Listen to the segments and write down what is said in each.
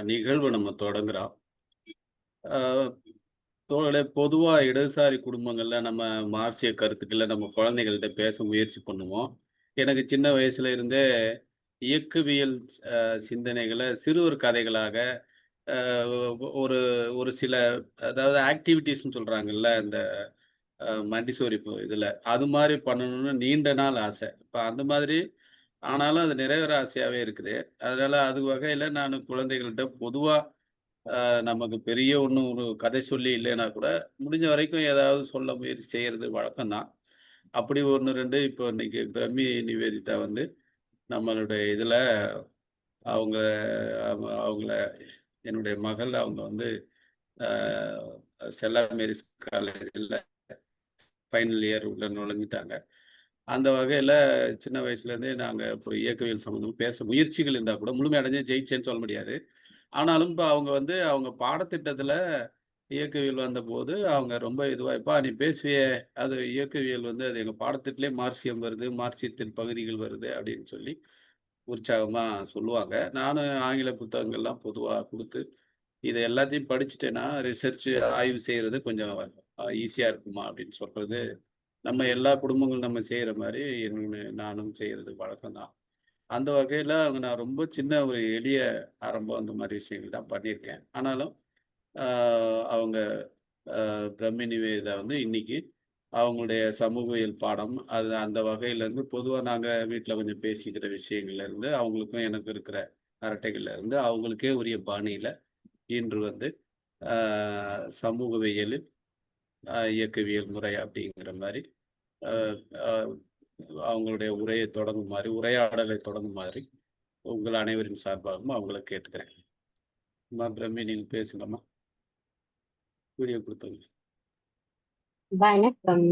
நிகழ்வு நம்ம தொடங்குறோம். அ தோழரே, பொதுவா இடதுசாரி குடும்பங்கள்ல நம்ம மார்க்சிய கருத்துக்கள நம்ம குழந்தைகள்ட்ட பேச முயற்சி பண்ணுவோம். எனக்கு சின்ன வயசுல இருந்தே இயக்கவியல் சிந்தனைகள சிறுவர் கதைகளாக அ ஒரு ஒரு சில அதாவது ஆக்டிவிட்டீஸ்ன்னு சொல்றாங்கல்ல, இந்த மண்டிசோரி இதுல. அது மாரி பண்ணணும்னு நீண்ட நாள் ஆசை. இப்ப அந்த மாதிரி ஆனாலும் அது நிறைவேற ஆசையாவே இருக்குது. அதனால அது வகையில நானு குழந்தைகள்ட்ட பொதுவா நமக்கு பெரிய ஒண்ணும் ஒரு கதை சொல்லி இல்லைன்னா கூட, முடிஞ்ச வரைக்கும் ஏதாவது சொல்ல முயற்சி செய்யறது வழக்கம் தான். அப்படி 1, 2 இப்போ இன்னைக்கு பிரம்மி நிவேதிதா வந்து நம்மளுடைய இதுல அவங்க அவங்கள என்னுடைய மகள் அவங்க வந்து அ ஸ்டெல்லா மேரிஸ் காலேஜ்ல ஃபைனல் இயர் உள்ள நுழைஞ்சுட்டாங்க. அந்த வகையில சின்ன வயசுலேருந்தே நாங்க இப்போ இயக்கவியல் சம்மந்தமா பேச முயற்சிகள் இருந்தா கூட, முழுமை அடைஞ்சு ஜெயிச்சேன்னு சொல்ல முடியாது. ஆனாலும் இப்ப அவங்க வந்து அவங்க பாடத்திட்டத்துல இயக்கவியல் வந்தபோது, அவங்க ரொம்ப இதுவா, "எப்பா நீ பேசுவியே, அது இயக்கவியல் வந்து அது எங்க பாடத்திட்டத்திலே மார்க்சியம் வருது, மார்க்சியத்தின் பகுதிகள் வருது" அப்படின்னு சொல்லி உற்சாகமா சொல்லுவாங்க. நானும் ஆங்கில புத்தகங்கள்லாம் பொதுவா குடுத்து, "இத எல்லாத்தையும் படிச்சுட்டேன்னா, ரிசர்ச் ஆய்வு செய்றது கொஞ்சம் ஈஸியா இருக்குமா?" அப்படின்னு சொல்றது, நம்ம எல்லா குடும்பங்களும் நம்ம செய்ற மாரி நானும் செய்றது வழக்கம் தான். அந்த வகையில அவங்க நான் ரொம்ப சின்ன ஒரு எளிய ஆரம்பம் அந்த மாரி விஷயங்கள் தான் பண்ணியிருக்கேன். ஆனாலும் ஆ அவங்க பிரம்மி நிவேதா வந்து இன்னைக்கு அவங்களுடைய சமூகவியல் பாடம், அது அந்த வகையிலேருந்து பொதுவா நாங்க வீட்ல கொஞ்சம் பேசிக்கிற விஷயங்கள்லேருந்து, அவங்களுக்கும் எனக்கும் இருக்கிற அரட்டைகள்ல இருந்து, அவங்களுக்கே உரிய பாணியில இன்று வந்து ஆ சமூகவியலில் இயக்கவியல் முறை அப்படிங்கிற மாரி அ அ அவங்களுடைய உரையை தொடங்கும் மாரி, உரையாடலை தொடங்கும் மாரி உங்கள் அனைவரின் சார்பாகவும் அவங்கள கேட்டுக்கிறேன். அம்மா பிரம்மி, நீங்க பேசுங்கம்மா. வீடியோ குடுத்துருங்க. வணக்கம்.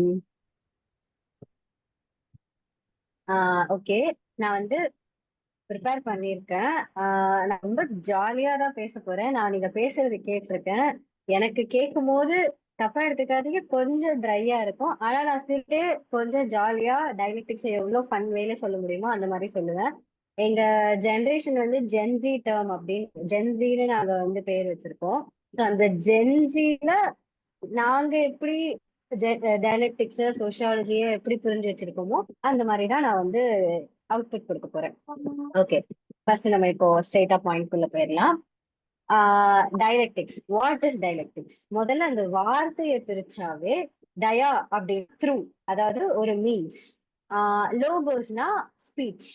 ஓகே. நான் வந்து ப்ரிப்பேர் பண்ணியிருக்கேன். நான் ரொம்ப ஜாலியா தான் பேசப் போறேன். நான் நீங்க பேசுறது கேட்டிருக்கேன். எனக்கு கேட்கும்போது தப்பா எடுத்துக்காதீங்க. கொஞ்சம் ட்ரையா இருக்கும். ஆனா நான் சிரிச்சுட்டே கொஞ்சம் ஜாலியா டயலெக்டிக்ஸ எவ்ளோ ஃபன் வேல சொல்ல முடியுமோ அந்த மாரி சொல்லுவேன். எங்க ஜெனரேஷன் வந்து ஜென்ஸி டெர்ம் அப்படின்னு ஜென்ஸின்னு நாங்க வந்து பேர் வச்சிருக்கோம். ஸோ அந்த ஜென்ஸில நாங்க எப்படி டயலெக்டிக்ஸ் சோசியாலஜிய எப்படி புரிஞ்சு வச்சிருக்கோமோ அந்த மாதிரி தான் நான் வந்து அவுட்புட் கொடுக்க போறேன். ஓகே, ஃபர்ஸ்ட் நம்ம இப்போ ஸ்ட்ரெயிட்டா பாயிண்ட் குள்ள போயிடலாம். Dialectics, what is dialectics? முதல்ல அந்த வார்த்தையை பிரிச்சாவே டயா அப்படி த்ரூ, அதாவது ஒரு மீன்ஸ். லோகோஸ்னா ஸ்பீச்,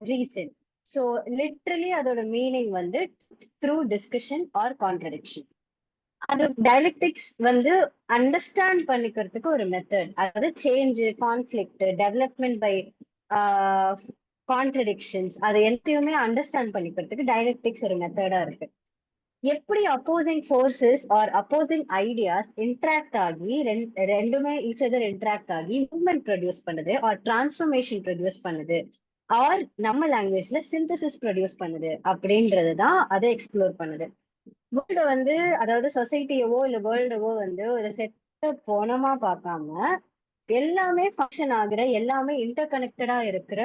ரீசன். ஸோ லிட்ரலி அதோட மீனிங் வந்து த்ரூ டிஸ்கஷன் ஆர் கான்ட்ரடிக்ஷன். அது டயலெக்டிக்ஸ் வந்து அண்டர்ஸ்டாண்ட் பண்ணிக்கிறதுக்கு ஒரு மெத்தட். அதாவது change, conflict, development by contradictions, அதை எல்லாத்தையுமே அண்டர்ஸ்டாண்ட் பண்ணிக்கிறதுக்கு டயலெக்டிக்ஸ் ஒரு மெத்தடா இருக்கு. எப்படி opposing forces or opposing ideas interact ஆகி ரெண்டுமே ஈச் அதர் இன்ட்ராக்ட் ஆகி மூவ்மெண்ட் ப்ரொடியூஸ் பண்ணுது ஆர் டிரான்ஸ்ஃபர்மேஷன் ப்ரொடியூஸ் பண்ணுது ஆர் நம்ம லாங்குவேஜ்ல சிந்தசிஸ் ப்ரொடியூஸ் பண்ணுது அப்படின்றது தான் அதை எக்ஸ்ப்ளோர் பண்ணுது. வேர்ல்டு வந்து, அதாவது சொசைட்டியவோ இல்ல வேர்ல்டவோ வந்து ஒரு செட்ட போனமா பார்க்காம எல்லாமே ஃபங்க்ஷன் ஆகுற, எல்லாமே இன்டர்கனெக்டடா இருக்கிற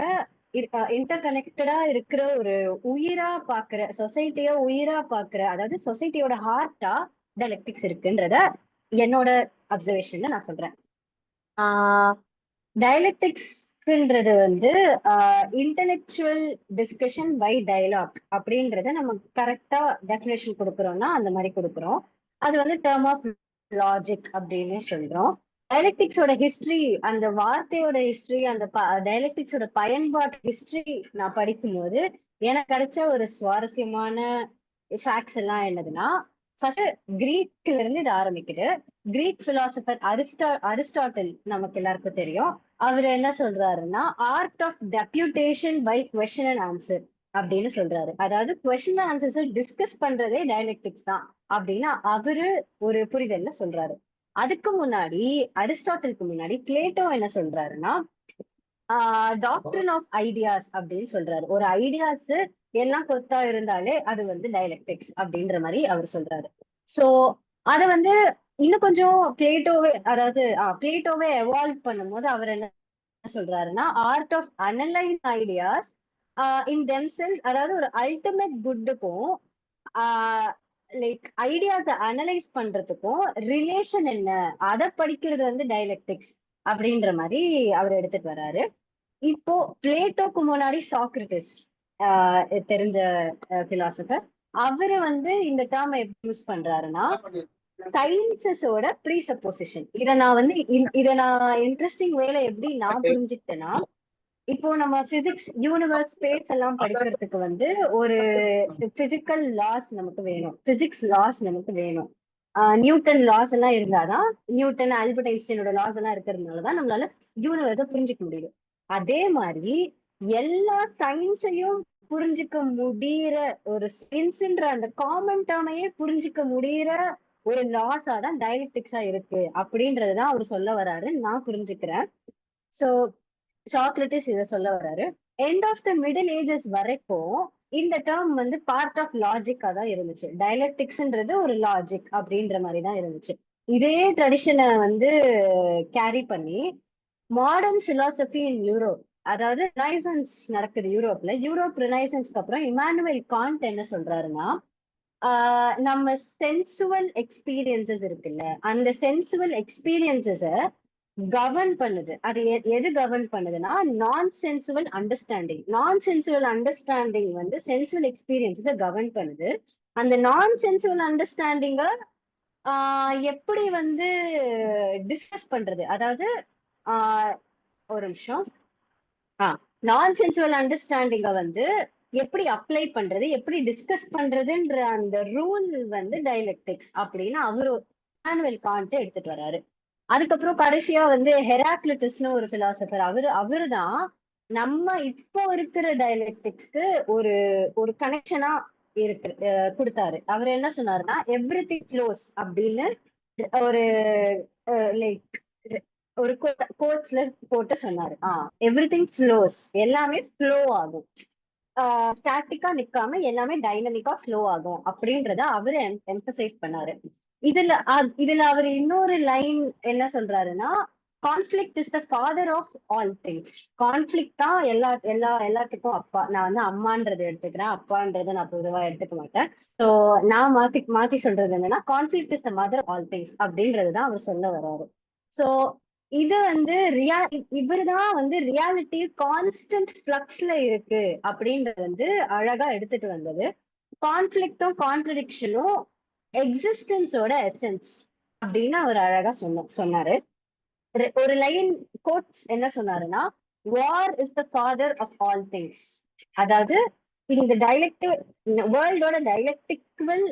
ஒரு உயிரா பாக்குற, சொசைட்டிய உயிரா பாக்குற, அதாவது சொசைட்டியோட ஹார்ட்டா டயலெக்டிக்ஸ் இருக்குன்றத என்னோட அப்சர்வேஷன்ல நான் சொல்றேன். ஆஹ் டயலெக்டிக்ஸ்ன்றது வந்து இன்டெலெக்சுவல் டிஸ்கஷன் பை டயலாக் அப்படின்றத நம்ம கரெக்டா டெஃபினேஷன் கொடுக்குறோம்னா அந்த மாதிரி கொடுக்குறோம். அது வந்து டேர்ம் ஆஃப் லாஜிக் அப்படின்னு சொல்றோம். டயலெக்டிக்ஸோட ஹிஸ்டரி, அந்த வார்த்தையோட ஹிஸ்டரி, அந்த டயலெக்டிக்ஸோட பயன்பாட்டு ஹிஸ்டரி நான் படிக்கும்போது எனக்கு கிடைச்ச ஒரு சுவாரஸ்யமான ஃபேக்ட்ஸ் எல்லாம் என்னதுன்னா, ஃபர்ஸ்ட் கிரீக்ல இருந்து இது ஆரம்பிக்குது. கிரீக் பிலாசபர் அரிஸ்டாட்டில் நமக்கு எல்லாருக்கும் தெரியும். அவர் என்ன சொல்றாருன்னா, art of deputation by question and answer அப்படின்னு சொல்றாரு. அதாவது கொஸ்டின் அண்ட் ஆன்சர்ஸ் டிஸ்கஸ் பண்றதே டயலெக்டிக்ஸ் தான் அப்படின்னு அவரு ஒரு புரிதல்ல சொல்றாரு. அதுக்கு முன்னாடி, அரிஸ்டாட்டிலுக்கு முன்னாடி பிளேட்டோ என்ன சொல்றாருன்னா, டாக்டரின் ஆஃப் ஐடியாஸ் அப்படின்னு சொல்றாரு. ஒரு ஐடியாஸ் எல்லாம் கொத்தா இருந்தாலே அது வந்து டயலெக்டிக்ஸ் அப்படின்ற மாதிரி அவர் சொல்றாரு. சோ அத வந்து இன்னும் கொஞ்சம் பிளேட்டோவே, அதாவது பிளேட்டோவே எவால்வ் பண்ணும்போது அவர் என்ன சொல்றாருன்னா, art of analyse ideas in themselves, அதாவது ஒரு அல்டிமேட் குட்டுக்கும் லைக் ஐடியாஸை அனலைஸ் பண்றதுக்கும் ரிலேஷன் என்ன அதை படிக்கிறது வந்து டயலெக்டிக்ஸ் அப்படின்ற மாதிரி அவர் எடுத்துட்டு வராரு. இப்போ பிளேட்டோக்கு முன்னாடி சாக்ரட்டிஸ் தெரிஞ்ச பிலாசபர், அவரு வந்து இந்த டேர்ம் எப்படி யூஸ் பண்றாருன்னா சயின்சஸோட ப்ரீசப்போசிஷன். இத நான் இன்ட்ரெஸ்டிங் வேல எப்படி நான் புரிஞ்சுக்கிட்டேன்னா, இப்போ நம்ம பிசிக்ஸ், யூனிவர்ஸ், ஸ்பேஸ் எல்லாம் படிக்கிறதுக்கு வந்து ஒரு பிசிக்கல் லாஸ் நமக்கு வேணும், பிசிக்ஸ் லாஸ் நமக்கு வேணும். நியூட்டன் லாஸ் எல்லாம் இருந்தாதான், நியூட்டன், ஆல்பர்ட் ஐன்ஸ்டைனோட லாஸ் எல்லாம் இருக்கிறதுனாலதான் நம்மளால யூனிவர்ஸ புரிஞ்சுக்க முடியுது. அதே மாதிரி எல்லா சயின்ஸையும் புரிஞ்சுக்க முடியற ஒரு சயின்ஸ்ன்ற அந்த காமன் டேர்மையே புரிஞ்சுக்க முடியற ஒரு லாஸா தான் டயலெக்டிக்ஸா இருக்கு அப்படின்றதுதான் அவர் சொல்ல வராரு நான் புரிஞ்சுக்கிறேன். சோ சாக்ரட்டிஸ் இத சொல்ல வராரு. End of the middle ages வரைக்கும் இந்த டேர்ம் வந்து பார்ட் ஆஃப் லாஜிக்கா தான் இருந்துச்சு. டயலெக்டிக்ஸ்ன்றது ஒரு லாஜிக் அப்படின்ற மாதிரி தான் இருந்துச்சு. இதே ட்ரெடிஷனை வந்து கேரி பண்ணி மாடர்ன் பிலாசபி இன் யூரோப், அதாவது ரினைசன்ஸ் நடக்குது யூரோப்ல. யூரோப் ரினைசன்ஸ்க்கு அப்புறம் இமானுவேல் காண்ட் என்ன சொல்றாருன்னா, நம்ம சென்சுவல் எக்ஸ்பீரியன்சஸ் இருக்குல்ல, அந்த சென்சுவல் எக்ஸ்பீரியன்சஸ கவர்ன் பண்ணுது. அது எது கவர்ன் பண்ணுதுன்னா நான் சென்சுவல் அண்டர்ஸ்டாண்டிங். நான் சென்சுவல் அண்டர்ஸ்டாண்டிங் வந்து சென்சுவல் எக்ஸ்பீரியன்ஸஸ கவர்ன் பண்ணுது. அந்த நான் சென்சுவல் அண்டர்ஸ்டாண்டிங்க எப்படி வந்து டிஸ்கஸ் பண்றது, அதாவது ஒரு நிமிஷம், நான் சென்சுவல் அண்டர்ஸ்டாண்டிங்க வந்து எப்படி அப்ளை பண்றது, எப்படி டிஸ்கஸ் பண்றதுன்ற அந்த ரூல் வந்து டயலெக்டிக்ஸ் அப்படின்னு அவரு இமானுவேல் காண்ட் எடுத்துட்டு வர்றாரு. அதுக்கப்புறம் கடைசியா வந்து ஹெராக்லிட்டஸ்னு ஒரு பிலாசபர், அவருதான் நம்ம இப்போ இருக்கிற டயலெக்டிக்ஸ்க்கு ஒரு ஒரு கனெக்ஷனா இருக்கு கொடுத்தாரு. அவர் என்ன சொன்னாருன்னா எவ்ரிதிங் ஃப்ளோஸ் அப்படின்னு ஒரு லைக் ஒரு கோட்ஸ்ல போட்டு சொன்னாரு. எவ்ரிதிங் ஃப்ளோஸ், எல்லாமே ஃப்ளோ ஆகும், ஸ்டாட்டிக்கா நிக்காம எல்லாமே டைனமிக்கா ஃப்ளோ ஆகும் அப்படின்றத அவரு எம்பசைஸ் பண்ணாரு. இதுல அவர் இன்னொரு லைன் என்ன சொல்றாருன்னா, conflict is the father of all things. Conflict தான் எல்லாத்துக்கும் அப்பா. நான் வந்து அம்மான்றதை எடுத்துக்கிறேன், அப்பான்றதை நான் பொதுவா எடுத்துக்க மாட்டேன். சோ நான் மாத்தி சொல்றது என்னன்னா, conflict is the mother of all things அப்படின்றதுதான் அவர் சொல்ல வர்றாரு. சோ இது வந்து இவருதான் வந்து ரியாலிட்டி கான்ஸ்டன்ட் ஃபிளக்ஸ்ல இருக்கு அப்படின்றது வந்து அழகா எடுத்துட்டு வந்தது. கான்ஃபிளிக்டும் கான்ட்ரடிக்ஷனும் எக்ஸிஸ்டன்ஸோட எசன்ஸ் அப்படின்னு அவர் அழகா சொன்னாரு. ஒரு லைன் கோட்ஸ் என்ன சொன்னாருன்னா, war is the father of all things. அதாவது இந்த வேர்ல்டோட டைலக்டிக்கல்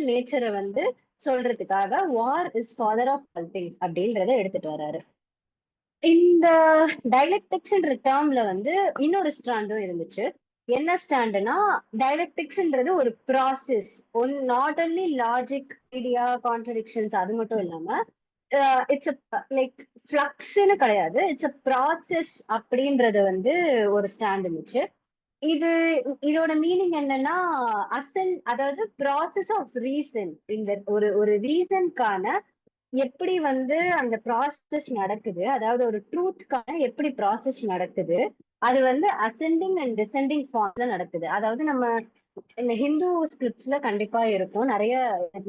நேச்சரை வந்து சொல்றதுக்காக war is father of all things அப்படின்றத எடுத்துட்டு வர்றாரு. இந்த டயலெக்டிக்ஸ்ன்ற டேர்ம்ல வந்து இன்னொரு ஸ்டாண்டும் இருந்துச்சு. என்ன ஸ்டாண்டுனா, டயலெக்டிக்ஸ்ன்றது ஒரு process. Not only logic, idea, contradictions அது மட்டும் இல்லாம இட்ஸ் லைக் ஃப்ளக்ஸ்ன்னு கிடையாது, இட்ஸ் அ ப்ராசஸ் அப்படின்றது வந்து ஒரு ஸ்டாண்ட் இருந்துச்சு. இதோட மீனிங் என்னன்னா, அதாவது ப்ராசஸ் ஆஃப் ரீசன். இந்த ஒரு ரீசன்கான எப்படி வந்து அந்த ப்ராசஸ் நடக்குது, அதாவது ஒரு ட்ரூத்கான எப்படி ப்ராசஸ் நடக்குது, அது வந்து அசெண்டிங் அண்ட் டிசெண்டிங் ஃபார்ம்ல நடக்குது. அதாவது நம்ம இந்த ஹிந்து ஸ்கிரிப்ட்ஸ்ல கண்டிப்பா இருக்கும் நிறைய,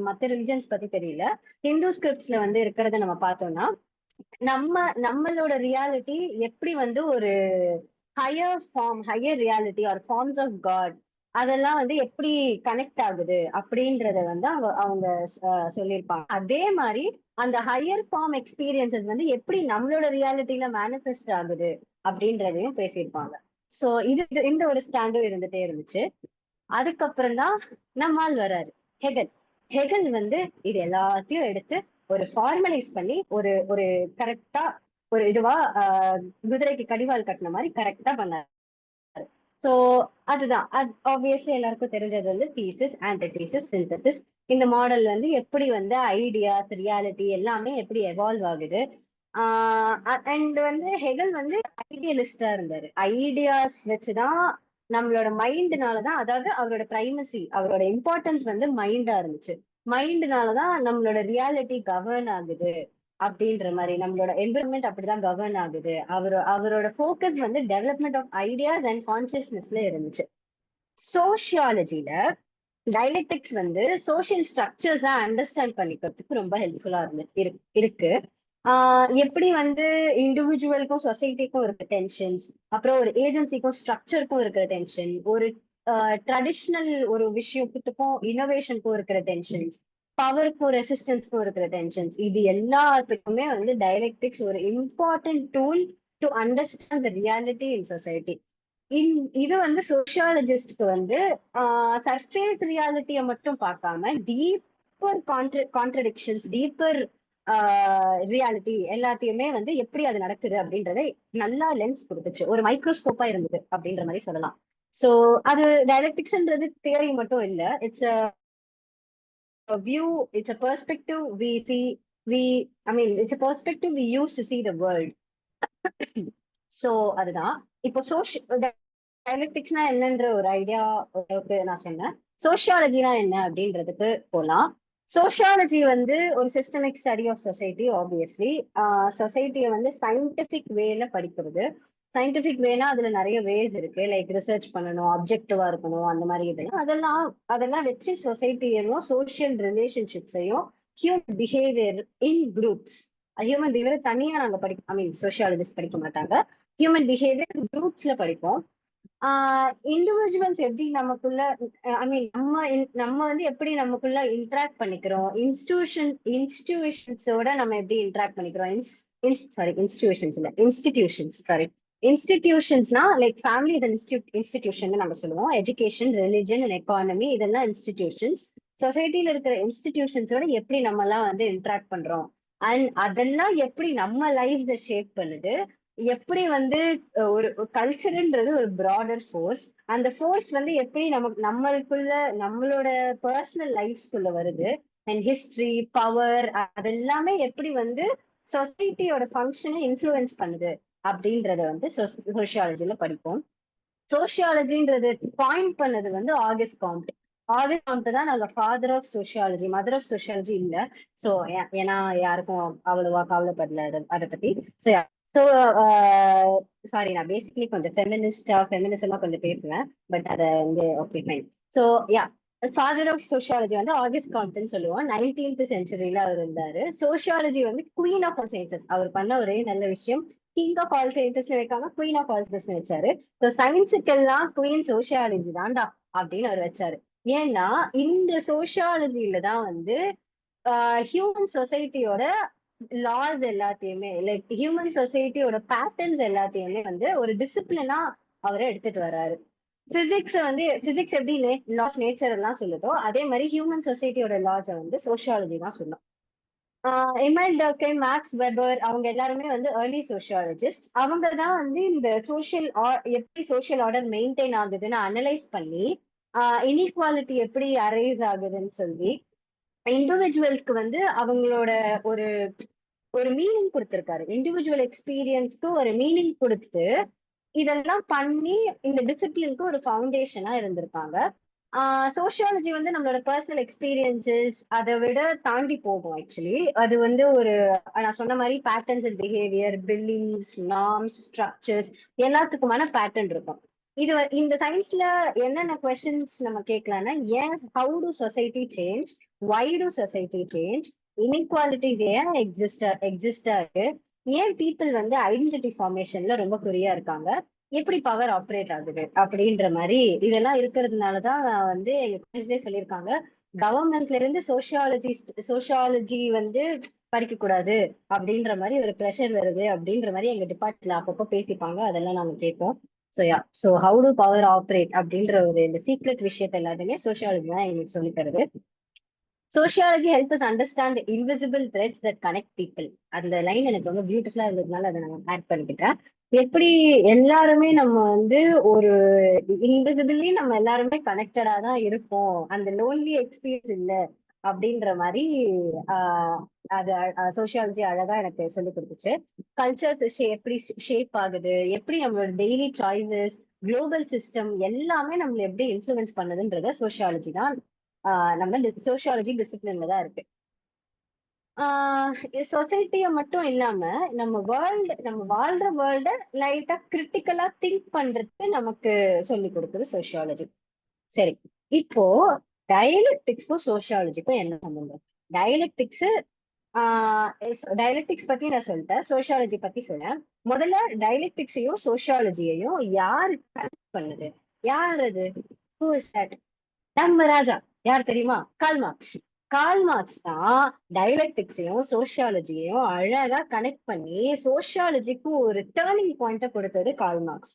மத்த ரிலிஜன்ஸ் பத்தி தெரியல. ஹிந்து ஸ்கிரிப்ட்ஸ்ல வந்து இருக்கிறத நம்ம பார்த்தோம்னா, நம்மளோட ரியாலிட்டி எப்படி வந்து ஒரு higher reality or forms of God, அதெல்லாம் வந்து எப்படி கனெக்ட் ஆகுது அப்படின்றத வந்து அவங்க சொல்லியிருப்பாங்க. அதே மாதிரி அந்த ஹையர் ஃபார்ம் எக்ஸ்பீரியன்சஸ் வந்து எப்படி நம்மளோட ரியாலிட்டியில மேனிஃபெஸ்ட் ஆகுது அப்படின்றதையும் பேசியிருப்பாங்க. சோ இந்த ஒரு ஸ்டாண்டும் இருந்துட்டே இருந்துச்சு. அதுக்கப்புறம் தான் நம்மால் வராரு ஹெகல் வந்து இது எல்லாத்தையும் எடுத்து ஒரு ஃபார்மலைஸ் பண்ணி ஒரு ஒரு கரெக்டா ஒரு இதுவா குதிரைக்கு கடிவாள் கட்டின மாதிரி கரெக்டா பண்ணாரு. சோ அதுதான் ஆப்வியஸ்லி எல்லாருக்கும் தெரிஞ்சது வந்து தீசிஸ், ஆன்டிதீசிஸ், சிந்தசிஸ். இந்த மாடல் வந்து எப்படி வந்து ஐடியாஸ், ரியாலிட்டி எல்லாமே எப்படி எவால்வ் ஆகுது. அண்ட் வந்து ஹெகல் வந்து ஐடியலிஸ்டா இருந்தாரு. ஐடியாஸ் வச்சுதான் நம்மளோட மைண்ட்னாலதான், அதாவது அவரோட பிரைமசி, அவரோட இம்பார்ட்டன்ஸ் வந்து மைண்டா இருந்துச்சு. மைண்ட்னாலதான் நம்மளோட ரியாலிட்டி கவர்ன் ஆகுது அப்படின்ற மாதிரி, நம்மளோட என்விரான்மெண்ட் அப்படிதான் கவர்ன் ஆகுது. அவரோட ஃபோக்கஸ் வந்து டெவலப்மெண்ட் ஆஃப் ஐடியாஸ் அண்ட் கான்சியஸ்னஸ்ல இருந்துச்சு. சோஷியாலஜில டயலெக்டிக்ஸ் வந்து சோஷியல் ஸ்ட்ரக்சர்ஸா அண்டர்ஸ்டாண்ட் பண்ணிக்கிறதுக்கு ரொம்ப ஹெல்ப்ஃபுல்லா இருக்கு. எப்படி வந்து இண்டிவிஜுவலுக்கும் சொசைட்டிக்கும் இருக்கிற டென்ஷன்ஸ், அப்புறம் ஒரு ஏஜென்சிக்கும் ஸ்ட்ரக்சருக்கும் இருக்கிற டென்ஷன், ஒரு ட்ரெடிஷ்னல் ஒரு விஷயத்துக்கும் இன்னோவேஷனுக்கும் இருக்கிற டென்ஷன்ஸ், பவருக்கும் ரெசிஸ்டன்ஸ்க்கும் இருக்கிற டென்ஷன்ஸ், இது எல்லாத்துக்குமே வந்து டயலெக்டிக்ஸ் ஒரு important tool to understand the reality in society. இது வந்து சோசியாலஜிஸ்ட்க்கு வந்து சர்ஃபேஸ் ரியாலிட்டியை மட்டும் பார்க்காம டீப்பர் கான்ட்ரடிக்ஷன்ஸ், டீப்பர் ரியாலிட்டி எல்லாத்தையுமே வந்து எப்படி அது நடக்குது அப்படின்றத நல்லா லென்ஸ் கொடுத்துச்சு, ஒரு மைக்ரோஸ்கோப்பா இருந்தது அப்படின்ற மாதிரி சொல்லலாம். சோ அது டயலெக்டிக்ஸ்ன்றது தியரி மட்டும் இல்ல, it's a view, it's a perspective we see, it's a perspective we use to see the world. So அதுதான் இப்போ டயலெக்டிக்ஸ்னா என்னன்ற ஒரு ஐடியா ஓரளவுக்கு நான் சொன்னேன். சோஷியாலஜினா என்ன அப்படின்றதுக்கு போலாம். சோஷியாலஜி வந்து ஒரு systemic study of society. Obviously சொசைட்டியை வந்து சயின்டிபிக் வேல படிக்கிறது. சயின்டிபிக் வேனா அதுல நிறைய வேஸ் இருக்கு, லைக் ரிசர்ச் பண்ணணும், அப்ஜெக்டிவா இருக்கணும், அந்த மாதிரி இதெல்லாம் அதெல்லாம் வச்சு சொசைட்டியையும் சோஷியல் ரிலேஷன்ஷிப்ஸையும் human behaviour in groups. Human behaviour தனியா நாங்க சோஷியாலஜிஸ்ட் படிக்க மாட்டாங்க, ஹியூமன் பிஹேவியர் குரூப்ஸ்ல படிப்போம். இண்டிவிஜுவல்ஸ் எப்படி நமக்குள்ள நம்ம வந்து எப்படி நமக்குள்ள இன்டராக்ட் பண்ணிக்கிறோம், இன்ஸ்டிடியூஷன்ஸோட நம்ம எப்படி இன்டராக்ட் பண்ணிக்கிறோம், இன்ஸ்டிடியூஷன்ஸ்னா லைக் ஃபேமிலி இன்ஸ்டிடியூஷன் நம்ம சொல்லுவோம், எஜுகேஷன், ரிலிஜன் அண்ட் எக்கானமி இதெல்லாம் இன்ஸ்டிடியூஷன்ஸ். சொசைட்டில இருக்கிற இன்ஸ்டிடியூஷன்ஸோட எப்படி நம்ம எல்லாம் வந்து இன்டராக்ட் பண்றோம், அண்ட் அதெல்லாம் எப்படி நம்ம லைஃப் ஷேப் பண்ணுது, எப்படி வந்து ஒரு கல்ச்சர்ன்றது ஒரு ப்ராடர் ஃபோர்ஸ், அந்த ஃபோர்ஸ் வந்து எப்படி நம்மளுக்குள்ள நம்மளோட பர்சனல் லைஃப்ஸ்குள்ள வருது, அண்ட் ஹிஸ்டரி, பவர் அதெல்லாமே எப்படி வந்து சொசைட்டியோட ஃபங்க்ஷனை இன்ஃப்ளூயன்ஸ் பண்ணுது அப்படின்றத வந்து சோசியாலஜில படிப்போம். சோசியாலஜின்றது பாயிண்ட் பண்ணது வந்து ஆகஸ்ட் காம்ட். ஆகஸ்ட் காம்ட் தான் நாங்க father of sociology, mother of sociology இல்ல. சோ ஏன்னா யாருக்கும் அவ்வளவா கவலைப்படல அதை பத்தி. ஸோ சாரி, நான் பேசிக்கலி கொஞ்சம் ஃபெமினிசமா கொஞ்சம் பேசுவேன், பட் அதை வந்து okay fine. So yeah, father of sociology வந்து ஆகஸ்ட் காம்ட்னு சொல்லுவோம். 19th சென்ச்சுரியில அவர் இருந்தாரு. சோசியாலஜி வந்து குவீன் ஆஃப் ஆல் சயின்சஸ். அவர் பண்ண ஒரே நல்ல விஷயம், கிங் ஆஃப் ஆல் சயின்சஸ்னு வைக்காம குவீன் ஆஃப் ஆல் சயின்சஸ் வச்சாரு. ஸோ சயின்ஸுக்கெல்லாம் குவீன் சோசியாலஜி தான்டா அப்படின்னு அவர் வச்சாரு. ஏன்னா இந்த சோசியாலஜியில தான் வந்து ஹியூமன் சொசைட்டியோட லாஸ் எல்லாத்தையுமே, லைக் ஹியூமன் சொசைட்டியோட பேட்டர்ன்ஸ் எல்லாத்தையுமே வந்து ஒரு டிசிப்ளினா அவரை எடுத்துட்டு வர்றாரு. பிசிக்ஸ் எப்படி லா ஆஃப் நேச்சர் எல்லாம் சொல்லுதோ, அதே மாதிரி ஹியூமன் சொசைட்டியோட லாஸை வந்து சோசியாலஜி தான் சொல்லும். எமைல் டர்கெய்ம், மேக்ஸ் வெபர் அவங்க எல்லாருமே வந்து ஏர்லி சோசியாலஜிஸ்ட். அவங்க தான் வந்து இந்த எப்படி சோஷியல் ஆர்டர் மெயின்டைன் ஆகுதுன்னு அனலைஸ் பண்ணி, இன்இக்வாலிட்டி எப்படி அரைஸ் ஆகுதுன்னு சொல்லி, இண்டிவிஜுவல்ஸ்க்கு வந்து அவங்களோட ஒரு ஒரு மீனிங் கொடுத்திருக்காரு. இண்டிவிஜுவல் எக்ஸ்பீரியன்ஸ்க்கு ஒரு மீனிங் கொடுத்து இதெல்லாம் பண்ணி இந்த டிசிப்ளினுக்கு ஒரு ஃபவுண்டேஷனா இருந்திருக்காங்க. சோசியாலஜி வந்து நம்மளோட பர்சனல் எக்ஸ்பீரியன்சஸ் அதை விட தாண்டி போகும். ஆக்சுவலி அது வந்து ஒரு நான் சொன்ன மாதிரி patterns and behaviour, beliefs, norms, structures எல்லாத்துக்குமான பேட்டர்ன் இருக்கும். இந்த சயின்ஸ்ல என்னென்ன கொஸ்டின்ஸ் நம்ம கேட்கலாம்னா, ஏன், how do society change, why do society change, inequalities ஏன் எக்ஸிஸ்டா இருக்கு, ஏன் பீப்புள் வந்து ஐடென்டிட்டி ஃபார்மேஷன்ல ரொம்ப குறியா இருக்காங்க, எப்படி பவர் ஆப்ரேட் ஆகுது அப்படின்ற மாதிரி இதெல்லாம் இருக்கிறதுனாலதான் வந்து எங்க காலேஜ்லயே சொல்லியிருக்காங்க, கவர்மெண்ட்ல இருந்து சோசியாலஜி வந்து படிக்க கூடாது அப்படின்ற மாதிரி ஒரு ப்ரெஷர் வருது அப்படின்ற மாதிரி எங்க டிபார்ட்மெண்ட்ல அப்பப்போ பேசிப்பாங்க, அதெல்லாம் நாங்க கேட்போம். So how to power operate அப்படின்ற ஒரு இந்த சீக்ரெட் விஷயத்த எல்லாத்தையுமே சோசியாலஜி தான் எங்களுக்கு சொல்லி தருது. Sociology help us understand invisible threads that connect people. அந்த லைன் எனக்கு ரொம்ப பியூட்டிஃபுல்லா இருந்ததுனால அதை நான் ஆட் பண்ணிக்கிட்டேன். எப்படி எல்லாருமே நம்ம வந்து ஒரு இன்விசிபிளி நம்ம எல்லாருமே கனெக்டடா தான் இருப்போம், அந்த லோன்லி எக்ஸ்பீரியன்ஸ் இல்ல அப்படின்ற மாதிரி அது சோசியாலஜி அழகா எனக்கு சொல்லி கொடுத்துச்சு. கல்ச்சர்ஸ் எப்படி ஷேப் ஆகுது, எப்படி நம்மளோட டெய்லி சாய்ஸஸ், குளோபல் சிஸ்டம் எல்லாமே நம்மள எப்படி இன்ஃப்ளூயன்ஸ் பண்ணுதுன்றத சோசியாலஜி தான் நம்ம சோசியாலஜி டிசிப்ளின்ல தான் இருக்கு. சொசைட்டிய மட்டும் இல்லாம நம்ம வாழ்ற வேர்ல்ட லைட்டா கிரிட்டிக்கலா திங்க் பண்றதுக்கு நமக்கு சொல்லி கொடுக்குது சோசியாலஜி. சரி, இப்போ டயலெக்டிக்ஸ்க்கும் சோசியாலஜிக்கும் என்ன சம்பந்தம்? டயலெக்டிக்ஸ் டயலெக்டிக்ஸ் பத்தி நான் சொல்லிட்டேன், சோசியாலஜி பத்தி சொன்னேன். முதல்ல டயலெக்டிக்ஸையும் சோசியாலஜியையும் யாரு கனெக்ட் பண்ணுது? யார் அது? Who is that? நம்ம ராஜா யார் தெரியுமா? Karl Marx. கால் மார்க்ஸ் தான் டயலெக்டிக்ஸையும் சோசியாலஜியையும் அழகா கனெக்ட் பண்ணி சோசியாலஜிக்கு ஒரு டேர்னிங் பாயிண்ட கொடுத்தது கால் மார்க்ஸ்.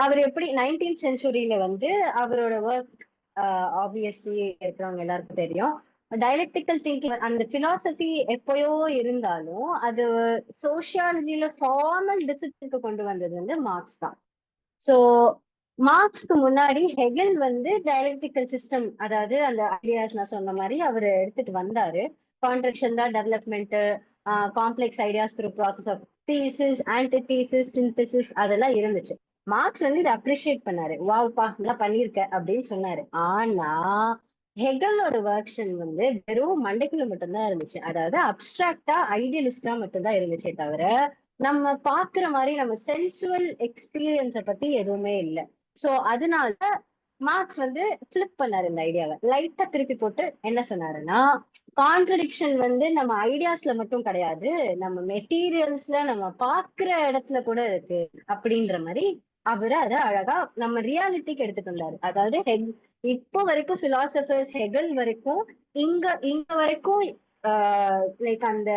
அவர் எப்படி 19th செஞ்சுரியில வந்து அவரோட ஒர்க் ஆப்வியஸ்லி இருக்கிறவங்க எல்லாருக்கும் தெரியும். டயலெக்டிக்கல் திங்கிங் அந்த பிலாசபி எப்பயோ இருந்தாலும் அது சோசியாலஜில ஃபார்மல் டிசிப்ளினுக்கு கொண்டு வந்தது வந்து மார்க்ஸ் தான். சோ மார்க்ஸ்க்கு முன்னாடி ஹெகல் வந்து டயலெக்டிக்கல் சிஸ்டம், அதாவது அந்த ஐடியாஸ் நான் சொன்ன மாதிரி அவர் எடுத்துட்டு வந்தாரு. கான்ட்ராக்ஷன் தான் development, complex ideas through process of thesis, antithesis, synthesis அதெல்லாம் இருந்துச்சு. மார்க்ஸ் வந்து இதை அப்ரிஷியேட் பண்ணாரு. வாவ்ப்பா நல்லா பண்ணிருக்க அப்படின்னு சொன்னாரு. ஆனா ஹெகலோட வெர்ஷன் வந்து வெறும் மண்டைக்குள்ள மட்டும்தான் இருந்துச்சு. அதாவது அப்டிராக்டா ஐடியலிஸ்டா மட்டும்தான் இருந்துச்சே தவிர நம்ம பாக்குற மாதிரி நம்ம சென்சுவல் எக்ஸ்பீரியன்ஸ பத்தி எதுவுமே இல்லை. சோ அதனால மார்க்ஸ் வந்து பிளிப் பண்ணாரு இந்த ஐடியாவை, லைட்டா திருப்பி போட்டு என்ன சொன்னாருன்னா, கான்ட்ரடிக்ஷன் வந்து நம்ம ஐடியாஸ்ல மட்டும் கிடையாது, நம்ம மெட்டீரியல்ஸ்ல நம்ம பாக்குற இடத்துல கூட இருக்கு அப்படின்ற மாதிரி அவரு அதை அழகா நம்ம ரியாலிட்டிக்கு எடுத்துட்டு வந்தாரு. அதாவது இப்போ வரைக்கும் பிலாசபர்ஸ் ஹெகல் வரைக்கும் இங்க இங்க வரைக்கும் லைக் அந்த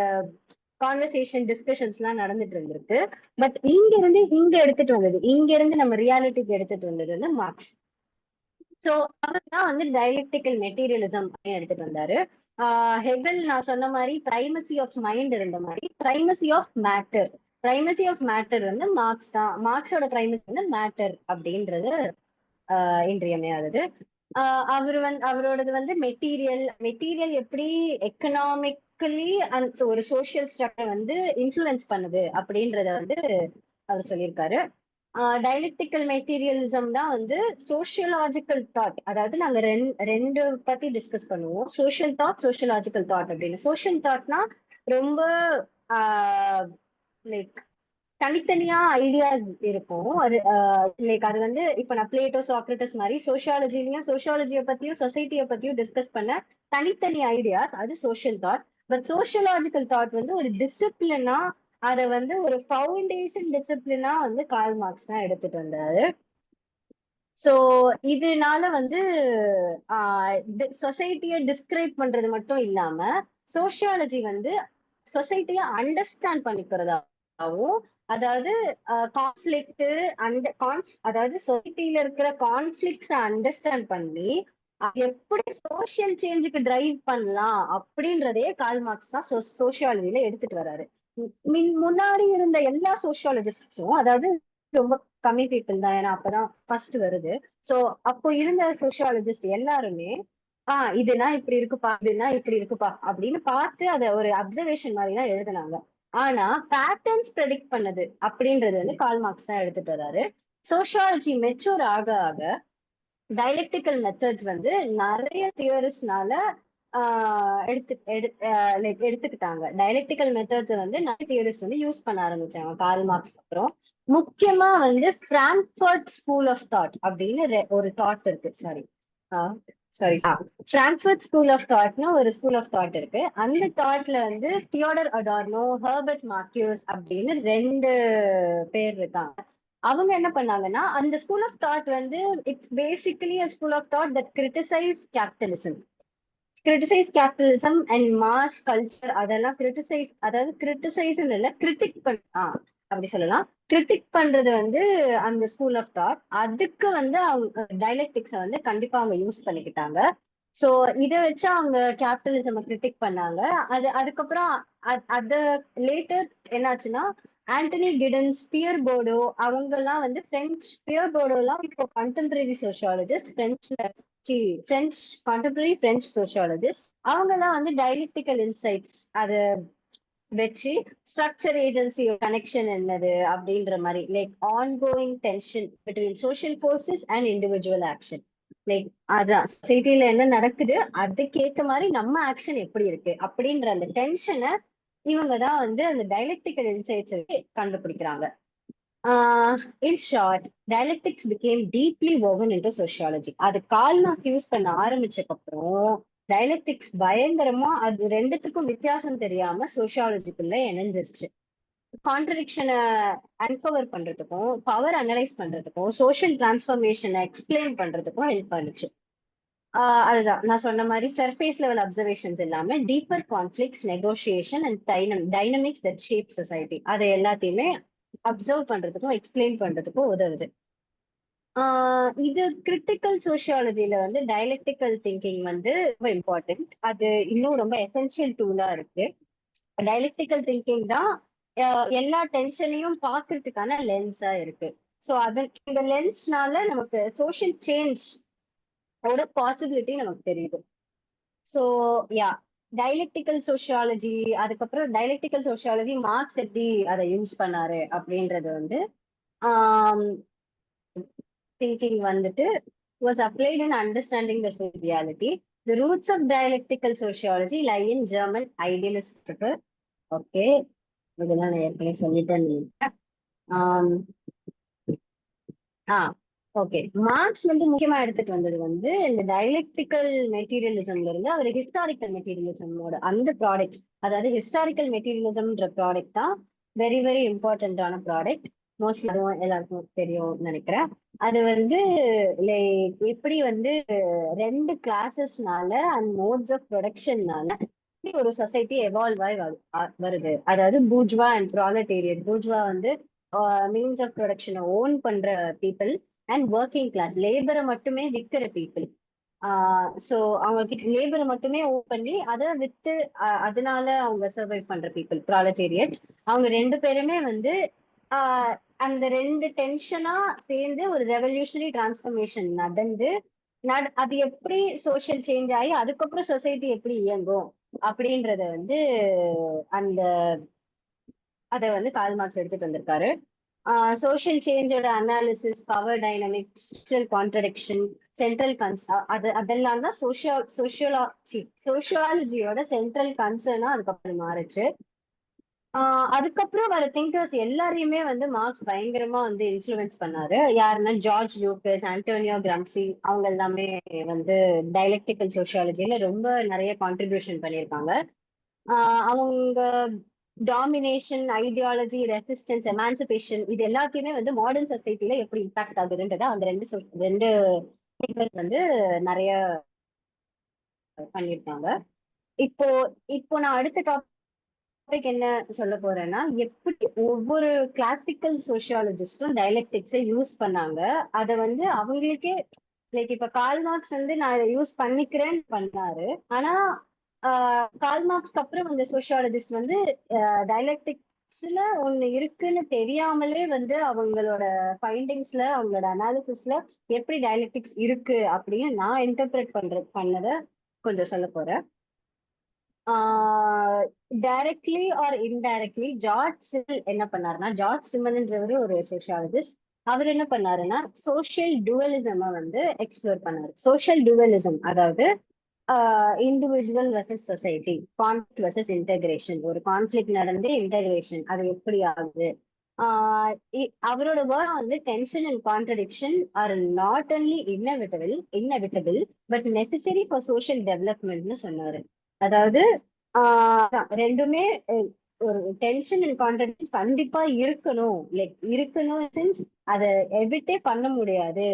கான்வர்சேஷன் டிஸ்கஷன்ஸ் எல்லாம் நடந்துட்டு இருந்திருக்கு. பட் இங்க இருந்து இங்க எடுத்துட்டு வந்தது, இங்க இருந்து நம்ம ரியாலிட்டிக்கு எடுத்துட்டு வந்தது வந்து மார்க்ஸ். சோ அவர் தான் வந்து டயலெக்டிக்கல் மெட்டீரியலிசம் எடுத்துட்டு வந்தாரு. ஹெகல் நான் சொன்ன மாதிரி பிரைமசி ஆஃப் மைண்ட் இருந்த மாதிரி primacy of matter, primacy of matter வந்து மார்க்ஸ் தான். மார்க்ஸோட பிரைமசி வந்து மேட்டர் அப்படின்றது இன்றியமையாதது. அவரோடது வந்து மெட்டீரியல், மெட்டீரியல் எப்படி எக்கனாமிக்கலி அந்த ஒரு சோசியல் ஸ்ட்ரக்சர் வந்து இன்ஃப்ளூயன்ஸ் பண்ணுது அப்படின்றத வந்து அவர் சொல்லியிருக்காரு. டயலெக்டிக்கல் மெட்டீரியலிசம் தான் வந்து சோசியலாஜிக்கல் தாட். அதாவது நாங்க ரெண்டு பத்தி டிஸ்கஸ் பண்ணுவோம், சோசியல் தாட், சோசியலாஜிக்கல் தாட் அப்படின்னு. சோசியல் தாட்னா ரொம்ப லைக் தனித்தனியா ஐடியாஸ் இருக்கும். அது லைக் அது வந்து இப்ப நான் பிளேட்டோ, சாக்ரட்டிஸ் மாதிரி சோசியாலஜிலையும் சோசியாலஜியை பத்தியும் சொசைட்டியை பத்தியும் டிஸ்கஸ் பண்ண தனித்தனி ஐடியாஸ், அது social thought. But sociological thought வந்து ஒரு டிசிப்ளினா, அதை வந்து ஒரு ஃபவுண்டேஷன் டிசிப்ளினா வந்து கார்ல் மார்க்ஸ் தான் எடுத்துட்டு வந்தாரு. சோ இதனால வந்து சொசைட்டியை டிஸ்கிரைப் பண்றது மட்டும் இல்லாம சோசியாலஜி வந்து சொசைட்டியை அண்டர்ஸ்டாண்ட் பண்ணிக்கிறதாவும், அதாவது கான்ஃபிளிக்ட் அதாவது சொசைட்டில இருக்கிற கான்ஃபிளிக்ட்ஸை அண்டர்ஸ்டாண்ட் பண்ணி எப்படி சோசியல் சேஞ்சுக்கு டிரைவ் பண்ணலாம் அப்படின்றதே கார்ல் மார்க்ஸ் தான் சோசியாலஜில எடுத்துட்டு வர்றாரு. முன்னாடி இருந்த எல்லா சோசியாலஜிஸ்டும், அதாவது ரொம்ப கம்மி பீப்புள் தான், ஏன்னா அப்பதான் ஃபர்ஸ்ட் வருது. சோ அப்போ இருந்த சோசியாலஜிஸ்ட் எல்லாருமே இதுனா இப்படி இருக்குப்பா, இதுனா இப்படி இருக்குப்பா அப்படின்னு பார்த்து அதை ஒரு அப்சர்வேஷன் மாதிரி தான் எழுதினாங்க. ஆனா பேட்டர்ன்ஸ் ப்ரெடிக்ட் பண்ணது அப்படின்றது வந்து கார்ல் மார்க்ஸ் தான் எடுத்துட்டு வர்றாரு. சோசியாலஜி மெச்சூர் ஆக ஆக டயலெக்டிக்கல் மெத்தட்ஸ் வந்து நிறைய தியரிஸ்ட்னால எடுத்துக்கிட்டாங்க. டயலெக்டிக்கல் மெத்தட்ஸ் வந்து நிறைய தியரிஸ்ட் வந்து யூஸ் பண்ண ஆரம்பிச்சாங்க கார்ல் மார்க்ஸ் அப்புறம். முக்கியமா வந்து பிராங்க்ஃபர்ட் ஸ்கூல் ஆஃப் தாட் அப்படின்னு ஒரு தாட் இருக்கு. பிராங்க்ஃபர்ட் ஸ்கூல் ஆஃப் தாட்னு ஒரு ஸ்கூல் ஆஃப் தாட் இருக்கு. அந்த தாட்ல வந்து தியோடர் அடார்னோ, ஹெர்பர்ட் மார்க்யூஸ் அப்படின்னு ரெண்டு பேர் இருக்காங்க. அவங்க என்ன பண்ணாங்கன்னா, அந்த ஸ்கூல் ஆஃப் தாட் வந்து it's basically a school of thought that criticize capitalism and mass culture. அதெல்லாம் அதாவது கிரிட்டிசைஸ் இல்ல, கிரிட்டிக் அப்படி சொல்லலாம். கிரிட்டிக் பண்றது வந்து அந்த ஸ்கூல் ஆஃப் தாட். அதுக்கு வந்து அவங்க டயலெக்டிக்ஸை வந்து கண்டிப்பா அவங்க யூஸ் பண்ணிக்கிட்டாங்க. சோ இதை வச்சு அவங்க கேபிட்டலிசம் கிரிட்டிக் பண்ணாங்க. அதுக்கப்புறம் அது லேட்டர் என்னாச்சுன்னா, ஆண்டனி கிடன்ஸ், பியர் போர்டோ அவங்க எல்லாம் வந்து பியர் போர்டோ எல்லாம் இப்போ contemporary sociologist, French contemporary French sociologist. அவங்க எல்லாம் வந்து டயலெக்டிக்கல் இன்சைட்ஸ் அதை வச்சு ஸ்ட்ரக்சர் ஏஜென்சி கனெக்ஷன் என்னது அப்படின்ற மாதிரி, like ongoing tension between social forces and individual action. Like அதான் சொசைட்டில என்ன நடக்குது, அதுக்கேத்த மாதிரி நம்ம ஆக்ஷன் எப்படி இருக்கு அப்படின்ற அந்த டென்ஷனை இவங்க தான் வந்து அந்த டயலெக்டிக்கல் இன்சைட்ஸ் கண்டுபிடிக்கிறாங்க. In short, dialectics became deeply woven into sociology. அது கால் மார்க்ஸ் யூஸ் பண்ண ஆரம்பிச்சக்கு அப்புறம் டயலெக்டிக்ஸ் பயங்கரமா அது ரெண்டுத்துக்கும் வித்தியாசம் தெரியாம சோசியாலஜிக்குள்ள இணைஞ்சிருச்சு. கான்ட்ரடிக்ஷனை அன்கவர் பண்றதுக்கும் பவர் அனலைஸ் பண்றதுக்கும் சோஷியல் டிரான்ஸ்ஃபர்மேஷனை எக்ஸ்பிளைன் பண்றதுக்கும் ஹெல்ப் பண்ணுச்சு. அதுதான் நான் சொன்ன மாதிரி சர்ஃபேஸ் லெவல் அப்சர்வேஷன்ஸ் இல்லாம deeper conflicts, negotiation and dynamics that shape society அதை எல்லாத்தையுமே அப்சர்வ் பண்றதுக்கும் எக்ஸ்பிளைன் பண்றதுக்கும் உதவுது. இது கிரிட்டிக்கல் சோசியாலஜில வந்து டயலெக்டிக்கல் திங்கிங் வந்து ரொம்ப இம்பார்ட்டன்ட். அது இன்னும் ரொம்ப எசென்சியல் டூலா இருக்கு. டயலெக்டிக்கல் திங்கிங் தான் எல்லா டென்ஷனையும் பாக்குறதுக்கான லென்ஸா இருக்கு. ஸோ இந்த லென்ஸ்னால நமக்கு சோஷியல் சேஞ்ச் ஓட பாசிபிலிட்டி நமக்கு தெரியுது. ஸோ யா டயலெக்டிக்கல் சோசியாலஜி, அதுக்கப்புறம் டயலெக்டிக்கல் சோசியாலஜி மார்க்ஸ் எப்படி அதை யூஸ் பண்ணாரு அப்படின்றது வந்து thinking வந்துட்டு was applied in understanding the social reality. The roots of dialectical sociology lie in German idealist. Okay, இதெல்லாம் நான் ஏற்கனவே சொல்லிட்டேன். ஓகே, மார்க்ஸ் வந்து முக்கியமா எடுத்துட்டு வந்தது வந்து இந்த டயலெக்டிக்கல் மெட்டீரியலிசம்ல இருந்து அவர் ஹிஸ்டாரிக்கல் மெட்டீரியலிசமோட அந்த ப்ராடக்ட், அதாவது ஹிஸ்டாரிக்கல் மெட்டீரியலிசம்ன்ற ப்ராடக்ட் தான் வெரி வெரி இம்பார்ட்டன்டான ப்ராடக்ட். மோஸ்ட்லி அதுவும் எல்லாருக்கும் தெரியும்னு நினைக்கிறேன். அது வந்து எப்படி வந்து ரெண்டு கிளாஸஸ்னால அண்ட் மோட்ஸ் ஆஃப் ப்ரொடக்ஷன்னால ஒரு சொசைட்டி எவால்வ் ஆகி வருது. அதாவது பூர்ஜ்வா அண்ட் ப்ராலெட்டேரியட். பூர்ஜ்வா வந்து மீன்ஸ் ஆஃப் ப்ரொடக்ஷனை ஓன் பண்ற பீப்புள் அண்ட் ஒர்க்கிங் கிளாஸ் லேபரை மட்டுமே விற்கிற பீப்புள். ஸோ அவங்களுக்கு லேபரை மட்டுமே ஓன் பண்ணி அதை வித்து அதனால அவங்க சர்வைவ் பண்ற பீப்புள் ப்ராலெட்டேரியட். அவங்க ரெண்டு பேருமே வந்து அந்த ரெண்டு டென்ஷனா சேர்ந்து ஒரு ரெவல்யூஷனரி டிரான்ஸ்ஃபர்மேஷன் நடந்து அது எப்படி சோசியல் சேஞ்ச் ஆகி அதுக்கப்புறம் சொசைட்டி எப்படி இயங்கும் அப்படின்றத வந்து அதை வந்து கார்ல் மார்க்ஸ் எடுத்துட்டு வந்திருக்காரு. சோசியல் சேஞ்சோட analysis, power dynamics, social contradiction, central அதெல்லாம் தான் சோசியாலஜியோட சென்ட்ரல் கன்சர்னா அதுக்கப்புறம் மாறுச்சு. அதுக்கப்புறம் வர திங்கர்ஸ் எல்லாரையுமே வந்து மார்க்ஸ் பயங்கரமா வந்து இன்ஃப்ளூயன்ஸ் பண்ணாரு. யாருன்னா ஜார்ஜ் லூக்கஸ், ஆண்டோனியோ கிராம்சி, அவங்க எல்லாமே வந்து டயலெக்டிக்கல் சோசியாலஜில ரொம்ப நிறைய கான்ட்ரிபியூஷன் பண்ணியிருக்காங்க. அவங்க டாமினேஷன், ஐடியாலஜி, ரெசிஸ்டன்ஸ், எமான்சிபேஷன் இது எல்லாத்தையுமே வந்து மாடர்ன் சொசைட்டில எப்படி இம்பாக்ட் ஆகுதுன்றத அந்த ரெண்டு திங்கர்ஸ் வந்து நிறைய பண்ணியிருக்காங்க. இப்போ நான் அடுத்த டாபிக் என்ன சொல்ல போறேன்னா, எப்படி ஒவ்வொரு கிளாசிக்கல் சோசியாலஜிஸ்டும் டயலெக்டிக்ஸை யூஸ் பண்ணாங்க. அதை வந்து அவங்களுக்கே லைக் இப்ப கார்ல் மார்க்ஸ் வந்து நான் இதை யூஸ் பண்ணிக்கிறேன்னு பண்ணாரு. ஆனா கார்ல் மார்க்ஸ்க்கு அப்புறம் அந்த சோசியாலஜிஸ்ட் வந்து டயலெக்டிக்ஸ்ல ஒண்ணு இருக்குன்னு தெரியாமலே வந்து அவங்களோட ஃபைண்டிங்ஸ்ல, அவங்களோட அனாலிசிஸ்ல எப்படி டயலெக்டிக்ஸ் இருக்கு அப்படின்னு நான் இன்டர்பிரேட் பண்ணதை கொஞ்சம் சொல்ல போறேன். டைரக்ட்லி ஆர் இன்டைரக்ட்லி ஜார்ஜ் சிமல் என்ன பண்ணாருன்னா, ஜார்ஜ் சிமல்ன்றவரு ஒரு சோசியாலஜிஸ்ட். அவர் என்ன பண்ணாருன்னா சோசியல் டுவலிசம் வந்து எக்ஸ்ப்ளோர் பண்ணாரு. சோசியல் டுவலிசம் அதாவது individual versus society, conflict versus integration. ஒரு கான்ஃபிளிக் நடந்து இன்டெகிரேஷன் அது எப்படி ஆகுது. அவரோட வேர்ட் வந்து tension and contradiction are not only inevitable but necessary for social டெவலப்மெண்ட்னு சொன்னாரு. அதாவது ரெண்டுமே ஒரு டென்ஷன் அண்ட் கான்ட்ரடிக்ஷன் கண்டிப்பா இருக்கணும். லைக் இருக்கணும் சின்ஸ் அதை எவிட்டே பண்ண முடியாது,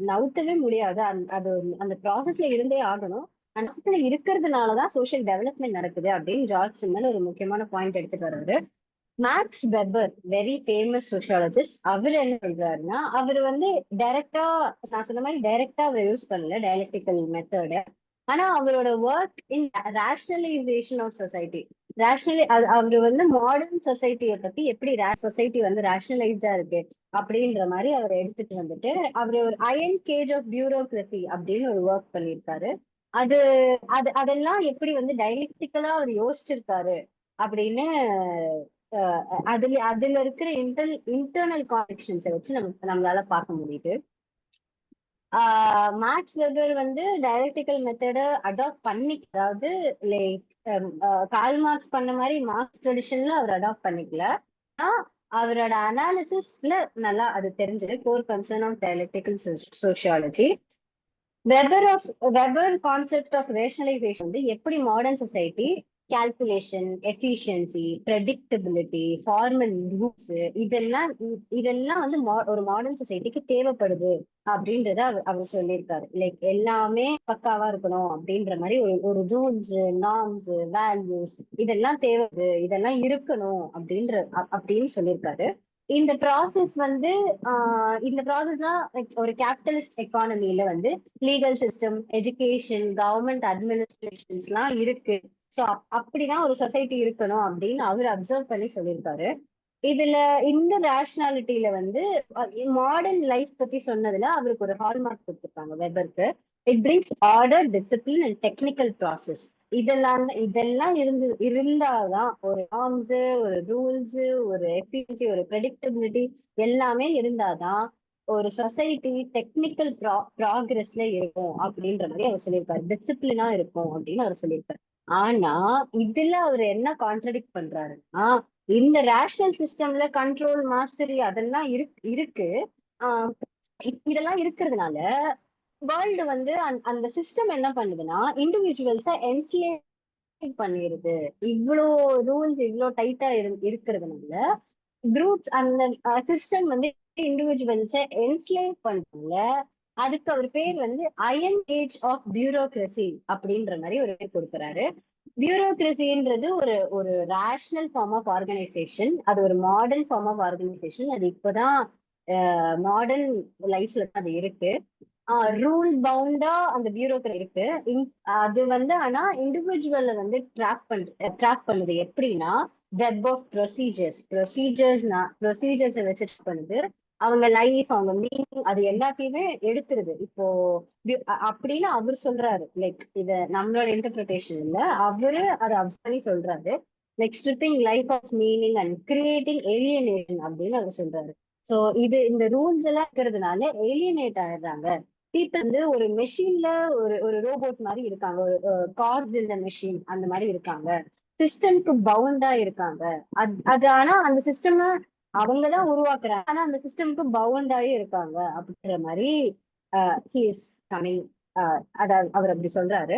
நவுத்தவே முடியாது. அது அந்த ப்ராசஸ்ல இருந்தே ஆகணும். அந்த இருக்கிறதுனாலதான் சோஷியல் டெவலப்மெண்ட் நடக்குது அப்படின்னு ஜார்ஜ் சிமல் ஒரு முக்கியமான பாயிண்ட் எடுத்துட்டு வர்றாரு. Max Weber, very famous sociologist, அவர் என்ன சொல்றாருன்னா, அவர் வந்து டைரக்டா நான் சொன்ன மாதிரி டைரக்டா அவர் யூஸ் பண்ணல டயலெக்டிக்கல் மெத்தட. ஆனா அவரோட work in rationalization of society, அவரு வந்து மாடர்ன் சொசைட்டியை பத்தி எப்படி சொசைட்டி வந்து ரேஷனலைஸ்டா இருக்கு அப்படின்ற மாதிரி அவர் எடுத்துட்டு வந்துட்டு அவர் ஒரு அயன் கேஜ் ஆஃப் பியூரோக்ரசி அப்படின்னு ஒரு ஒர்க் பண்ணியிருக்காரு. அதெல்லாம் எப்படி வந்து டயலெக்டிக்கலா அவர் யோசிச்சிருக்காரு அப்படின்னு அதுல இருக்கிற இன்டர்னல் கான்ட்ரடிக்ஷன்ஸை வச்சு நம்மளால பார்க்க முடியுது. மேக்ஸ் வெபர் வந்து டயலெக்டிக்கல் மெத்தடை அடாப்ட் அதாவது லைக் கார்ல் மார்க்ஸ் பண்ண மாதிரி மார்க்ஸ் ட்ரெடிஷன்ல அவர் அடாப்ட் பண்ணிக்கல. அவரோட அனாலிசிஸ்ல நல்லா அது தெரிஞ்சது. Core concern of dialectical sociology. Weber concept of rationalisation வந்து எப்படி modern society calculation, efficiency, predictability, formal rules இதெல்லாம் வந்து ஒரு மாடர்ன் சொசைட்டிக்கு தேவைப்படுது அப்படின்றத அவர் சொல்லியிருக்காரு. லைக் எல்லாமே பக்காவா இருக்கணும் அப்படின்ற மாதிரி ஒரு ரூல்ஸ், நார்ம்ஸ், வேல்யூஸ் இதெல்லாம் தேவை, இதெல்லாம் இருக்கணும் அப்படின்னு சொல்லியிருக்காரு. இந்த ப்ராசஸ் வந்து இந்த ப்ராசஸ் தான் ஒரு கேபிட்டலிஸ்ட் எக்கானமில வந்து legal system, education, government administrations எல்லாம் இருக்கு. ஸோ அப்படிதான் ஒரு சொசைட்டி இருக்கணும் அப்படின்னு அவர் அப்சர்வ் பண்ணி சொல்லியிருக்காரு. இதுல இந்த ரேஷனாலிட்டியில வந்து மாடர்ன் லைஃப் பத்தி சொன்னதுல அவருக்கு ஒரு ஹால்மார்க் கொடுத்துருக்காங்க வெபருக்கு. It brings order, discipline and technical process. இதெல்லாம் இருந்தாதான் ஒரு நார்ம்ஸ், ஒரு ரூல்ஸ், ஒரு எஃபிஷியன்சி, ஒரு ப்ரெடிக்டபிலிட்டி எல்லாமே இருந்தாதான் ஒரு சொசைட்டி டெக்னிக்கல் ப்ராக்ரஸ்ல இருக்கும் அப்படின்ற மாதிரி அவர் சொல்லியிருக்காரு. டிசிப்ளினா இருக்கும் அப்படின்னு அவர் சொல்லியிருக்காரு. ஆனா இதுல அவர் என்ன கான்ட்ரடிக்ட் பண்றாருன்னா, இந்த ரேஷனல் சிஸ்டம்ல கண்ட்ரோல், மாஸ்டரி அதெல்லாம் இருக்கு. ஆஹ் இதெல்லாம் இருக்கிறதுனால வேர்ல்டு வந்து அந்த சிஸ்டம் என்ன பண்ணுதுன்னா இண்டிவிஜுவல்ஸ என்ஸ்லேவ் பண்ணிடுது. இவ்வளோ ரூல்ஸ் இவ்வளோ டைட்டா இருக்கிறதுனால குரூப்ஸ் அந்த சிஸ்டம் வந்து இண்டிவிஜுவல்ஸ என்ஸ்லேவ் பண்றாங்க. அதுக்கு அவர் பேர் வந்து அயன் ஏஜ் ஆஃப் பியூரோக்ரசி அப்படின்ற மாதிரி ஒரு பேர் கொடுக்குறாரு. பியூரோக்ரசின்றது ஒரு ஒரு ரேஷனல் ஃபார்ம் ஆஃப் ஆர்கனைசேஷன். அது ஒரு மாடர்ன் ஃபார்ம் ஆஃப் ஆர்கனைசேஷன். அது இப்போதான் மாடர்ன் லைஃப்ல அது இருக்கு. ரூல் பவுண்டா அந்த பியூரோக்ரசி இருக்கு. அது வந்து ஆனா இண்டிவிஜுவல்ல வந்து ட்ராக் பண்ணுது எப்படின்னா வெப் ஆஃப் ப்ரொசீஜர்ஸை வச்சு பண்ணுது. அவங்க லைஃப், அவங்க மீனிங் அது எல்லாத்தையுமே எடுத்துருது. இப்போ அப்படின்னு அவர் சொல்றாரு. லைக் இத நம்மளோட இன்டர்பிரிட்டேஷன் இல்ல, அவரு அதை அப்சர்வ் பண்ணி சொல்றாரு. Like stripping life of meaning and creating alienation அப்படின்னு அவர் சொல்றாரு. சோ இந்த ரூல்ஸ் எல்லாம் இருக்கிறதுனால ஏலியனேட் ஆயிடுறாங்க. பீப்புள் வந்து ஒரு மெஷின்ல ஒரு ரோபோட் மாதிரி இருக்காங்க, ஒரு கார்ட்ஸ் இந்த மெஷின் அந்த மாதிரி இருக்காங்க. சிஸ்டம்க்கு பவுண்டா இருக்காங்க. அது ஆனா அந்த சிஸ்டம் அவங்கதான் உருவாக்குறாங்க. ஆனா அந்த சிஸ்டம்க்கு பவுண்டாயே இருக்காங்க அப்படின்ற மாதிரி கமிங் அதாவது அவர் அப்படி சொல்றாரு.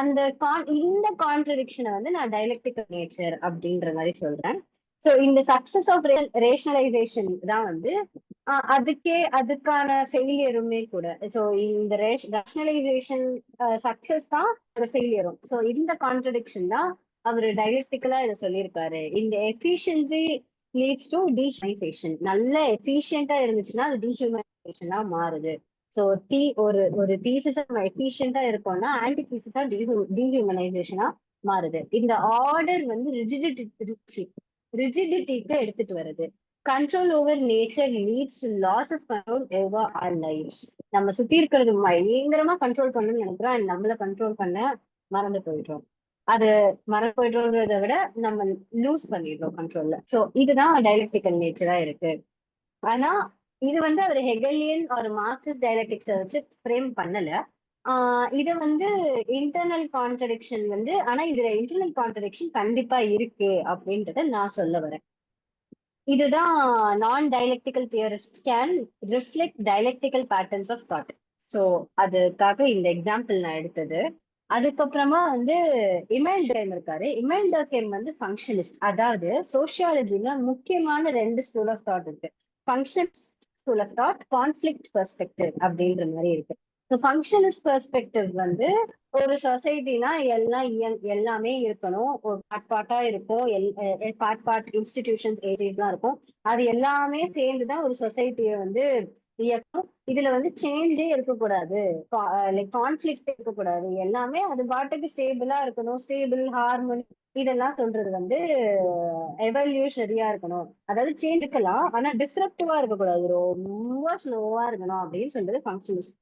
இந்த கான்ட்ரடிக்ஷனை வந்து நான் டைலக்டிக்கல் நேச்சர் அப்படின்ற மாதிரி சொல்றேன். சோ இந்த சக்சஸ் ஆஃப் ரேஷனலைசேஷன் தான் வந்து அதுக்கான ஃபெயிலியருமே கூட. சோ இந்த ரேஷனலைசேஷன் சக்சஸ் தான் ஒரு ஃபெயிலியரும். சோ இந்த கான்ட்ரடிக்ஷன் தான் அவர் டைலக்டிக்கலா இதை சொல்லியிருக்காரு. இந்த எஃபிஷியன்சி லீட்ஸ் டு டீஹியூமனைசேஷன். நல்ல எஃபிஷியன்டா இருந்துச்சுன்னா அது டீஹியூமனைசேஷனா மாறுது. சோ ஒரு தீசிஸ் நம்ம எஃபிஷியன்டா இருக்கோம்னா ஆன்டி தீசிஸா டீஹியூமனைசேஷனா மாறுது. இந்த ஆர்டர் வந்து ரிஜிடிட்டிக்கு எடுத்துட்டு வருது. Control over nature leads to loss of control over our lifes. நம்ம சுத்தி இருக்கிறது பயங்கரமா கண்ட்ரோல் பண்ணணும்னு நினைக்கிறோம், நம்மள கண்ட்ரோல் பண்ண மறந்து போயிடுறோம். அது மறந்து போயிடுறோன்றத விட நம்ம லூஸ் பண்ணிடுறோம் கண்ட்ரோல்ல. சோ இதுதான் டைலக்டிக்கல் நேச்சரா இருக்கு. ஆனா இது வந்து அவர் ஹெகலியன் ஒரு மார்க்சிஸ்ட் டைலக்டிக்ஸை வச்சு ஃப்ரேம் பண்ணல. இத வந்து இன்டர்னல் கான்ட்ரடிக்ஷன் வந்து, ஆனா இதுல இன்டர்னல் கான்ட்ரடிக்ஷன் கண்டிப்பா இருக்கு அப்படின்றத நான் சொல்ல வரேன். இதுதான் நான் dialectical theorist can reflect dialectical patterns of thought. So அதுக்காக இந்த எக்ஸாம்பிள் நான் எடுத்தது. அதுக்கப்புறமா வந்து இமைல் டர்கேம் இருக்காரு. இமைல் டர்கேம் வந்து ஃபங்க்ஷனிஸ்ட். அதாவது சோசியாலஜில முக்கியமான 2 ஸ்கூல் ஆஃப் தாட் இருக்கு. Functionalist school of thought, conflict perspective அப்படின்ற மாதிரி இருக்கு. ஃபங்க்ஷனிஸ்ட் பெர்ஸ்பெக்டிவ் வந்து ஒரு சொசைட்டினா எல்லாமே இருக்கணும், ஒரு பார்ட்டா இருக்கும், பார்ட் இன்ஸ்டிடியூஷன்ஸ், ஏஜென்ட்ஸ்லாம் இருக்கும். அது எல்லாமே சேர்ந்துதான் ஒரு சொசைட்டியை வந்து இயக்கும். இதுல வந்து சேஞ்சே இருக்கக்கூடாது, லைக் கான்ஃபிளிக்ட் இருக்கக்கூடாது. எல்லாமே அது பாட்டுக்கு ஸ்டேபிளா இருக்கணும், ஸ்டேபிள் ஹார்மோனி இதெல்லாம் சொல்றது வந்து எவல்யூஷனரியா இருக்கணும். அதாவது சேஞ்ச் இருக்கலாம் ஆனா டிஸ்ரப்டிவா இருக்கக்கூடாது, ரொம்ப ஸ்லோவா இருக்கணும் அப்படின்னு சொல்றது ஃபங்க்ஷனிஸ்ட்.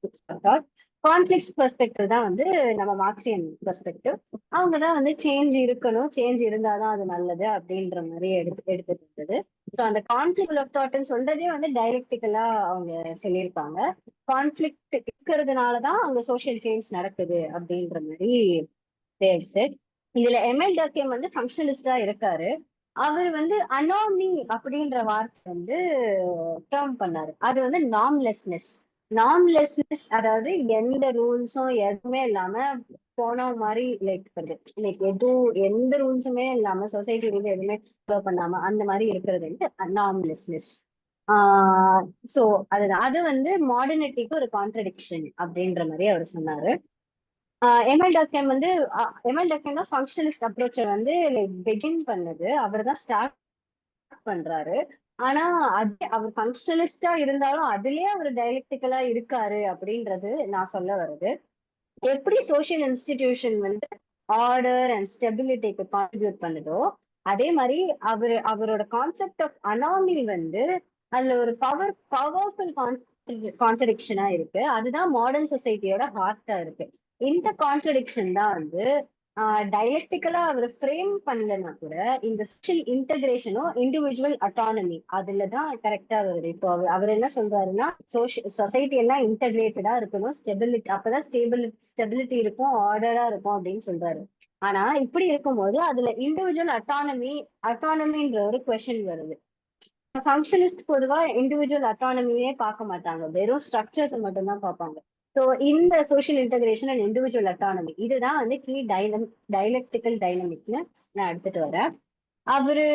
கான்ஃபிளிக்ட் பெர்ஸ்பெக்டிவ் தான் வந்து நம்ம மார்க்சியன் பெர்ஸ்பெக்டிவ். அவங்கதான் வந்து சேஞ்ச் இருக்கணும், சேஞ்ச் இருந்தாதான் அது நல்லது அப்படின்ற மாதிரி எடுத்துட்டு இருந்தது. ஸோ அந்த கான்ஃபிளிக்ட் ஆஃப் தாட்னு சொல்றதே வந்து டைலக்டிக்கலா அவங்க சொல்லியிருப்பாங்க. கான்ஃபிளிக்ட் இருக்கிறதுனாலதான் அங்க சோசியல் சேஞ்ச் நடக்குது அப்படின்ற மாதிரி. இதுல எம்எல் டர்கேம் வந்து ஃபங்க்ஷனிஸ்டா இருக்காரு. அவர் வந்து அனாமி அப்படின்ற வார்த்தை வந்து டேர்ம் பண்ணாரு. அது வந்து நார்ம்லெஸ்னஸ். நார்ம்லெஸ்னஸ் அதாவது எந்த ரூல்ஸும் எதுவுமே இல்லாம போன மாதிரி லைக் எதுவும் எந்த ரூல்ஸுமே இல்லாம சொசைட்டி ரூல் எதுவுமே ஃபாலோ பண்ணாம அந்த மாதிரி இருக்கிறது வந்து நார்ம்லெஸ்னஸ். சோ அதுதான் அது வந்து மாடர்னிட்டிக்கு ஒரு கான்ட்ரடிக்ஷன் அப்படின்ற மாதிரி அவர் சொன்னாரு. எம்எல் டாக்டம் வந்து எம்எல் டாக்டம் தான் ஃபங்க்ஷனலிஸ்ட் அப்ரோச்சை வந்து லைக் பிகின் பண்ணது. அவர் தான் ஸ்டார்ட் பண்றாரு. ஆனா அது அவர் ஃபங்க்ஷனலிஸ்டா இருந்தாலும் அதுலயே அவர் டயலெக்டிக்கலா இருக்காரு அப்படின்றது நான் சொல்ல வருது. எப்படி சோசியல் இன்ஸ்டிடியூஷன் வந்து ஆர்டர் அண்ட் ஸ்டெபிலிட்டிக்கு கான்ட்ரிபியூட் பண்ணுதோ அதே மாதிரி அவரோட கான்செப்ட் ஆஃப் அனாமி வந்து அதுல ஒரு பவர்ஃபுல் கான்ட்ரடிக்ஷனா இருக்கு. அதுதான் மாடர்ன் சொசைட்டியோட ஹார்ட்டா இருக்கு. இந்த கான்ட்ரடிக்ஷன் தான் வந்து டயலெக்டிக்கலா அவர் ஃப்ரேம் பண்ணலன்னா கூட இந்த சோஷியல் இன்டகிரேஷனும் இண்டிவிஜுவல் அட்டானமி அதுலதான் கரெக்டா வருது. இப்போ அவர் என்ன சொல்றாருன்னா சொசைட்டி எல்லாம் இன்டகிரேட்டடா இருக்கணும், ஸ்டெபிலிட்டி அப்பதான் ஸ்டெபிலிட்டி இருக்கும், ஆர்டரா இருக்கும் அப்படின்னு சொல்றாரு. ஆனா இப்படி இருக்கும்போது அதுல இண்டிவிஜுவல் அட்டானமின்ற ஒரு கொஸ்டின் வருது. ஃபங்க்ஷனிஸ்ட் பொதுவா இண்டிவிஜுவல் அட்டானமியே பார்க்க மாட்டாங்க, வெறும் ஸ்ட்ரக்சர்ஸ் மட்டும்தான் பார்ப்பாங்க. ஸோ இந்த social integration and individual autonomy இதுதான் வந்து கீ டைலெக்டிக்கல் டைனமிக்னு நான் எடுத்துட்டு வரேன். அவரு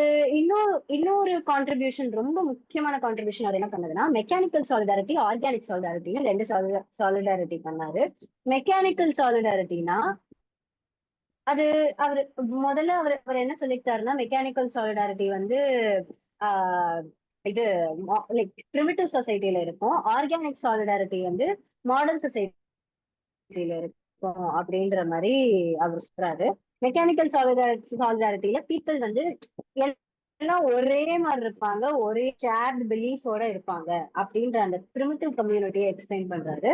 இன்னொரு கான்ட்ரிபியூஷன், ரொம்ப முக்கியமான கான்ட்ரிபியூஷன் அவர் என்ன பண்ணதுன்னா மெக்கானிக்கல் சாலிடாரிட்டி, ஆர்கானிக் சாலிடாரிட்டின்னு ரெண்டு சாலிடாரிட்டி பண்ணாரு. மெக்கானிக்கல் சாலிடாரிட்டினா அது அவர் முதல்ல அவர் என்ன சொல்லிட்டாருன்னா மெக்கானிக்கல் சாலிடாரிட்டி வந்து ஆஹ் இது லைக் பிரிமிட்டிவ் சொசைட்டில இருக்கும், ஆர்கானிக் சாலிடாரிட்டி வந்து மாடர்ன் சொசைட்டில இருக்கும் அப்படின்ற மாதிரி அவர் சொல்றாரு. மெக்கானிக்கல் சாலிடாரிட்டியில பீப்புள் வந்து எல்லாம் ஒரே மாதிரி இருப்பாங்க, ஒரே ஷேர்ட் பிலீஃபோட இருப்பாங்க அப்படின்ற அந்த பிரிமிட்டிவ் கம்யூனிட்டியை எக்ஸ்பிளைன் பண்றாரு.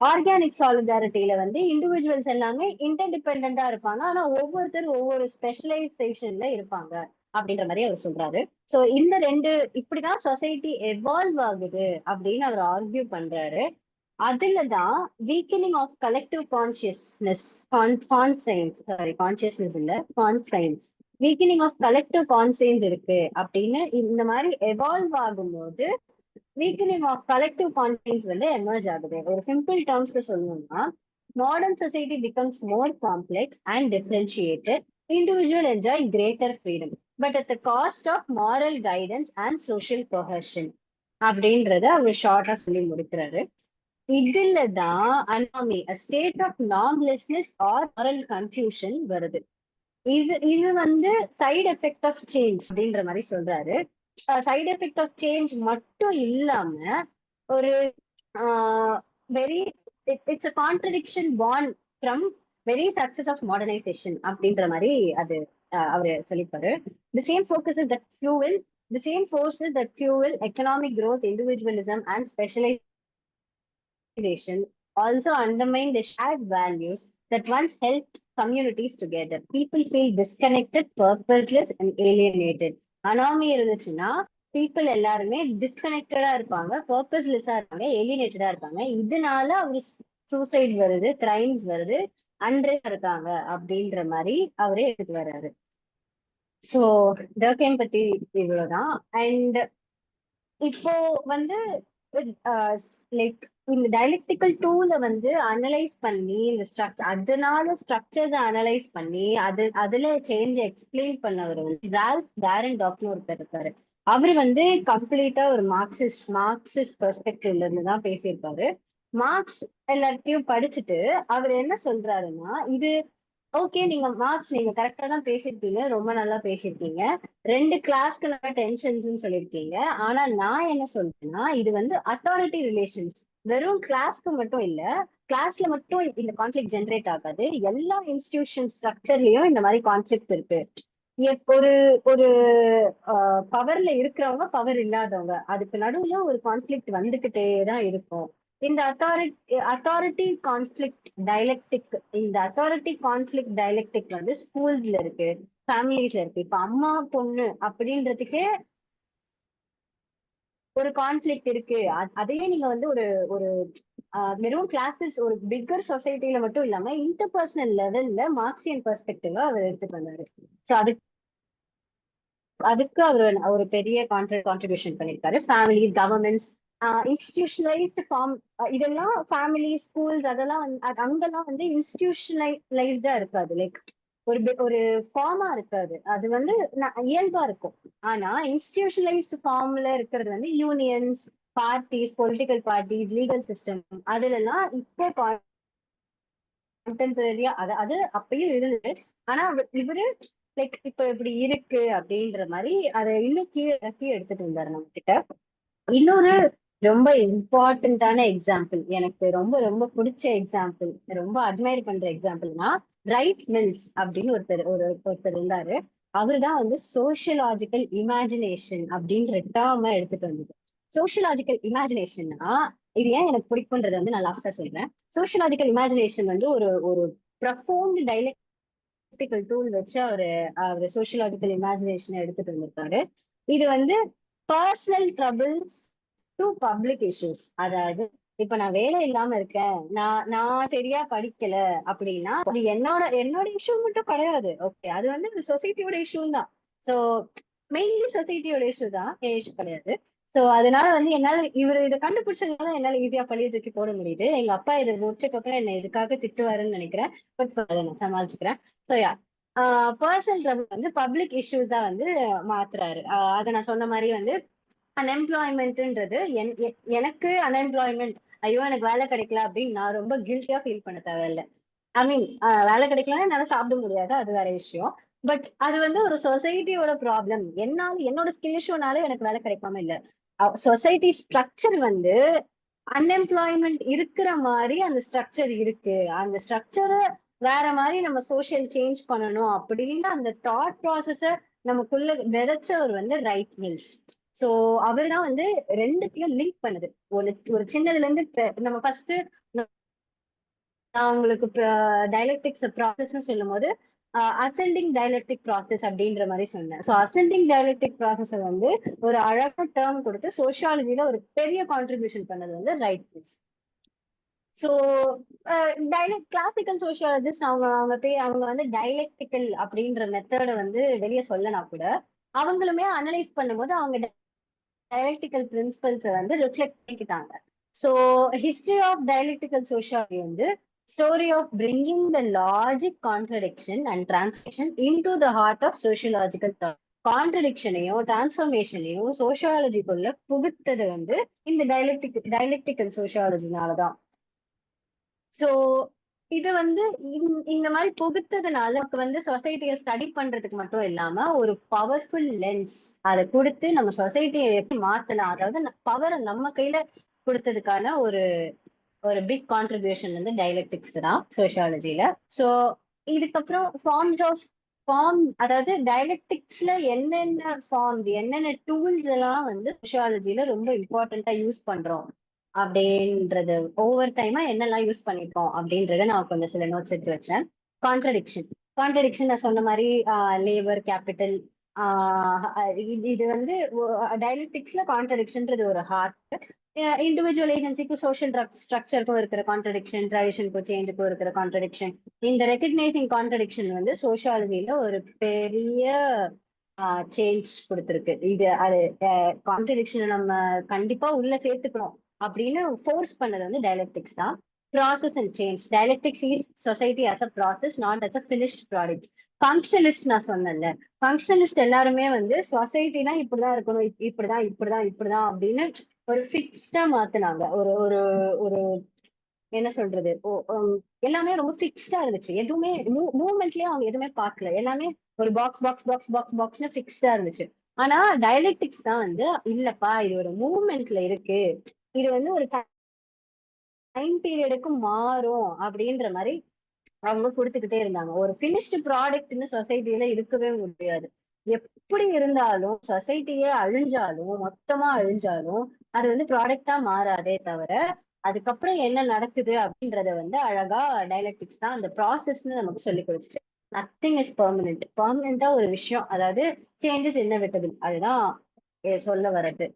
ஆர்கானிக் சாலிடாரிட்டியில வந்து இண்டிவிஜுவல்ஸ் எல்லாமே இன்டர்டிபெண்டா இருப்பாங்க, ஆனா ஒவ்வொருத்தரும் ஒவ்வொரு ஸ்பெஷலைசேஷன்ல இருப்பாங்க அப்படின்ற மாதிரி அவர் சொல்றாரு. சோ இந்த ரெண்டு இப்படிதான் சொசைட்டி எவால்வ் ஆகுது அப்படின்னு அவர் ஆர்கியூ பண்றாரு. அதுலதான் weakening of collective consciousness, consciousness இல்ல conscience, weakening of collective conscience இருக்கு அப்படின்னு இந்த மாதிரி எவால்வ் ஆகும்போது வீக்கனிங் ஆஃப் கலெக்டிவ் கான்சைன்ஸ் வந்து எமர்ஜ் ஆகுது. ஒரு சிம்பிள் டேர்ம்ஸ்ல சொல்லணும்னா modern society becomes more complex and differentiated, individual enjoy greater freedom but at the cost of moral guidance and social coercion அப்படின்றத அவர் ஷார்ட்டா சொல்லி முடிக்கிறாரு. இதுலதான் anomie state of normlessness or moral confusion வருது. இது வந்து சைடு எஃபெக்ட் ஆஃப் சேஞ்ச் அப்படின்ற மாதிரி சொல்றாரு. சைடு எஃபெக்ட் ஆஃப் சேஞ்ச் மட்டும் இல்லாம ஒரு very it's a contradiction born from very success of modernisation அப்படின்ற மாதிரி அது அவரு சொல்லிப்பாரு. The same focus that fuel the same forces that fuel economic growth, individualism and specialization also undermine the shared values that once held communities together. People feel disconnected, purposeless and alienated. Anomie இருந்துச்சுன்னா people எல்லாருமே டிஸ்கனெக்டடா இருப்பாங்க, பர்பஸ்லெஸ்ஸா இருப்பாங்க, ஏலியேட்டடா இருப்பாங்க. இதனால அவரு suicide வருது, crimes வருது, unrest இருக்காங்க அப்படின்ற மாதிரி அவரே எடுத்துட்டு வர்றாரு. சோ டர்கெய்ம் பத்தி இவ்வளவுதான். அண்ட் இப்போ வந்து லைக் இந்த டயலெக்டிக்கல் டூல வந்து அனலைஸ் பண்ணி இந்த ஸ்ட்ரக்சர், அதனால ஸ்ட்ரக்சர்ஸ் அனலைஸ் பண்ணி அதுல சேஞ்ச் எக்ஸ்பிளைன் பண்ணவர் வந்து ரால்ஃப் டாரன் டாக்னு ஒருத்தர் இருக்காரு. அவரு வந்து கம்ப்ளீட்டா ஒரு மார்க்சிஸ்ட் பெர்ஸ்பெக்டிவ்ல இருந்து தான் பேசியிருப்பாரு. மார்க்ஸ் எல்லாத்தையும் படிச்சுட்டு அவர் என்ன சொல்றாருன்னா, இது ஓகே நீங்க மார்க்ஸ் நீங்க கரெக்டா தான் பேசியிருக்கீங்க, ரொம்ப நல்லா பேசியிருக்கீங்க, ரெண்டு கிளாஸ்க்கு நல்லா டென்ஷன்ஸ் சொல்லியிருக்கீங்க. ஆனா நான் என்ன சொல்றேன்னா இது வந்து அத்தாரிட்டி ரிலேஷன்ஸ், வெறும் கிளாஸ்க்கு மட்டும் இல்ல, கிளாஸ்ல மட்டும் இந்த கான்ஃபிளிக் ஜென்ரேட் ஆகாது, எல்லா இன்ஸ்டிடியூஷன் ஸ்ட்ரக்சர்லயும் இந்த மாதிரி கான்ஃபிளிக் இருக்கு. ஒரு ஒரு பவர்ல இருக்கிறவங்க, பவர் இல்லாதவங்க, அதுக்கு நடுவுல ஒரு கான்ஃபிளிக்ட் வந்துகிட்டே தான் இருக்கும். இந்த அத்தாரிட்டி கான்ஃபிளிக்ட் டைலெக்டிக், இந்த அத்தாரிட்டி கான்ஃபிளிக்ட் டைலெக்டிக் வந்து ஸ்கூல்ஸ்ல இருக்கு, ஃபேமிலிஸ்ல இருக்கு. இப்ப அம்மா பொண்ணு அப்படின்றதுக்கே ஒரு கான்ஃபிளிக்ட் இருக்கு. அதையே நீங்க வந்து ஒரு ஒரு வெறும் கிளாஸஸ், ஒரு பிக்கர் சொசைட்டில மட்டும் இல்லாம இன்டர்பர்சனல் லெவல்ல மார்க்சியன் பெர்ஸ்பெக்டிவா அவர் எடுத்துட்டு வந்தாரு. சோ அதுக்கு அதுக்கு அவர் ஒரு பெரிய கான்ட்ரிபியூஷன் பண்ணிருக்காரு. ஃபேமிலிஸ், கவர்மெண்ட்ஸ், இன்ஸ்டிடியூஷனலைஸ்டு ஃபார்ம், இதெல்லாம் ஃபேமிலி, ஸ்கூல்ஸ், அதெல்லாம் அங்கெல்லாம் வந்து இன்ஸ்டிடியூஷனலைஸ்டா இருக்காது. லைக் ஒரு ஃபார்மா இருக்காது. அது வந்து இயல்பா இருக்கும். ஆனா இன்ஸ்டிடியூஷனலைஸ்டு ஃபார்ம்ல இருக்கிறது வந்து unions, parties, political parties, legal system, அதுல எல்லாம் இப்போ கண்டெம்பரரியா அது அப்பயும் இருந்தது. ஆனா இவரு லைக் இப்ப இப்படி இருக்கு அப்படின்ற மாதிரி அதை இன்னும் கீழே இறக்கி எடுத்துட்டு இருந்தாரு நம்ம கிட்ட. இன்னொரு ரொம்ப இம்பார்ட்டன்டான எக்ஸாம்பிள், எனக்கு ரொம்ப ரொம்ப பிடிச்ச எக்ஸாம்பிள், ரொம்ப அட்மையர் பண்ற எக்ஸாம்பிள்னா ரைட் மில்ஸ் அப்படின்னு ஒருத்தர் இருந்தாரு. அவருதான் வந்து சோசியலாஜிக்கல் இமேஜினேஷன் அப்படின்ற டேர்மை எடுத்துட்டு வந்தது. சோசியலாஜிக்கல் இமேஜினேஷன்னா இது ஏன் எனக்கு பிடிக்கும்ன்றது வந்து நான் லாஸ்டா சொல்றேன். சோசியலாஜிக்கல் இமேஜினேஷன் வந்து ஒரு ஒரு ப்ரொஃபவுண்ட் டைலக்டிக்கல் டூல் வச்சு அவரு சோசியலாஜிக்கல் இமேஜினேஷன் எடுத்துட்டு வந்திருக்காரு. இது வந்து personal troubles to public issues. அதாவது இப்ப நான் வேலை இல்லாம இருக்கேன், நான் சரியா படிக்கல அப்படின்னா அது என்னோட இஷ்யூ மட்டும் கிடையாது. ஓகே, அது வந்து சொசைட்டியோட இஷ்யூ தான். சோ மெயின்லி சொசைட்டியோட இஷ்யூ தான், என் இஷ்யூ கிடையாது. சோ அதனால வந்து என்னால இதை கண்டுபிடிச்சதுனால என்னால ஈஸியா பழிய தூக்கி போட முடியுது. எங்க அப்பா இதை முடிச்சதுக்கு அப்புறம் என்ன இதுக்காக திட்டுவாருன்னு நினைக்கிறேன். பட் அதை நான் சமாளிச்சுக்கிறேன். சோ யா, பர்சனல் ட்ரபிள் வந்து பப்ளிக் இஷ்யூஸா வந்து மாத்துறாரு. அதை நான் சொன்ன மாதிரி வந்து அன்எம்ப்ளாய்மெண்ட்ன்றது எனக்கு அன்எம்ப்ளாய்மெண்ட், ஐயோ எனக்கு வேலை கிடைக்கல அப்படின்னு நான் ரொம்ப கில்ட்டியா ஃபீல் பண்ண தேவையில்லை. ஐ மீன் வேலை கிடைக்கலன்னா என்னால சாப்பிட முடியாது, அது வேற விஷயம். பட் அது வந்து ஒரு சொசைட்டியோட ப்ராப்ளம். என்னோட ஸ்கில் இஷ்யூனால எனக்கு வேலை கிடைக்காம இல்ல. சொசைட்டி ஸ்ட்ரக்சர் வந்து அன்எம்ப்ளாய்மெண்ட் இருக்கிற மாதிரி அந்த ஸ்ட்ரக்சர் இருக்கு. அந்த ஸ்ட்ரக்சரை வேற மாதிரி நம்ம சோசியல் சேஞ்ச் பண்ணணும் அப்படின்னு அந்த தாட் ப்ராசஸ நமக்குள்ள விதைச்சவர் வந்து ரைட் மில்ஸ். சோ அவர் தான் வந்து ரெண்டுத்தையும் லிங்க் பண்ணுது. ஒரு சின்னதுல இருந்து நம்ம ஃபர்ஸ்ட் நான் உங்களுக்கு டைலக்டிக்ஸ் ப்ராசஸ்னு சொல்லும் போது அசெண்டிங் டைலக்டிக் ப்ராசஸ் அப்படின்ற மாதிரி சொன்னேன். ஸோ அசெண்டிங் டைலக்டிக் ப்ராசஸ் வந்து ஒரு அழகான டேர்ம் கொடுத்து சோசியாலஜில ஒரு பெரிய கான்ட்ரிபியூஷன் பண்ணது வந்து right mills. So classical sociologist அவங்க வந்து டைலக்டிக்கல் அப்படின்ற மெத்தடை வந்து வெளியே சொல்லனா கூட அவங்களுமே அனலைஸ் பண்ணும்போது அவங்க டைலக்டிக்கல் பிரின்சிபல்ஸை வந்து ரிஃப்ளெக்ட் பண்ணிக்கிட்டாங்க. So history of dialectical sociology வந்து story of bringing the logic contradiction and translation into the heart of sociological thought. கான்ட்ரடிக்ஷனையும் டிரான்ஸ்ஃபர்மேஷனையும் சோசியாலஜிக்குள்ள புகுத்தது வந்து இந்த டைலக்டிக்கல் சோசியாலஜினாலதான். சோ இது வந்து இந்த மாதிரி புகுத்ததுனால நமக்கு வந்து சொசைட்டியை ஸ்டடி பண்றதுக்கு மட்டும் இல்லாம ஒரு பவர்ஃபுல் லென்ஸ் அதை கொடுத்து நம்ம சொசைட்டியை எப்படி மாத்தலாம், அதாவது பவரை நம்ம கையில கொடுத்ததுக்கான ஒரு ஒரு பிக் கான்ட்ரிபியூஷன் வந்து டைலக்டிக்ஸ் தான் சோசியாலஜில. சோ இதுக்கப்புறம் ஃபார்ம்ஸ், அதாவது டைலக்டிக்ஸ்ல என்னென்ன ஃபார்ம்ஸ், என்னென்ன டூல்ஸ் எல்லாம் வந்து சோசியாலஜில ரொம்ப இம்பார்ட்டண்டா யூஸ் பண்றோம் அப்படின்றது, ஒவ்வொரு டைமா என்னெல்லாம் யூஸ் பண்ணிருக்கோம் அப்படின்றத நான் கொஞ்சம் சில நோட்ஸ் எடுத்து வச்சேன். கான்ட்ரடிக்ஷன் நான் சொன்ன மாதிரி லேபர் கேபிட்டல், இது வந்து டைலக்டிக்ஸ்ல கான்ட்ரடிக்ஷன்றது ஒரு ஹார்ட். இண்டிவிஜுவல் ஏஜென்சிக்கும் சோஷியல் ஸ்ட்ரக்சருக்கும் இருக்கிற கான்ட்ரடிக்ஷன், ட்ரெடிஷனுக்கும் சேஞ்சுக்கும் இருக்கிற கான்ட்ரடிக்ஷன், இந்த ரெகக்னைசிங் கான்ட்ரடிக்ஷன் வந்து சோசியாலஜில ஒரு பெரிய சேஞ்ச் கொடுத்துருக்கு. அது கான்ட்ரடிக்ஷனை நம்ம கண்டிப்பா உள்ள சேர்த்துக்கணும் அப்படின்னு ஃபோர்ஸ் பண்ணது வந்து டைலக்டிக்ஸ் தான். Process and change, dialectics is society as a process, not as a finished product. Functionalist நான் சொன்னேன்ல, ஃபங்க்ஷனலிஸ்ட் எல்லாருமே வந்து சொசைட்டினா இப்படிதான் இருக்கணும், இப்படிதான் அப்படின்னு ஒரு ஃபிக்ஸ்டா மாத்தினாங்க. ஒரு ஒரு ஒரு என்ன சொல்றது, எல்லாமே ரொம்ப ஃபிக்ஸ்டா இருந்துச்சு. எதுவுமே மூவ்மெண்ட்லயே அவங்க எதுவுமே பார்க்கல. எல்லாமே ஒரு பாக்ஸ்னு ஃபிக்ஸ்டா இருந்துச்சு. ஆனா டைலக்டிக்ஸ் தான் வந்து இல்லப்பா, இது ஒரு மூவ்மெண்ட்ல இருக்கு, இது வந்து ஒரு டைம் பீரியடுக்கு மாறும் அப்படின்ற மாதிரி அவங்க கொடுத்துக்கிட்டே இருந்தாங்க. ஒரு பினிஷ்டு ப்ராடக்ட்னு சொசைட்டில இருக்கவே முடியாது. எப்படி இருந்தாலும் சொசைட்டியே அழிஞ்சாலும், மொத்தமா அழிஞ்சாலும் அது வந்து ப்ராடக்டா மாறாதே தவிர அதுக்கப்புறம் என்ன நடக்குது அப்படின்றத வந்து அழகா டைலக்டிக்ஸ் தான் அந்த ப்ராசஸ்ன்னு நமக்கு சொல்லி கொடுத்துச்சு. நத்திங் இஸ் பெர்மனண்டா ஒரு விஷயம், அதாவது சேஞ்சஸ் இன்னெவிட்டபிள், அதுதான் சொல்ல வர்றது.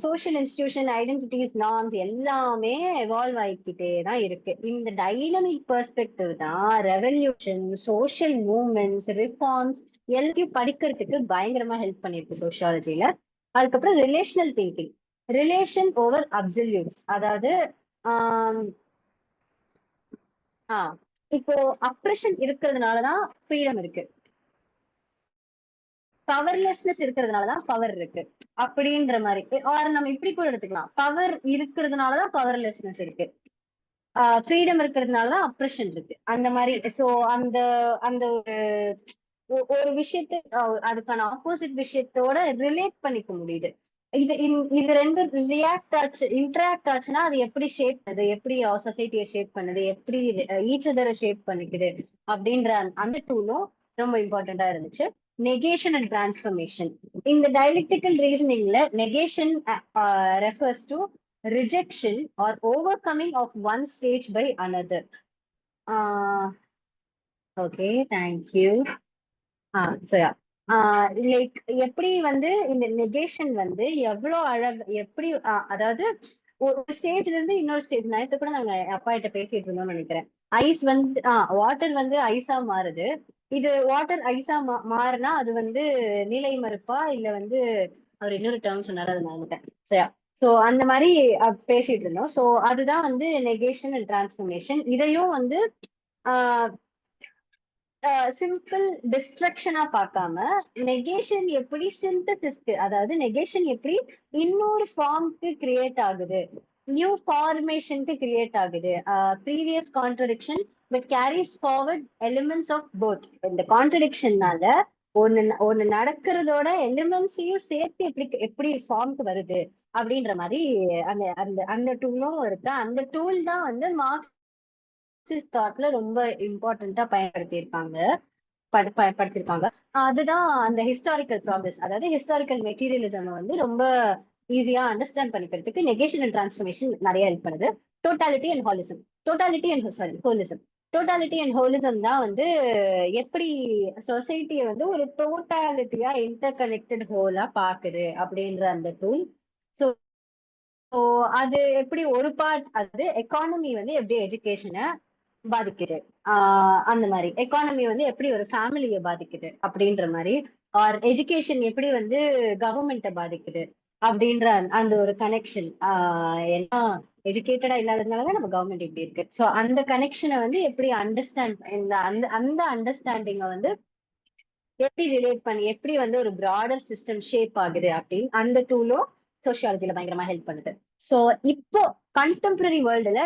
சோஷியல் இன்ஸ்டிடியூஷன், ஐடென்டிட்டிஸ், நார்ம்ஸ் எல்லாமே எவால்வ் ஆகிக்கிட்டே தான் இருக்கு. இந்த டைனமிக் பெர்ஸ்பெக்டிவ் தான் ரெவல்யூஷன், சோஷியல் மூவ்மெண்ட்ஸ், ரிஃபார்ம்ஸ் எல்லாத்தையும் படிக்கிறதுக்கு பயங்கரமா ஹெல்ப் பண்ணிருக்கு சோஷியாலஜில. அதுக்கப்புறம் ரிலேஷனல் திங்கிங், ரிலேஷன் ஓவர் அப்சல்யூட்ஸ். அதாவது ஆஹ் ஆஹ் இப்போ அப்ரெஷன் இருக்கிறதுனாலதான் ஃப்ரீடம் இருக்கு, பவர்லெஸ்னஸ் இருக்கிறதுனாலதான் பவர் இருக்கு அப்படின்ற மாதிரி. ஆர் நம்ம இப்படி கூட எடுத்துக்கலாம், பவர் இருக்கிறதுனாலதான் பவர்லெஸ்னஸ் இருக்கு, ஃப்ரீடம் இருக்கிறதுனாலதான் அப்ரெஷன் இருக்கு, அந்த மாதிரி. சோ அந்த அந்த ஒரு விஷயத்த அதுக்கான ஆப்போசிட் விஷயத்தோட ரிலேட் பண்ணிக்க முடியுது. இது ரெண்டும் ரியாக்ட் ஆச்சு, இன்டராக்ட் ஆச்சுன்னா அது எப்படி ஷேப் பண்ணுது, எப்படி சொசைட்டியை ஷேப் பண்ணுது, எப்படி ஈச் அதரை ஷேப் பண்ணிக்குது அப்படின்ற அந்த டூலும் ரொம்ப இம்பார்ட்டண்டா இருந்துச்சு. Negation and transformation. இந்த டயலெக்டிக்கல் ரீசனிங்ல negation refers to rejection or overcoming of one stage by another. Okay, thank you. சரியா. லைக் எப்படி வந்து இந்த நெகேஷன் வந்து எவ்வளவு எப்படி அதாவது ஒரு ஸ்டேஜ்ல இருந்து இன்னொரு ஸ்டேஜ், நேரத்தை கூட நாங்க அப்பா கிட்ட பேசிட்டு இருந்தோம்னு நினைக்கிறேன். ஐஸ் வந்து வாட்டர் வந்து ஐஸா மாறுது. இது வாட்டர் ஐஸா மாறுனா அது வந்து நிலை மறுப்பா இல்ல வந்து அவர் இன்னொரு டேர்ம் சொன்னாரு, அது மறந்துட்டேன். சரியா. சோ அந்த மாதிரி பேசிட்டு இருந்தோம். சோ அதுதான் வந்து நெகேஷன் அண்ட் டிரான்ஸ்ஃபர்மேஷன். இதையும் வந்து ஆஹ் சிம்பிள் டிஸ்ட்ரக்ஷனா பார்க்காம நெகேஷன் எப்படி சிந்தசிஸ்க்கு, அதாவது நெகேஷன் எப்படி இன்னொரு ஃபார்ம்க்கு கிரியேட் ஆகுது, நியூ ஃபார்மேஷனுக்கு கிரியேட் ஆகுது. Previous contradiction but carries forward elements of both. இந்த கான்ட்ரடிக்ஷன்னால ஒண்ணு நடக்கிறதோட எலிமெண்ட்ஸையும் சேர்த்து எப்படி எப்படி ஃபார்ம்க்கு வருது அப்படின்ற மாதிரி அந்த அந்த அந்த டூலும் இருக்கு. அந்த டூல் தான் வந்து மார்க்ஸ் தாட்ல ரொம்ப இம்பார்ட்டண்டா பயன்படுத்தியிருக்காங்க. அதுதான் அந்த ஹிஸ்டாரிக்கல் ப்ராக்ரஸ், அதாவது ஹிஸ்டாரிக்கல் மெட்டீரியலிசம் வந்து ரொம்ப ஈஸியா அண்டர்ஸ்டாண்ட் பண்ணிக்கிறதுக்கு நெகேஷன் அண்ட் டிரான்ஸ்ஃபர்மேஷன் நிறைய ஹெல்ப் பண்ணுது. Totality and holism. Totality and holism தான் வந்து எப்படி சொசைட்டியை வந்து ஒரு டோட்டாலிட்டியா இன்டர் கனெக்டட் ஹோலா பாக்குது அப்படின்ற அந்த டூல். ஸோ அது எப்படி ஒரு பார்ட், அது எக்கானமி வந்து எப்படி எஜுகேஷனை பாதிக்குது, அந்த மாதிரி எக்கானமி வந்து எப்படி ஒரு ஃபேமிலியை பாதிக்குது அப்படின்ற மாதிரி, ஆர் எஜுகேஷன் எப்படி வந்து கவர்மெண்ட்டை பாதிக்குது அப்படின்ற அந்த ஒரு கனெக்ஷன். எல்லாம் எஜுகேட்டடா இல்லாததுனாலதான் நம்ம கவர்மெண்ட் இப்படி இருக்கு. ஸோ அந்த கனெக்ஷனை வந்து எப்படி அண்டர்ஸ்டாண்ட், இந்த அந்த அந்த அண்டர்ஸ்டாண்டிங்கை வந்து எப்படி ரிலேட் பண்ணி எப்படி வந்து ஒரு ப்ராடர் சிஸ்டம் ஷேப் ஆகுது அப்படின்னு அந்த டூலும் சோசியாலஜில பயங்கரமா ஹெல்ப் பண்ணுது. ஸோ இப்போ கண்டெம்பரரி வேர்ல்டுல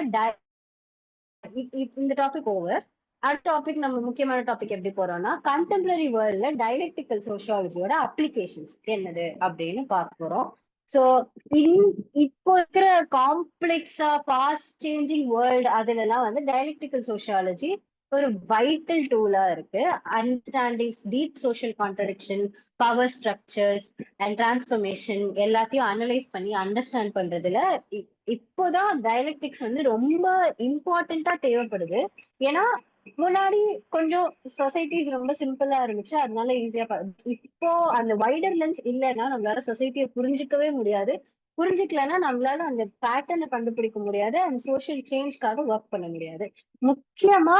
இந்த டாபிக் ஓவர். அடுத்த டாபிக், நம்ம முக்கியமான டாபிக் எப்படி போறோம்னா கண்டெம்பரரி வேர்ல்ட்ல டைலெக்டிக்கல் சோசியாலஜியோட அப்ளிகேஷன்ஸ் என்னது அப்படின்னு பார்க்க போறோம். ஸோ இப்போ இருக்கிற காம்ப்ளெக்ஸா ஃபாஸ்ட் சேஞ்சிங் வேர்ல்டு அதுல எல்லாம் வந்து டைலெக்டிக்கல் சோசியாலஜி ஒரு வைட்டல் டூலா இருக்கு. Understanding deep social contradiction, power structures and transformation எல்லாத்தையும் அனலைஸ் பண்ணி அண்டர்ஸ்டாண்ட் பண்றதுல இப்போதான் டயலெக்டிக்ஸ் வந்து ரொம்ப இம்பார்ட்டண்டா தேவைப்படுது. ஏன்னா முன்னாடி கொஞ்சம் சொசைட்டிஸ் ரொம்ப சிம்பிளா இருந்துச்சு, அதனால ஈஸியா இப்போ அந்த வைடர் லென்ஸ் இல்லைன்னா நம்மளால சொசைட்டியை புரிஞ்சுக்கவே முடியாது. புரிஞ்சுக்கலன்னா நம்மளால அந்த பேட்டர்னை கண்டுபிடிக்க முடியாது, அந்த சோஷியல் சேஞ்ச்காக ஒர்க் பண்ண முடியாது. முக்கியமா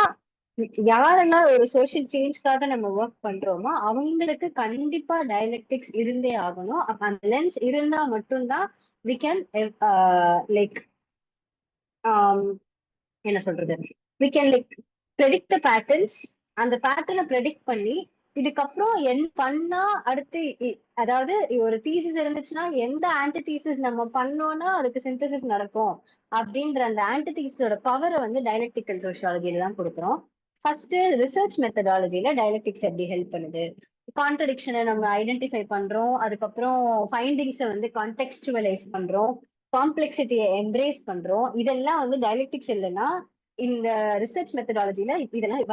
யாரெல்லாம் ஒரு சோஷியல் சேஞ்ச்காக நம்ம ஒர்க் பண்றோமோ அவங்களுக்கு கண்டிப்பா டயலெக்டிக்ஸ் இருந்தே ஆகணும். அந்த லென்ஸ் இருந்தா மட்டும்தான் we can like என்ன சொல்றது, we can like predict the patterns. அந்த பேட்டர்னை ப்ரெடிக்ட் பண்ணி இதுக்கப்புறம் என்ன பண்ணா அடுத்து அதாவது ஒரு தீசிஸ் இருந்துச்சுன்னா எந்த ஆன்டி தீசிஸ் நம்ம பண்ணோம்னா அதுக்கு சிந்தசிஸ் நடக்கும் அப்படின்ற அந்த ஆன்டி தீசிஸோட பவரை வந்து டயலெக்டிக்கல் சோசியாலஜில தான் கொடுக்குறோம். ஃபர்ஸ்ட் ரிசர்ச் மெத்தடாலஜில டயலெக்டிக்ஸ் எப்படி ஹெல்ப் பண்ணுது, கான்ட்ரடிக்ஷனை நம்ம ஐடென்டிஃபை பண்றோம், அதுக்கப்புறம் ஃபைண்டிங்ஸை வந்து கான்டெக்ஸ்டுவலைஸ் பண்றோம், காம்ப்ளெக்சிட்டியை எம்ப்ரேஸ் பண்றோம். இதெல்லாம் வந்து டயலெக்டிக்ஸ் இல்லைன்னா இந்த ரிசர்ச் மெத்தடாலஜில இதெல்லாம்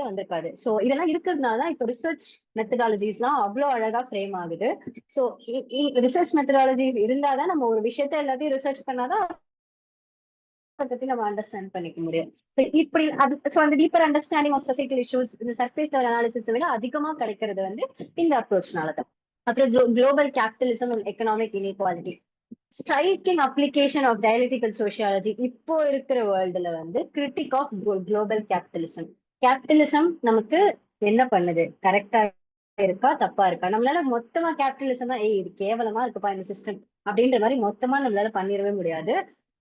வந்திருக்காது. சோ இதெல்லாம் இருக்கிறதுனால இப்ப ரிசர்ச் மெத்தடாலஜிஸ் எல்லாம் அவ்வளவு அழகா ஃப்ரேம் ஆகுது. சோ ரிசர்ச் மெத்தடாலஜிஸ் இருந்தாதான் நம்ம ஒரு விஷயத்த எல்லாத்தையும் ரிசர்ச் பண்ணாதான் பத்தி நம்ம அண்டர்ஸ்டாண்ட் பண்ணிக்க முடியும். இப்படி அந்த deeper understanding of societal issues இந்த சர்ஃபேஸ் லெவல் அனாலிசிஸ் விட அதிகமா கிடைக்கிறது வந்து இந்த அப்ரோச்னாலதான். அப்புறம் global capitalism and economic inequality. Striking application of dialectical sociology இப்போ இருக்கிற வேர்ல்டுல வந்து critique of global capitalism. Capitalism நமக்கு என்ன பண்ணுது, கரெக்டா இருக்கா தப்பா இருக்கா? நம்மளால மொத்தமா கேபிட்டலிசம் தான் இது கேவலமா இருக்குப்பா இந்த சிஸ்டம் அப்படின்ற மாதிரி மொத்தமா நம்மளால பண்ணிடவே முடியாது.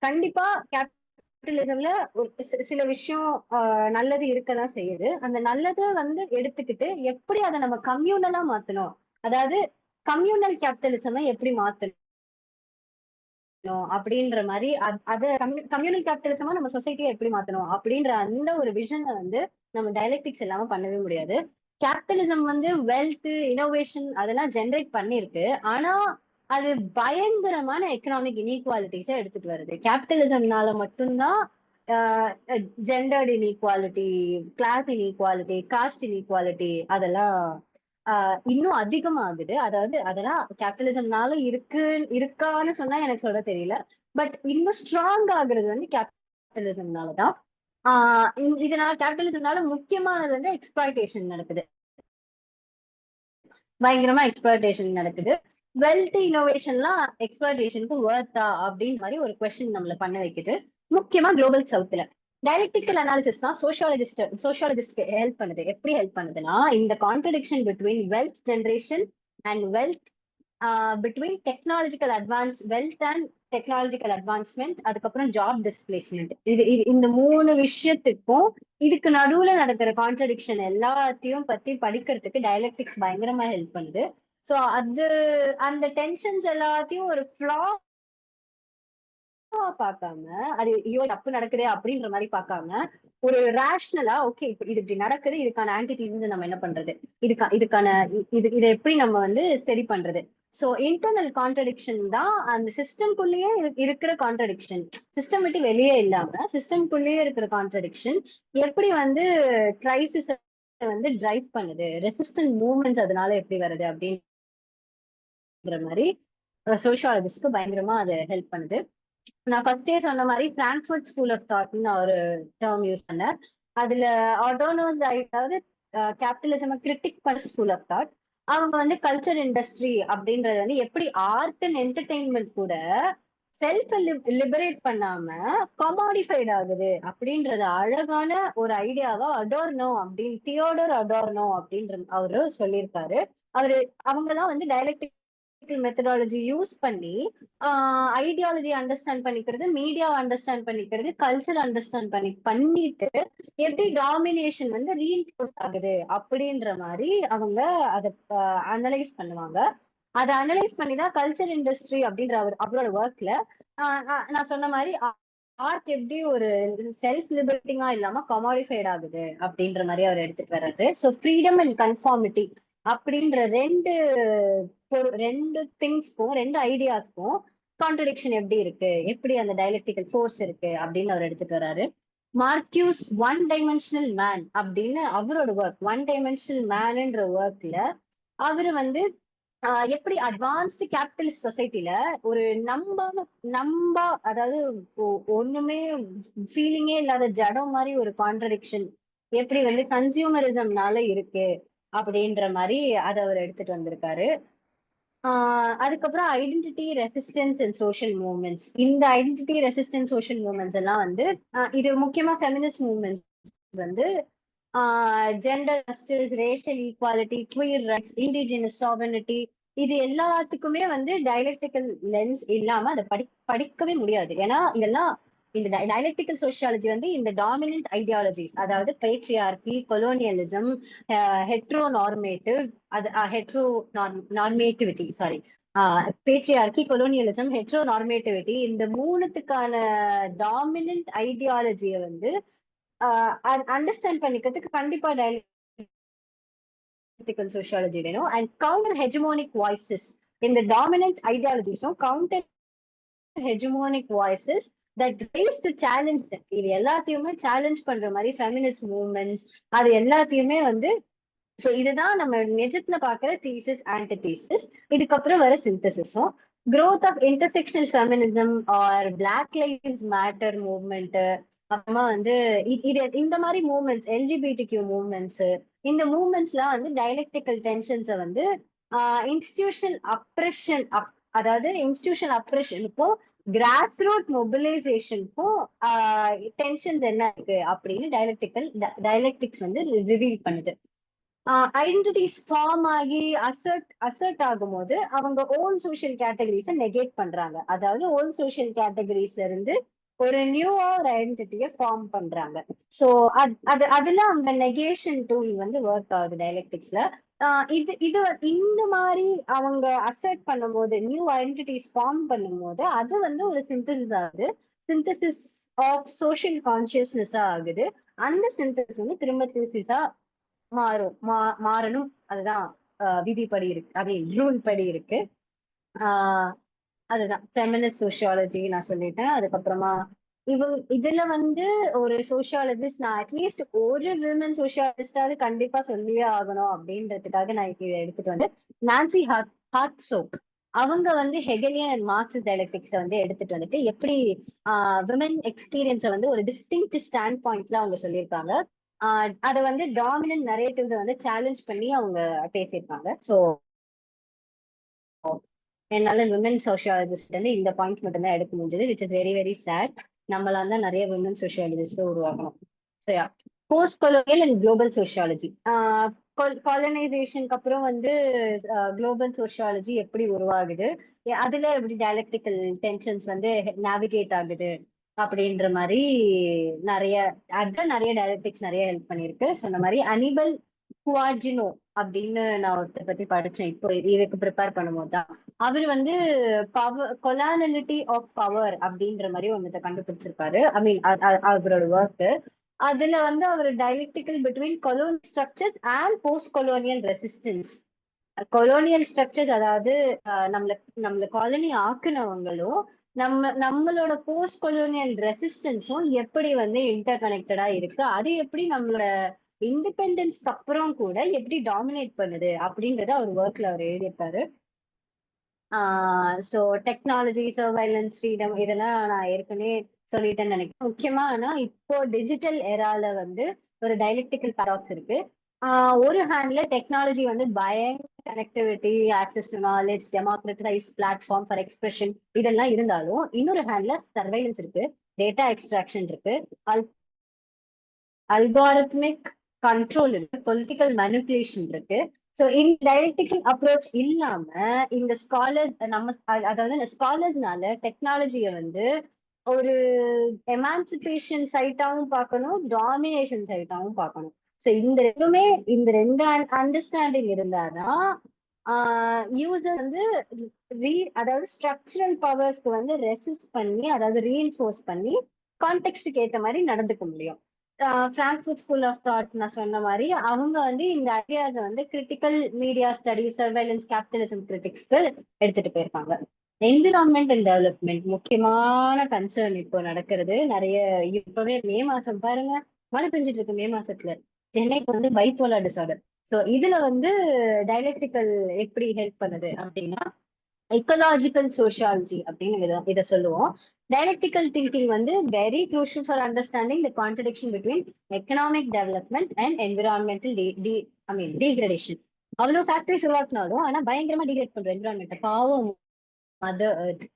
கண்டிப்பா கேபிட்டலிசம்ல ஒரு சில விஷயம் நல்லது இருக்கதான் செய்யுது. அந்த நல்லதை வந்து எடுத்துக்கிட்டு எப்படி அதை நம்ம கம்யூனலா மாத்தணும், அதாவது கம்யூனல் கேபிட்டலிசம் எப்படி மாத்தணும் அப்படின்ற மாதிரி அத கம்யூனல் கேபிட்டலிசமா நம்ம சொசைட்டியை எப்படி மாத்தணும் அப்படின்ற அந்த ஒரு விஷனை வந்து நம்ம டைலக்டிக்ஸ் இல்லாம பண்ணவே முடியாது. கேபிட்டலிசம் வந்து வெல்த் இனோவேஷன் அதெல்லாம் ஜென்ரேட் பண்ணிருக்கு. ஆனா அது பயங்கரமான எக்கனாமிக் இன்இக்வாலிட்டிஸை எடுத்துட்டு வருது. கேபிட்டலிசம்னால மட்டும்தான் gendered inequality, class inequality, caste inequality அதெல்லாம் இன்னும் அதிகமாகுது. அதாவது அதெல்லாம் கேபிட்டலிசம்னால இருக்கான்னு சொன்னா எனக்கு சொல்ல தெரியல. பட் இன்னும் ஸ்ட்ராங் ஆகுறது வந்து கேபிட்டலிசம்னாலதான். இதனால கேபிட்டலிசம்னால முக்கியமானது வந்து எக்ஸ்பிளாய்டேஷன் நடக்குது. பயங்கரமா எக்ஸ்பிளாய்டேஷன் நடக்குது. வெல்த் இனோவேஷன்லாம் எக்ஸ்பிளாய்டேஷனுக்கு வர்த்தா அப்படின்னு மாதிரி ஒரு கொஸ்டின் நம்மள பண்ண வைக்குது. முக்கியமா குளோபல் சவுத்ல டைலக்டிக்கல் அனாலிசிஸ் தான் சோசியாலஜிஸ்ட்க்கு ஹெல்ப் பண்ணுது. எப்படி ஹெல்ப் பண்ணுதுன்னா, இந்த contradiction between wealth generation and wealth, between technological advance wealth and technological advancement, அதுக்கப்புறம் ஜாப் டிஸ்பிளேஸ்மெண்ட், இந்த 3 விஷயத்துக்கும் இதுக்கு நடுவுல நடக்கிற கான்ட்ரடிக்ஷன் எல்லாத்தையும் பத்தி படிக்கிறதுக்கு டைலக்டிக்ஸ் பயங்கரமா ஹெல்ப் பண்ணுது. சோ அது அந்த டென்ஷன்ஸ் எல்லாத்தையும் ஒரு ஃபிளா பார்க்காம, அது ஐயோ தப்பு நடக்குதே அப்படின்ற மாதிரி பார்க்காம, ஒரு ரேஷனலா ஓகே இது இப்படி நடக்குது, இதுக்கான ஆன்டிதீசிஸ் நம்ம என்ன பண்றது, இதுக்கான இதை எப்படி நம்ம வந்து சரி பண்றது. சோ இன்டர்னல் கான்ட்ரடிக்ஷன் தான் அந்த சிஸ்டம்குள்ளேயே இருக்கிற கான்ட்ரடிக்ஷன். சிஸ்டம் விட்டு வெளியே இல்லாம சிஸ்டம்குள்ளேயே இருக்கிற கான்ட்ரடிக்ஷன் எப்படி வந்து கிரைசிஸ் வந்து டிரைவ் பண்ணுது, ரெசிஸ்டன்ட் மூவ்மெண்ட்ஸ் அதனால எப்படி வருது அப்படின்ற மாதிரி சோசியாலஜிஸ்ட்க்கு பயங்கரமா அது ஹெல்ப் பண்ணுது. நான் ஃபர்ஸ்டே சொன்ன மாதிரி பிராங்க்ஃபர்ட் ஸ்கூல் ஆஃப் தாட்னு ஒரு டேர்ம் யூஸ் பண்ணேன். அதுல ஆடோனோஸ், அதாவது கேபிட்டலிசம் கிரிட்டிக் பண்ண ஸ்கூல் ஆஃப் தாட். அவங்க வந்து கல்ச்சர் இண்டஸ்ட்ரி அப்படின்றது வந்து எப்படி ஆர்ட் அண்ட் என்டர்டெயின்மெண்ட் கூட செல்ஃப் லிபரேட் பண்ணாம கமாடிஃபைட் ஆகுது அப்படின்றது அழகான ஒரு ஐடியாவா தியோடர் அடோர்னோ அப்படின்ற அவரு சொல்லியிருக்காரு. அவங்கதான் வந்து டைலக்டிக் மெத்தடாலஜி யூஸ் பண்ணி ஐடியாலஜி அண்டர்ஸ்டாண்ட் பண்ணிக்கிறது, மீடியா அண்டர்ஸ்டாண்ட் பண்ணிக்கிறது, கல்ச்சர் அண்டர்ஸ்டாண்ட் பண்ணிட்டு எப்படி டாமினேஷன் வந்து ரீஇன்ஃபோர்ஸ் ஆகுது அப்படின்ற மாதிரி அவங்க அதை அனலைஸ் பண்ணுவாங்க. அதை அனலைஸ் பண்ணிதான் கல்ச்சர் இண்டஸ்ட்ரி அப்படின்ற அவரோட ஒர்க்ல நான் சொன்ன மாதிரி ஆர்ட் எப்படி ஒரு செல்ஃப் லிபரேட்டிங்கா இல்லாம கமாடிஃபைட் ஆகுது அப்படின்ற மாதிரி அவர் எடுத்துட்டு வர்றாரு. ஸோ ஃப்ரீடம் அண்ட் கன்ஃபார்மிட்டி அப்படின்ற ரெண்டு திங்ஸ்க்கும், ரெண்டு ஐடியாஸ்க்கும் கான்ட்ரடிக்ஷன் எப்படி இருக்கு, எப்படி அந்த டைலக்டிக்கல் ஃபோர்ஸ் இருக்கு அப்படின்னு அவர் எடுத்துட்டு வர்றாரு. மார்க்யூஸ் ஒன் டைமென்ஷனல் மேன் அப்படின்னு அவரோட ஒர்க், ஒன் டைமென்ஷனல் மேன்ன்ற ஒர்க்ல அவரு வந்து எப்படி அட்வான்ஸ்டு கேபிட்டலிஸ்ட் சொசைட்டில ஒரு நம்ப அதாவது ஒண்ணுமே ஃபீலிங்கே இல்லாத ஜடம் மாதிரி ஒரு கான்ட்ரடிக்ஷன் எப்படி வந்து கன்சியூமரிசம்னால இருக்கு அப்படின்ற மாதிரி அதை அவர் எடுத்துட்டு வந்திருக்காரு. அதுக்கப்புறம் identity resistance and social movements. இந்த ஐடென்டிட்டி ரெசிஸ்டன்ஸ் சோஷியல் மூவ்மெண்ட்ஸ் எல்லாம் வந்து இது முக்கியமா ஃபெமினிஸ்ட் மூவ்மெண்ட்ஸ் வந்து gender justice, racial equality, queer rights, indigenous sovereignty, இது எல்லாத்துக்குமே வந்து டைலக்டிக்கல் லென்ஸ் இல்லாம அதை படிக்கவே முடியாது. ஏன்னா இதெல்லாம் இந்த டைலக்டிக்கல் சோசியாலஜி வந்து இந்த டாமினன்ட் ஐடியாலஜிஸ், அதாவது பேட்ரியார்கி, கொலோனியலிசம், ஹெட்ரோ நார்மேட்டிவ், அது heteronormativity sorry patriarchy, colonialism, heteronormativity, இந்த மூணுத்துக்கான டாமினன்ட் ஐடியாலஜியை வந்து அண்டர்ஸ்டாண்ட் பண்ணிக்கிறதுக்கு கண்டிப்பா டைலக்டிக்கல் சோசியாலஜி வேணும். அண்ட் கவுண்டர் ஹெஜமோனிக் வாய்ஸஸ், இந்த டாமினன்ட் ஐடியாலஜிஸும் counter hegemonic voices that rise to challenge that, இது எல்லாத்தையுமே சேலஞ்ச் பண்ற மாதிரி ஃபெமினிஸ்ட் மூவ்மெண்ட்ஸ் அது எல்லாத்தையுமே வந்து. சோ இதுதான் நம்ம நிஜத்துல பாக்குற தீசிஸ் ஆன்டிதீசிஸ். இதுக்கப்புறம் வர சிந்தசிஸும் growth of intersectional feminism or black lives matter movement, அப்புறமா வந்து இந்த மாதிரி மூவ்மெண்ட்ஸ், எல்ஜிபிடிக்யூ மூவ்மெண்ட்ஸ், இந்த மூவ்மெண்ட்ஸ் எல்லாம் வந்து டைலக்டிக்கல் டென்ஷன்ஸை வந்து இன்ஸ்டிடியூஷனல் அப்ரெஷன் அதாவது இன்ஸ்டிடியூஷனல் அப்ரெஷனுக்கும் கிராஸ் ரூட் மொபிலைசேஷனுக்கும் டென்ஷன்ஸ் என்ன இருக்கு அப்படின்னு டைலக்டிக்ஸ் வந்து ரிவீல் பண்ணுது. ஐடென்டிட்டிஸ் ஃபார்ம் ஆகி அசர்ட் ஆகும்போது அவங்க ஓல்ட் சோஷியல் கேட்டகரிஸை நெகேட் பண்றாங்க. அதாவது ஓல்ட் சோஷியல் கேட்டகரிஸ்ல இருந்து ஒரு நியூவா ஒரு ஐடென்டிட்டியை ஃபார்ம் பண்றாங்க. ஸோ அதுல அந்த நெகேஷன் டூல் வந்து ஒர்க் ஆகுது டைலக்டிக்ஸ்ல. இது இந்த மாதிரி அவங்க அசர்ட் பண்ணும்போது நியூ ஐடென்டிட்டிஸ் ஃபார்ம் பண்ணும்போது அது வந்து ஒரு சிந்தசிஸ் ஆகுது. சிந்தசிஸ் ஆஃப் சோஷியல் கான்சியஸ்னஸா ஆகுது. அந்த சிந்தசிஸ் வந்து திரும்ப திசிஸா மாறணும். அதுதான் விதிப்படி இருக்கு, அது ரூல் படி இருக்கு. அதுதான் ஃபெமினிஸ்ட் சோஷியாலஜி நான் சொல்லிட்டேன். அதுக்கப்புறமா இதுல வந்து ஒரு சோஷியாலஜிஸ்ட், நான் அட்லீஸ்ட் ஒரு விமன் சோஷியாலஜிஸ்டாவது கண்டிப்பா சொல்லியே ஆகணும் அப்படின்றதுக்காக நான் இதை எடுத்துட்டு வந்து நான்சி ஹார்ட்சோக் அவங்க வந்து ஹெகலியன் அண்ட் மார்க்சிஸ்ட் டைலக்டிக்ஸை வந்து எடுத்துட்டு வந்துட்டு எப்படி விமன் எக்ஸ்பீரியன்ஸை வந்து ஒரு டிஸ்டிங்க்ட் ஸ்டாண்ட் பாயிண்ட்ல அவங்க சொல்லியிருக்காங்க. அதை வந்து டாமினன்ட் நரேட்டிவ்ஸை வந்து சேலஞ்ச் பண்ணி அவங்க பேசியிருக்காங்க. ஸோ என்னால விமன் சோஷியாலஜிஸ்ட் வந்து இந்த பாயிண்ட் மட்டும் தான் எடுக்க முடிஞ்சது, which is very very sad. நம்மளால தான் நிறைய விமன் சோஷியாலஜிஸ்ட் உருவாக்கணும். So post colonial and global sociology, காலனைசேஷனுக்கு அப்புறம் வந்து குளோபல் சோஷியாலஜி எப்படி உருவாகுது, அதுல எப்படி டைலக்டிக்கல் டென்ஷன்ஸ் வந்து நேவிகேட் ஆகுது அப்படின்ற மாதிரி நிறைய டைலக்டிக்ஸ் நிறைய ஹெல்ப் பண்ணிருக்கு. சொன்ன மாதிரி அனிபல் குவார்ஜினோ அப்படின்னு நான் ஒருத்தர் பத்தி படிச்சேன் இப்போ இதுக்கு ப்ரிப்பேர் பண்ணும்போது தான். அவர் வந்து கொலானிலிட்டி ஆஃப் பவர் அப்படின்ற மாதிரி ஒன்றத்தை கண்டுபிடிச்சிருப்பாரு. ஐ மீன் அவரோட ஒர்க். அதுல வந்து அவர் dialectical between colonial structures and post colonial resistance. Colonial structures அதாவது நம்மள காலனி ஆக்குனவங்களும் நம்மளோட போஸ்ட் கொலோனியல் ரெசிஸ்டன்ஸும் எப்படி வந்து இன்டர் கனெக்டடா இருக்கு, அது எப்படி நம்மளோட இண்டிபெண்டன்ஸ்க்கு அப்புறம் கூட எப்படி டாமினேட் பண்ணுது அப்படின்றத அவர் ஒர்க்ல அவர் எழுதியிருப்பாரு. ஸோ டெக்னாலஜி, சர்வைலன்ஸ், ஃப்ரீடம் இதெல்லாம் நான் ஏற்கனவே சொல்லிட்டேன்னு நினைக்கிறேன். முக்கியமா ஆனா இப்போ டிஜிட்டல் எரால வந்து ஒரு டைலக்டிக்கல் பாராக்ஸ் இருக்கு. ஒரு ஹேண்ட்ல டெக்னாலஜி வந்து connectivity, access to knowledge, democratise platform for expression இதெல்லாம் இருந்தாலும் இன்னொரு ஹேண்ட்ல சர்வைலன்ஸ் இருக்கு, டேட்டா எக்ஸ்ட்ராக்ஷன் இருக்கு, அல்காரித்மிக் கண்ட்ரோல் இருக்கு, பொலிட்டிக்கல் மேனிபுலேஷன் இருக்கு. ஸோ இந்த டைலக்டிக்கல் அப்ரோச் இல்லாம இந்த ஸ்காலர்ஸ் அதாவது இந்த ஸ்காலர்ஸ்னால டெக்னாலஜியை வந்து ஒரு எமான்சிபேஷன் சைட்டாவும் பார்க்கணும், டாமினேஷன் சைட்டாவும் பார்க்கணும். ஸோ இந்த ரெண்டு அண்டர்ஸ்டாண்டிங் இருந்தாதான் யூசர் வந்து அதாவது ஸ்ட்ரக்சரல் பவர்ஸ்க்கு வந்து ரெசிஸ்ட் பண்ணி, அதாவது ரீஎன்ஃபோர்ஸ் பண்ணி கான்டெக்ஸ்டுக்கு ஏற்ற மாதிரி நடந்துக்க முடியும். பிராங்க்ஃபர்ட் ஸ்கூல் ஆஃப் தாட் நான் சொன்ன மாதிரி அவங்க வந்து இந்த ஐடியாஸை வந்து critical media studies, surveillance, capitalism கிரிட்டிக்ஸ்க்கு எடுத்துட்டு போயிருக்காங்க. என்விரான்மெண்ட் அண்ட் டெவலப்மெண்ட் முக்கியமான கன்சர்ன் இப்போ நடக்கிறது நிறைய. இப்பவே மே மாசம் பாருங்க, மழை பெஞ்சிட்டு இருக்கு. மே மாசத்துல சென்னைக்கு வந்து பைபோலார் டிசார்டர். ஸோ இதுல வந்து டைலக்டிக்கல் எப்படி ஹெல்ப் பண்ணுது அப்படின்னா எக்கலாஜிக்கல் சோஷியாலஜி அப்படின்னு இதை சொல்லுவோம். டைலக்டிக்கல் திங்கிங் வந்து very crucial for understanding the contradiction between economic development and environmental degradation. அவ்வளவு ஃபேக்டரிஸ் உருவாக்குனாலும் ஆனா பயங்கரமா டீக்ரேட் பண்ற என்விரான்மெண்ட். பாவம் மதர் எர்த்.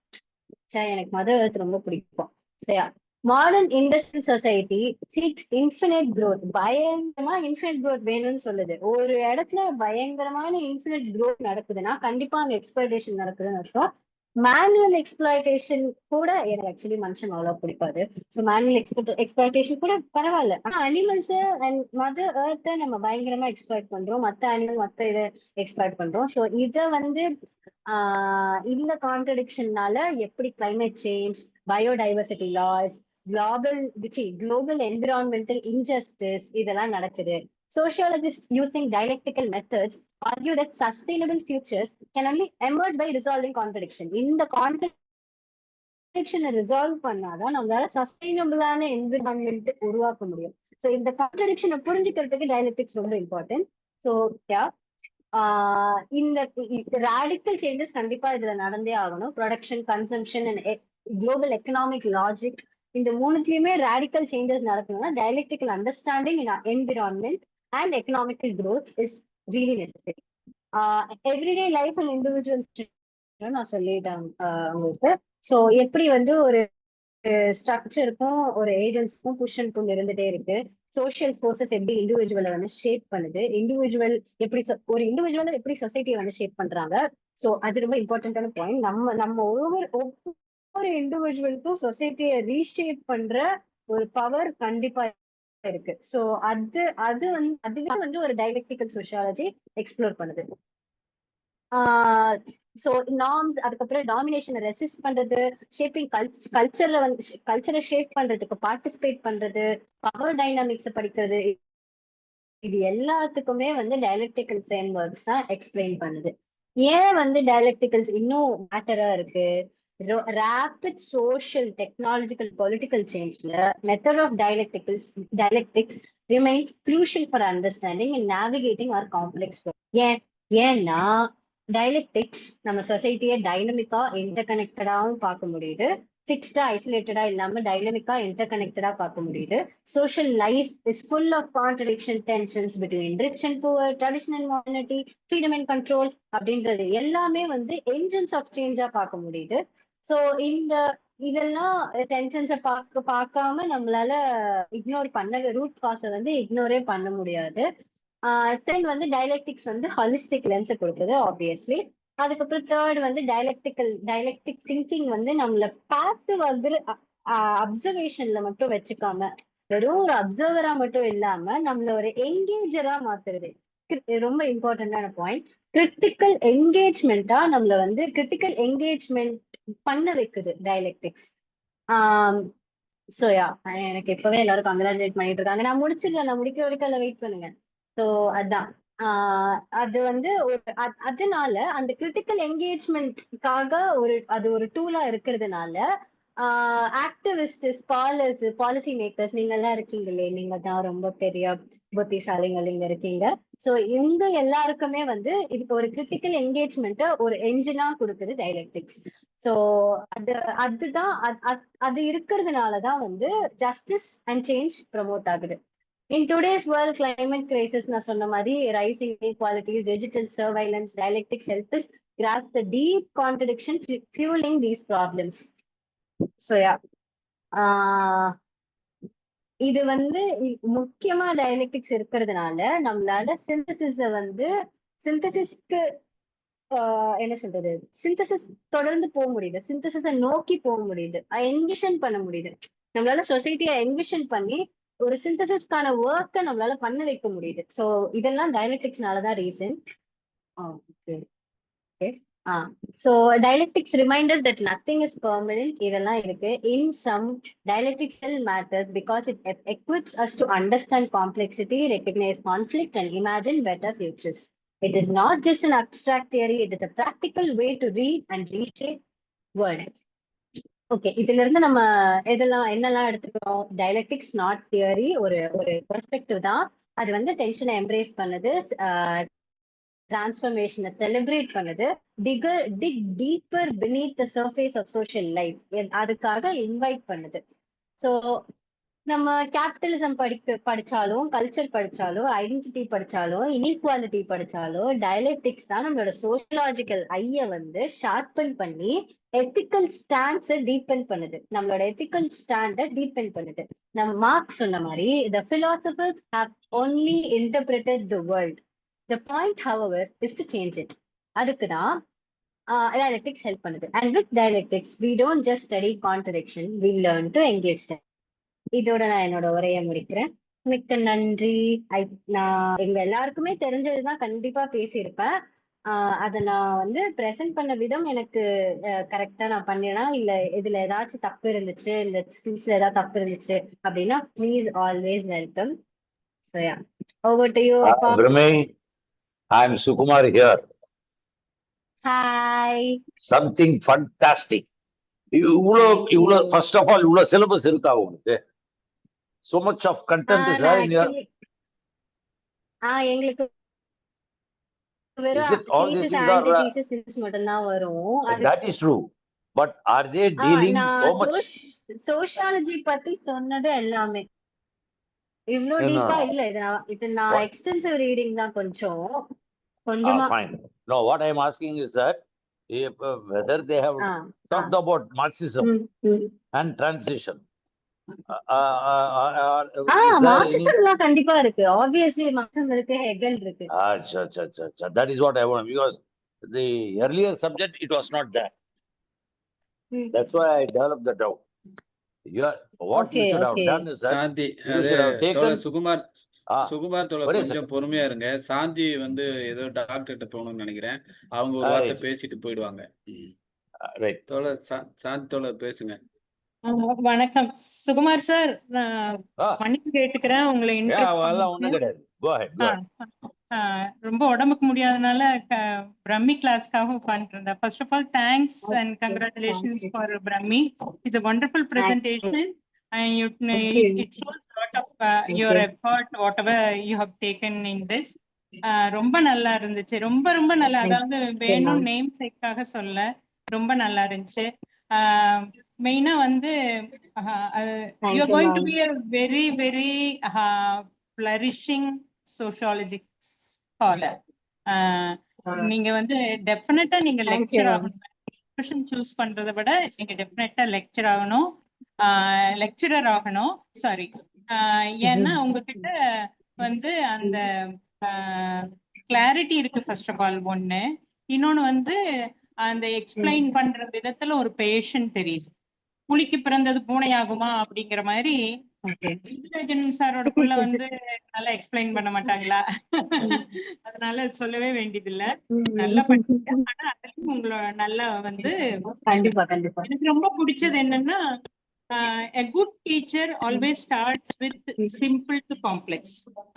எனக்கு மதர் எர்த் ரொம்ப பிடிக்கும். சரியா? Modern industrial society seeks infinite growth. பயங்கரமா இன்ஃபினிட் க்ரோத் வேணும்னு சொல்லுது. ஒரு இடத்துல பயங்கரமான இன்ஃபினிட் க்ரோத் நடக்குதுன்னா கண்டிப்பா அங்க எக்ஸ்ப்ளாய்டேஷன் நடக்குதுன்னு அர்த்தம். மேனுவல் எக்ஸ்ப்ளாய்டேஷன் கூட எனக்கு ஆக்சுவலி மனுஷன் அவ்வளவு பிடிக்காது. ஸோ மேனுவல் எக்ஸ்ப்ளாய்டேஷன் கூட பரவாயில்ல. ஆனா அனிமல்ஸ் அண்ட் மதர் எர்த்தை நம்ம பயங்கரமா எக்ஸ்ப்ளாய்ட் பண்றோம், மத்த அனிமல் மத்த இதை எக்ஸ்ப்ளாய்ட் பண்றோம். ஸோ இதை வந்து இந்த கான்ட்ரடிக்ஷன்னால எப்படி climate change, biodiversity loss, global environmental injustice இதெல்லாம் நடக்குது. Sociologists using dialectical methods argue that sustainable futures can only emerge by resolving contradiction. இந்த கான்ட்ரடிக்ஷனை ரிசால்வ் பண்ணாதான் நம்மளால சஸ்டைனபிளான என்விரான்மெண்ட் உருவாக்க முடியும். ஸோ இந்த கான்ட்ரடிக்ஷனை புரிஞ்சுக்கிறதுக்கு டைலக்டிக்ஸ் ரொம்ப இம்பார்ட்டன்ட். ஸோ இந்த ராடிக்கல் சேஞ்சஸ் கண்டிப்பா இதுல நடந்தே ஆகணும். Production, consumption and global economic logic இந்த மூணுத்திலயுமே ராடிக்கல் சேஞ்சஸ் நடக்கணும்னா dialectical understanding in environment and economical growth is really necessary. Everyday life and individuals நான் சொல்லிட்டேன் உங்களுக்கு. ஸோ எப்படி வந்து ஒரு ஸ்ட்ரக்சருக்கும் ஒரு ஏஜென்ட்ஸ்க்கும் புஷ் அண்ட் புல் இருந்துட்டே இருக்கு. சோஷியல் ஃபோர்ஸஸ் எப்படி இண்டிவிஜுவலை வந்து ஷேப் பண்ணுது, இண்டிவிஜுவல் எப்படி ஒரு இண்டிவிஜுவல் எப்படி சொசைட்டியை வந்து ஷேப் பண்றாங்க. ஸோ அது ரொம்ப இம்பார்ட்டன்டான பாயிண்ட். நம்ம ஒவ்வொரு இண்டிவிஜுவலுக்கும் சொசைட்டியை ரீஷேப் பண்ற ஒரு பவர் கண்டிப்பா இருக்கு. ஸோ அதுவே வந்து ஒரு டைலக்டிக்கல் சோஷியாலஜி எக்ஸ்ப்ளோர் பண்ணுது. ஸோ நார்ம்ஸ், அதுக்கப்புறம் டாமினேஷனை ரெசிஸ்ட் பண்றது, ஷேப்பிங் கல்ச்சர்ல வந்து கல்ச்சரை ஷேப் பண்றதுக்கு பார்ட்டிசிபேட் பண்றது, பவர் டைனாமிக்ஸை படிக்கிறது, இது எல்லாத்துக்குமே வந்து டயலக்டிக்கல் ஃப்ரேம் ஒர்க்ஸ் தான் எக்ஸ்பிளைன் பண்ணுது. ஏன் வந்து டயலக்டிக்கல்ஸ் இன்னும் மேட்டரா இருக்கு? ரேபிட் சோஷியல் டெக்னாலஜிக்கல் பொலிட்டிக்கல் சேஞ்ச்ல method of dialectics remains crucial for understanding and navigating or complex. ஏன்னா டயலக்டிக்ஸ் நம்ம சொசைட்டியை டைனமிக்கா இன்டர்கனெக்டடாவும் பார்க்க முடியுது, ஃபிக்ஸ்டா ஐசோலேட்டடா இல்லாம டைனமிக்கா இன்டர்கனெக்டடா பார்க்க முடியுது. Social life is full of contradiction, tensions between rich and poor, tradition and modernity, freedom and control அப்படின்றது எல்லாமே வந்து என்ஜின்ஸ் ஆஃப் சேஞ்சா பார்க்க முடியுது. ஸோ இதெல்லாம் டென்ஷன்ஸை பார்க்காம நம்மளால இக்னோர் ரூட் காஸை வந்து இக்னோரே பண்ண முடியாது. செகண்ட் வந்து டயலக்டிக்ஸ் வந்து ஹாலிஸ்டிக் லென்ஸை கொடுக்குது ஆப்வியஸ்லி. அதுக்கப்புறம் தேர்ட் வந்து டயலக்டிக் திங்கிங் வந்து நம்மள பாசிவ் அப்சர்வேஷன்ல மட்டும் வச்சுக்காம வெறும் ஒரு அப்சர்வரா மட்டும் இல்லாம நம்மள ஒரு என்கேஜரா மாத்துறது ரொம்ப இம்பார்ட்டன்டான பாயிண்ட். கிரிட்டிக்கல் என்கேஜ்மெண்டா நம்மள வந்து கிரிட்டிக்கல் என்கேஜ்மெண்ட் பண்ண வைக்குது டயலக்டிக்ஸ். சோயா எனக்கு இப்பவே எல்லாரும் கங்க்ராச்சுலேட் பண்ணிட்டு இருக்காங்க. நான் முடிச்சிடல, நான் முடிக்கிற வரைக்கும் எல்லாம் வெயிட் பண்ணுங்க. ஸோ அதான் அது வந்து அதனால அந்த கிரிட்டிக்கல் என்கேஜ்மெண்ட்காக அது ஒரு டூலா இருக்கிறதுனால ஆக்டிவிஸ்ட், ஸ்காலர்ஸ், பாலிசி மேக்கர்ஸ் நீங்க எல்லாம் இருக்கீங்களே, நீங்க தான் ரொம்ப பெரிய புத்திசாலிகள் இங்க இருக்கீங்க. ஸோ இவங்க எல்லாருக்குமே வந்து இதுக்கு ஒரு கிரிட்டிக்கல் என்கேஜ்மெண்ட்டை ஒரு என்ஜினா கொடுக்குது டயலக்டிக்ஸ். ஸோ அதுதான் அது இருக்கிறதுனாலதான் வந்து ஜஸ்டிஸ் அண்ட் சேஞ்ச் ப்ரமோட் ஆகுது. In today's world, climate crisis, na sonna mari, rising inequalities, digital surveillance, dialectics help us grasp the deep contradiction fueling these problems. So yeah, இது வந்து முக்கியமா dialectics இருக்கிறதுனால நம்மளால சிந்தசிஸ்க்கு என்ன சொல்றது, சிந்தசிஸ் தொடர்ந்து போக முடியுது, சிந்தசிஸை நோக்கி போக முடியுது, என்விஷன் பண்ண முடியுது. நம்மளால சொசைட்டியை என்விஷன் பண்ணி ஒரு சிந்தசிஸ்க்கான ஒர்க்கை நம்மளால பண்ண வைக்க முடியுது. ஸோ இதெல்லாம் டயலக்டிக்ஸ்னாலதான் reason. So dialectics reminders that nothing is permanent. இதெல்லாம் இருக்கு. In sum dialectics still matters because it equips us to understand complexity, recognize conflict and imagine better futures. It is not just an abstract theory, it is a practical way to read and reshape world. Okay, இதுல இருந்து நம்ம என்னெல்லாம் எடுத்துக்கிறோம்? Dialectics not theory, ஒரு perspective தான். அது வந்து டென்ஷனை எம்ப்ரேஸ் பண்ணுது, டிரான்ஸ்ஃபர்மேஷனை செலிப்ரேட் பண்ணுது, dig deeper beneath the surface of social life அதுக்காக இன்வைட் பண்ணுது. ஸோ நம்ம கேபிட்டலிசம் படிச்சாலும், கல்ச்சர் படிச்சாலும், ஐடென்டிட்டி படிச்சாலும், இன்இக்வாலிட்டி படிச்சாலும், டயலக்டிக்ஸ் தான் நம்மளோட சோசியலாஜிக்கல் ஐய வந்து ஷார்பன் பண்ணி எத்திக்கல் ஸ்டாண்ட்ஸை டீபெண்ட் பண்ணுது, நம்மளோட எத்திக்கல் ஸ்டாண்டை டீபெண்ட் பண்ணுது. நம்ம மார்க்ஸ் சொன்ன மாதிரி the philosophers have only interpreted the world. The point, however, is to change it. அதுக்குதான் dialectics help பண்ணுது. And with dialectics, we don't just study contradiction, we learn to engage them. இதோட நான் என்னோட உரையை முடிக்கிறேன். மிக்க நன்றி. நான் எங்க எல்லாருக்குமே தெரிஞ்சதுதான் கண்டிப்பா பேசியிருப்பேன். அதை நான் வந்து பிரசன்ட் பண்ண விதம் எனக்கு கரெக்டா நான் பண்ணினா, இல்ல இதுல ஏதாச்சும் தப்பு இருந்துச்சு, இந்த ஸ்பீச்ல ஏதாவது தப்பு இருந்துச்சு அப்படின்னா please always welcome. So yeah, over to you, Appa. Brahmi, I am Sukumar here. Hi. Something fantastic. First of all, இவ்வளவு syllabus இருக்கா உங்களுக்கு? So much of content is there in here. எங்களுக்கு all these things are மட்டும் தான் வரும். That is true. But are they dealing so much? Sociology பத்தி சொன்னது எல்லாமே இவ்ளோ டீப்பா இல்ல. இது நான் எக்ஸ்டென்சிவ் ரீடிங் தான் கொஞ்சம். கொஞ்சமா Fine. No, what I am asking is that if, whether they have ah, ah. talked about Marxism ம், ம். and transition. Is there any? மார்க்சிசம்லாம் கண்டிப்பா இருக்கு. ஆப்வியஸ்லி மார்க்சிசம் இருக்கு, ஹெகல் இருக்கு. Acha. That is what I want, because the earlier subject it was not there. ம். That's why I developed the doubt. What you Okay, should have okay. done is that Shanti you அது should have taken. தோழர் Sukumar Ah, தோழர் ஒரே கொஞ்சம் பொறுமையா இருங்க. சாந்தி வந்து ஏதோ டாக்டர்கிட்ட போகணும்னு நினைக்கிறேன். அவங்க ஒரு Ah, வார்த்தை right. பேசிட்டு போயிடுவாங்க. Right. தோழர் சாந்தி தோழர் பேசுங்க. வணக்கம் சுகுமார் சார், நான் Ah, மன்னிப்பு கேட்டுக்கிறேன் உங்களை yeah, இன்டரப்ட் அதெல்லாம் ஒண்ணும் கிடையாது. Go ahead. ரொம்ப உடம்புக்கு முடியாதனால பிரம்மி கிளாஸ்க்காக உட்காந்துட்டு இருந்தேன். First of all thanks and congratulations for Brahmi. It's a wonderful presentation and it shows a lot of your effort whatever you have taken in this. ரொம்ப நல்லா இருந்துச்சு, ரொம்ப ரொம்ப நல்லா. அதாவது வேணும் நேம் சேக்காக சொல்ல, ரொம்ப நல்லா இருந்துச்சு. மெயினா வந்து you are going to be a very very flourishing sociology scholar. நீங்க வந்து டெஃபினட்டா நீங்க லெக்சர் ஆகணும். ப்ரொஃபஷன் சூஸ் பண்றதை விட நீங்க டெஃபினட்டா லெக்சர் ஆகணும், லெக்சரர் ஆகணும். சாரி, ஏன்னா உங்ககிட்ட வந்து அந்த கிளாரிட்டி இருக்கு ஃபர்ஸ்ட் ஆஃப் ஆல். ஒண்ணு, இன்னொன்னு வந்து அந்த எக்ஸ்பிளைன் பண்ற விதத்துல ஒரு பேஷன் தெரியுது. புலிக்கு பிறந்தது பூனை ஆகுமா அப்படிங்கிற மாதிரி சாரோட புள்ள வந்து நல்லா எக்ஸ்பிளைன் பண்ண மாட்டாங்களா? அதனால சொல்லவே வேண்டியதில்லை. நல்லா படிச்சீங்க. ஆனா அதுலயும் உங்களோட நல்லா வந்து கண்டிப்பா கண்டிப்பா. எனக்கு ரொம்ப பிடிச்சது என்னன்னா, a good teacher always starts with simple to complex.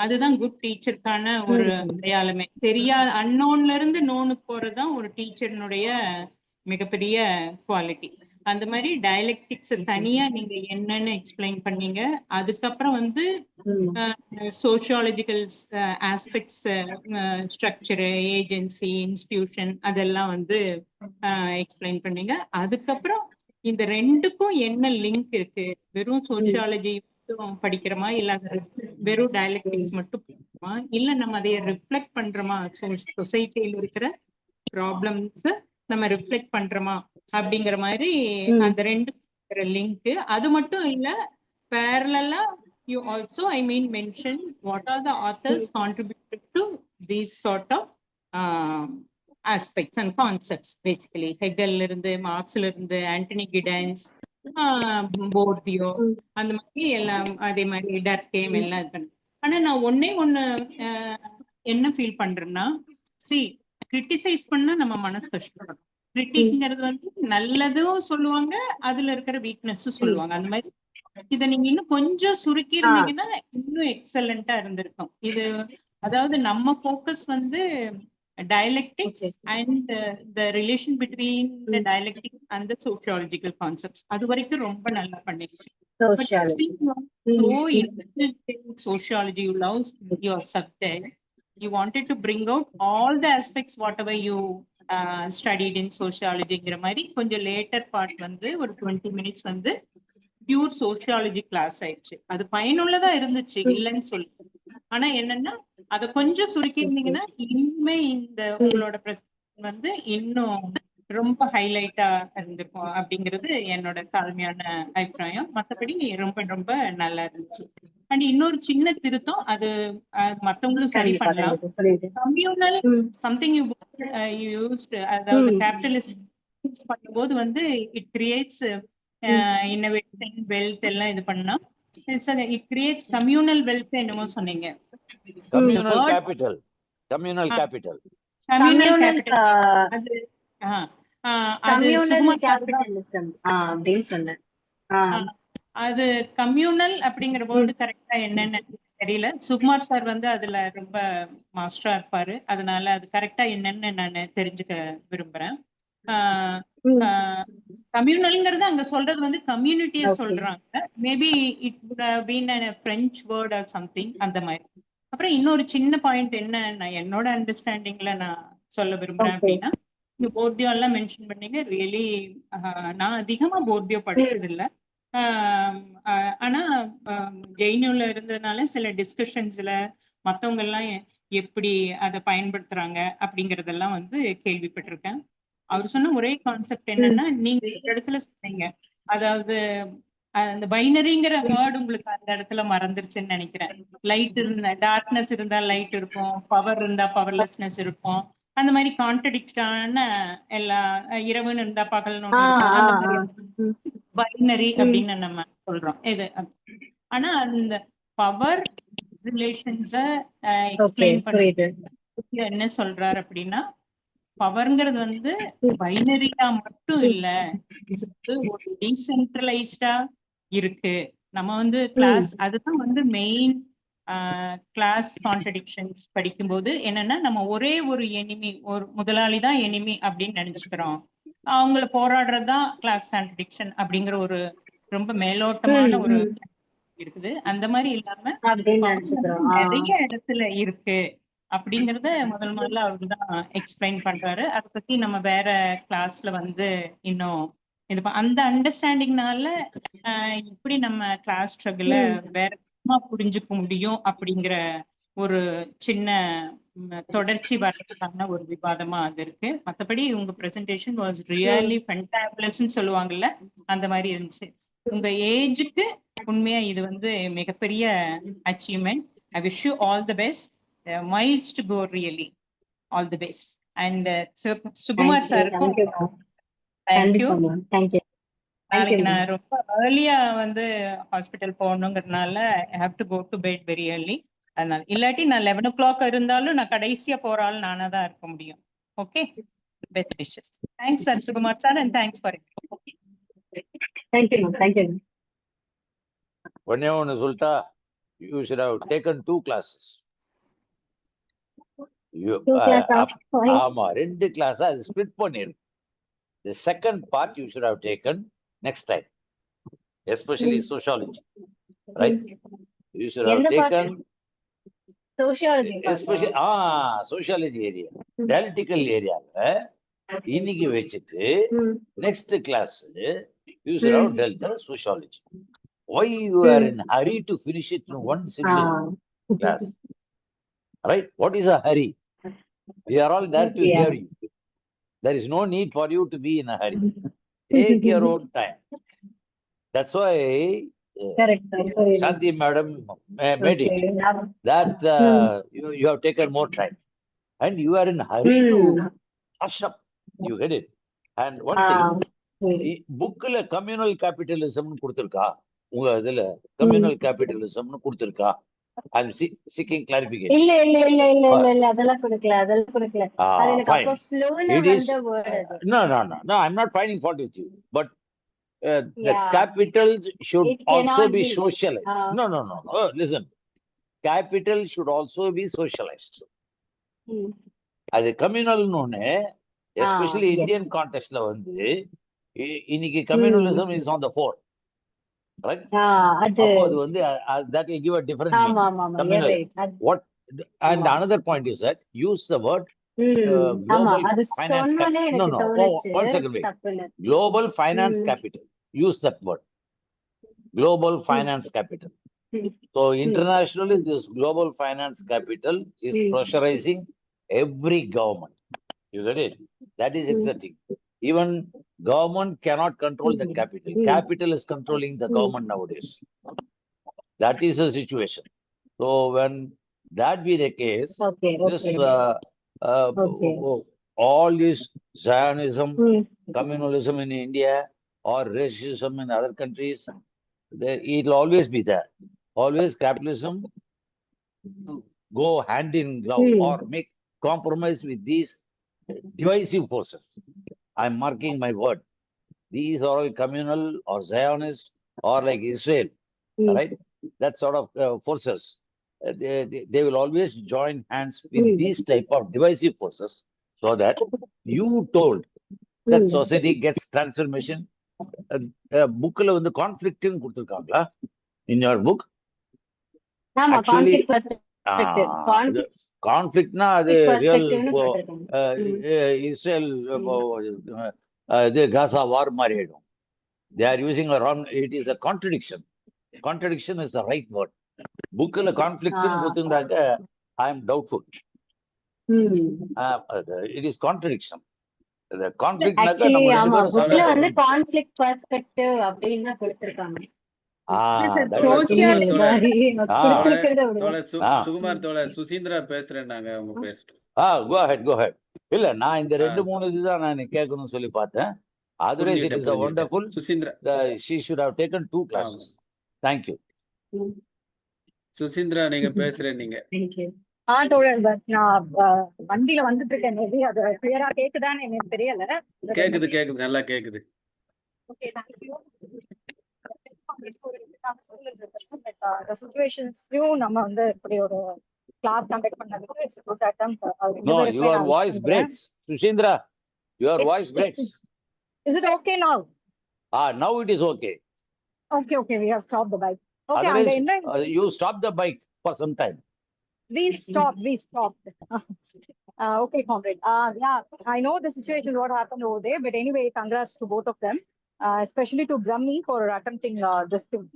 அதுதான் குட் டீச்சருக்கான ஒரு அடையாளமே. தெரியாத அன்னோன்ல இருந்து நோனுக்கு போறதுதான் ஒரு டீச்சர்னுடைய மிகப்பெரிய குவாலிட்டி. அந்த மாதிரி டயலெக்டிக்ஸ் தனியா நீங்க என்னன்னு எக்ஸ்பிளைன் பண்ணீங்க. அதுக்கப்புறம் வந்து sociological aspects, structure, agency, institution அதெல்லாம் வந்து எக்ஸ்பிளைன் பண்ணீங்க. அதுக்கப்புறம் இந்த ரெண்டுக்கும் என்ன லிங்க் இருக்கு, வெறும் சோஷியாலஜி படிக்கிறோமா, இல்ல வெறும் டயலெக்டிக்ஸ் மட்டும் படிக்கிறோமா, இல்ல நம்ம அதை ரிஃப்ளெக்ட் பண்றோமா, சொசைட்டியில் இருக்கிற ப்ராப்ளம்ஸ் நம்ம ரிஃப்ளெக்ட் பண்றோமா அப்படிங்கிற மாதிரி அந்த ரெண்டு லிங்க். அது மட்டும் இல்ல, parallel you also mention what are the authors contributed to these sort of aspects and concepts. Basically ஹெகல்ல இருந்து, மார்க்ஸ்ல இருந்து, ஆண்டனி கிடன்ஸ், போர்தியோ, அந்த மாதிரி எல்லாம், அதே மாதிரி டர்கேம் எல்லாம் இது பண்ணு. ஆனா நான் ஒண்ணு என்ன ஃபீல் பண்றேன்னா, கிரிட்டிசைஸ் பண்ணா நம்ம மனசு கஷ்டப்படும். கிரிட்டிக்ங்கிறது வந்து நல்லதும் சொல்லுவாங்க, அதுல இருக்கிற வீக்னஸும் சொல்லுவாங்க. அந்த மாதிரி இதை நீங்க இன்னும் கொஞ்சம் சுருக்கி இருந்தீங்கன்னா இன்னும் எக்ஸலண்டா இருந்திருக்கும். இது அதாவது நம்ம ஃபோக்கஸ் வந்து dialectics and the relation between the dialectics and the sociological concepts. அது வரைக்கும் ரொம்ப நல்லா பண்ணிருக்கீங்க. Sociology, you love your subject, you wanted to bring out all the aspects whatever you studied in sociologyங்கிற மாதிரி கொஞ்சம் லேட்டர் பார்ட் வந்து ஒரு 20 minutes வந்து பியூர் சோஷியாலஜி கிளாஸ் ஆயிடுச்சு. அது பயனுள்ளதா இருந்துச்சு, இல்லைன்னு சொல்லு. ஆனா என்னன்னா, அதை கொஞ்சம் சுருக்கி இருந்தீங்கன்னா இனிமே இந்த உங்களோட பிரச்சனை வந்து இன்னும் ரொம்ப ஹைலைட்டா இருந்திருக்கும் அப்படிங்கிறது என்னோட தாழ்மையான அபிப்பிராயம். மற்றபடி ரொம்ப ரொம்ப நல்லா இருந்துச்சு. அண்ட் இன்னொரு சின்ன திருத்தம், அது மத்தவங்களும் சரி பண்ணலாம். கம்யூனல் சம்திங் யூ யூஸ்ட், அதாவது கேபிட்டலிஸ்ட் பண்ணும்போது வந்து இட் கிரியேட்ஸ் இன்னோவேஷன், வெல்த் எல்லாம் இது பண்ணா இட் கிரியேட்ஸ் கம்யூனல் வெல்த் என்னமோ சொன்னீங்க. Communal capital. அது கம்யூனல் அப்படிங்கிற வேர்டு கரெக்டா என்னன்னு தெரியல. சுகுமார் சார் வந்து அதுல ரொம்ப மாஸ்டரா இருப்பாரு, அதனால அது கரெக்டா என்னன்னு நான் தெரிஞ்சுக்க விரும்புறேன். கம்யூனல்ங்கிறது அங்க சொல்றது வந்து கம்யூனிட்டிய சொல்றாங்க. Maybe it would have been a French word or something அந்த மாதிரி. அப்புறம் இன்னொரு சின்ன பாயிண்ட் என்ன நான் என்னோட அண்டர்ஸ்டாண்டிங்ல நான் சொல்ல விரும்புறேன் அப்படின்னா, நீங்க போர்தியோ எல்லாம் மென்ஷன் பண்ணீங்க. ரியலி நான் அதிகமா போர்தியோ படிச்சது இல்லை. ஆனா ஜெயினியூல இருந்ததுனால சில டிஸ்கஷன்ஸ்ல மத்தவங்க எல்லாம் எப்படி அதை பயன்படுத்துறாங்க அப்படிங்கறதெல்லாம் வந்து கேள்விப்பட்டிருக்கேன். அவர் சொன்ன ஒரே கான்செப்ட் என்னன்னா, நீங்க ஒரு இடத்துல சொன்னீங்க. அதாவது அந்த பைனரிங்கிற வேர்ட் உங்களுக்கு அந்த இடத்துல மறந்துருச்சுன்னு நினைக்கிறேன். லைட் இருந்தா டார்க்னஸ் இருந்தா லைட் இருக்கும், பவர் இருந்தா பவர்லெஸ்னஸ் இருக்கும். அந்த மாதிரி கான்ட்ரடிக்டான எல்லா இரவுன்னு இருந்தா பகல்னு ஒண்ணு இருக்கும். அந்த மாதிரி பைனரி அப்படின்னு நம்ம சொல்றோம். இது ஆனா அந்த பவர் ரிலேஷன்ஸ எக்ஸ்பிளைன் புரியுது. பண்ண என்ன சொல்றாரு அப்படின்னா, பவர்ங்கிறது வந்து பைனரியா மட்டும் இல்ல, இது வந்து ஒரு டீசென்ட்ரலைஸ்டா இருக்கு. நம்ம வந்து கிளாஸ் அதுதான் வந்து மெயின் கிளாஸ் கான்ட்ரடிக்ஷன்ஸ் படிக்கும்போது என்னன்னா, நம்ம ஒரே ஒரு எனிமி, ஒரு முதலாளி தான் எனிமி அப்படின்னு நினைச்சுக்கிறோம். அவங்கள போராடுறதுதான் கிளாஸ் கான்ட்ரடிக்ஷன் அப்படிங்கிற ஒரு ரொம்ப மேலோட்டமான ஒரு இருக்குது. அந்த மாதிரி இல்லாம அப்படின்னு power நினைச்சுக்கிறோம். வந்து நிறைய இடத்துல இருக்கு அப்படிங்கறத முதல்ல அவரு தான் எக்ஸ்பிளைன் பண்றாரு. அதை பத்தி நம்ம வேற கிளாஸ்ல வந்து இன்னும் அந்த அண்டர்ஸ்டாண்டிங்னால எப்படி நம்ம கிளாஸ் ஸ்ட்ரகிள வேற விதமா புரிஞ்சுக்க முடியும் அப்படிங்கிற ஒரு சின்ன தொடர்ச்சி வரதுக்கான ஒரு விவாதமா அது இருக்கு. மத்தபடி உங்க பிரசன்டேஷன் வாஸ் ரியலி ஃபென்டாபுலஸ்ன்னு சொல்லுவாங்கல்ல, அந்த மாதிரி இருந்துச்சு. உங்க ஏஜுக்கு உண்மையா இது வந்து மிகப்பெரிய achievement. I wish you all the best, miles to go, really all the best. And Sukumar சாருக்கும் தேங்க்யூ. நாளைக்கு நான் ரொம்ப ஏர்லியா வந்து ஹாஸ்பிட்டல் போகணுங்கிறதுனால I have to go to bed very early. அதனால இல்லாட்டி நான் 11 o'clock இருந்தாலும் நான் கடைசியா போற ஆள் நானா தான் இருக்க முடியும். Okay, best wishes. Thanks sir, Sukumar sir, and thanks for it. Thank you. ஒன்னே ஒன்னு சொல்லிட்டா, you should have taken 2 classes. ஆமா, 2 கிளாஸ் அது ஸ்பிளிட் பண்ணிருக்கு. The second part you should have taken next time, especially sociology, right? You should have taken sociology, especially sociology area, dialectical area. இன்னைக்கு வச்சிட்டு next class you should have dealt the sociology. Why you are in hurry to finish it in one single class, right? What is a hurry? We are all there to hear you. There is no need for you to be in a hurry. Take your own time. That's why Shanti madam made it that you have taken more time and you are in hurry to hush up. You get it? And one thing, bookல communal capitalism கொடுத்திருக்கா? உங்க இதுல communal capitalism கொடுத்திருக்கா? I'm seeking clarification. இல்ல அதெல்லாம் கொடுக்கல. அது எனக்கு அப்போ ஃப்ளோல வந்த வேர்ட் அது. No, I'm not finding fault with you, but the capitals should also be socialized. No. Listen, capital should also be socialized. அது கம்யூனல்னு ஒண்ணு, எஸ்பெஷலி இந்தியன் கான்டெக்ஸ்ட்ல வந்து இன்னைக்கு communalism is on the four, right? அது வந்து that will give a different communal. What and another point is that use the word global finance capital. No, one second, wait. Global finance capital. Use that word. Global finance capital. So internationally, this global finance capital is pressurizing every government. You get it? That is exciting. Even government cannot control the capital. Capital is controlling the government nowadays. That is the situation. So when that be the case, this all this Zionism, communalism in India or racism in other countries, it will always be there. Always capitalism go hand in glove or make compromise with these divisive forces. I'm marking my word. These are all communal or Zionist or like Israel, right? That sort of forces. They will always join hands with these type of divisive forces, so that you told that society gets transformation. Bookல வந்து conflict ன்னு கொடுத்திருக்காங்களா in your book? Actually, conflictனா அது real Israel Gaza war மாதிரி ஆயிடும். They are using it is a contradiction. Contradiction is the right word. Bookல conflict ன்னு கொடுத்திருந்தாக்க I am doubtful. It is contradiction. The conflict actually ஆமா புக்ல வந்து தோழர் conflict perspective அப்படின்னு தான் கொடுத்திருக்காங்க. that தோழர் was சுகுமார் தோழர் கொடுத்திருக்கிறத தோழர் விட தோழர் சுகுமார் தோழர் சுசீந்திரா பேசுறேன்னாங்க, அவங்க பேசட்டும். go ahead. இல்ல நான் இந்த ஆ, 2-3 இதுதான் நான் கேட்கணும்னு சொல்லி பார்த்தேன். Otherwise, it புரிஞ்சுக்கிட்டேன் is a புரிஞ்சுக்கிட்டேன். wonderful. சுசீந்திரா She should have taken 2 classes. Thank you. சுசீந்திரா நீங்க பேசுறேன் நீங்க. தேங்க்யூ. தோழர் பட் நான் வண்டியில வந்துட்டு இருக்கேன். மேபி அது கிளியரா கேக்குதான்னு எனக்கு தெரியல. கேக்குது கேக்குது நல்லா கேக்குது. Okay thank you. சுச்சுவேஷன்ஸ்லயும் நம்ம வந்து இப்படி ஒரு கிளாஸ் கண்டக்ட் பண்ணதுக்கு it's good attempt. No, your voice breaks. Sushindra, your voice breaks. Is it okay now? Now it is okay. Okay, we have stopped the bike. Okay, Otherwise, and then you stop the bike for some time. we stopped. Okay, comrade. Yeah, I know the situation, what happened over there, but anyway, congrats to both of them, especially to Brahmi for attempting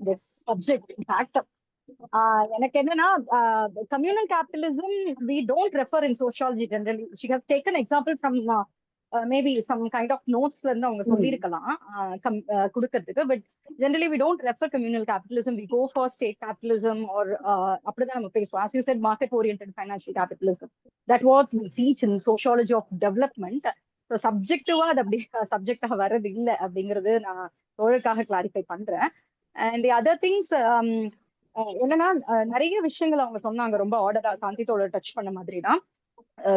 this subject. In fact, எனக்கு என்னன்னா communal capitalism we don't refer in sociology generally. She has taken example from maybe some kind of notes ல இருந்து அவங்க சொல்லியிருக்கலாம் கொடுக்கறதுக்கு. But generally we don't refer communal capitalism, we go for state capitalism or அப்படிதான் நம்ம பேசுவோம். As you said, market oriented financial capitalism, that what we teach in sociology of development. So சப்ஜெக்டிவா அது அப்படி சப்ஜெக்டாக வர்றது இல்லை அப்படிங்கிறது நான் தோழருக்காக கிளாரிஃபை பண்றேன். அண்ட் தி அதர் திங்ஸ் என்னன்னா நிறைய விஷயங்கள் அவங்க சொன்னாங்க ரொம்ப ஆர்டரா. சாந்தி தோழர் டச் பண்ண மாதிரி தான்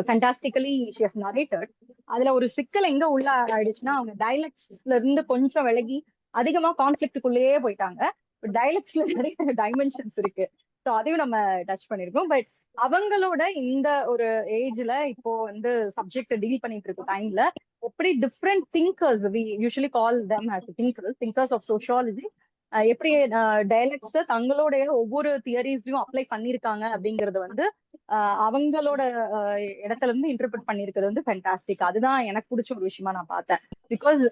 ஃபேண்டாஸ்டிக்கலி ஷி ஹஸ் நரேட்டட். அதுல ஒரு சிக்கல் எங்க உள்ள ஆயிடுச்சுன்னா, அவங்க டயலக்ட்ஸ்ல இருந்து கொஞ்சம் விலகி அதிகமா கான்ஃபிளிக்டுக்குள்ளேயே போயிட்டாங்க. டயலக்ட்ஸ்ல நிறைய டைமென்ஷன்ஸ் இருக்கு. ஸோ அதையும் நம்ம டச் பண்ணிருக்கோம். பட் அவங்களோட இந்த ஒரு ஏஜ்ல இப்போ வந்து சப்ஜெக்ட் டீல் பண்ணிட்டு இருக்க டைம்ல எப்படி different thinkers, we usually call them as thinkers of sociology, எப்படி டயலக்ட்ஸ் தங்களுடைய ஒவ்வொரு தியரிஸ்லயும் அப்ளை பண்ணிருக்காங்க அப்படிங்கறது வந்து அவங்களோட இடத்துல இருந்து இன்டர்பிரட் பண்ணிருக்கிறது வந்து ஃபேண்டாஸ்டிக். அதுதான் எனக்கு பிடிச்ச ஒரு விஷயமா நான் பார்த்தேன். பிகாஸ்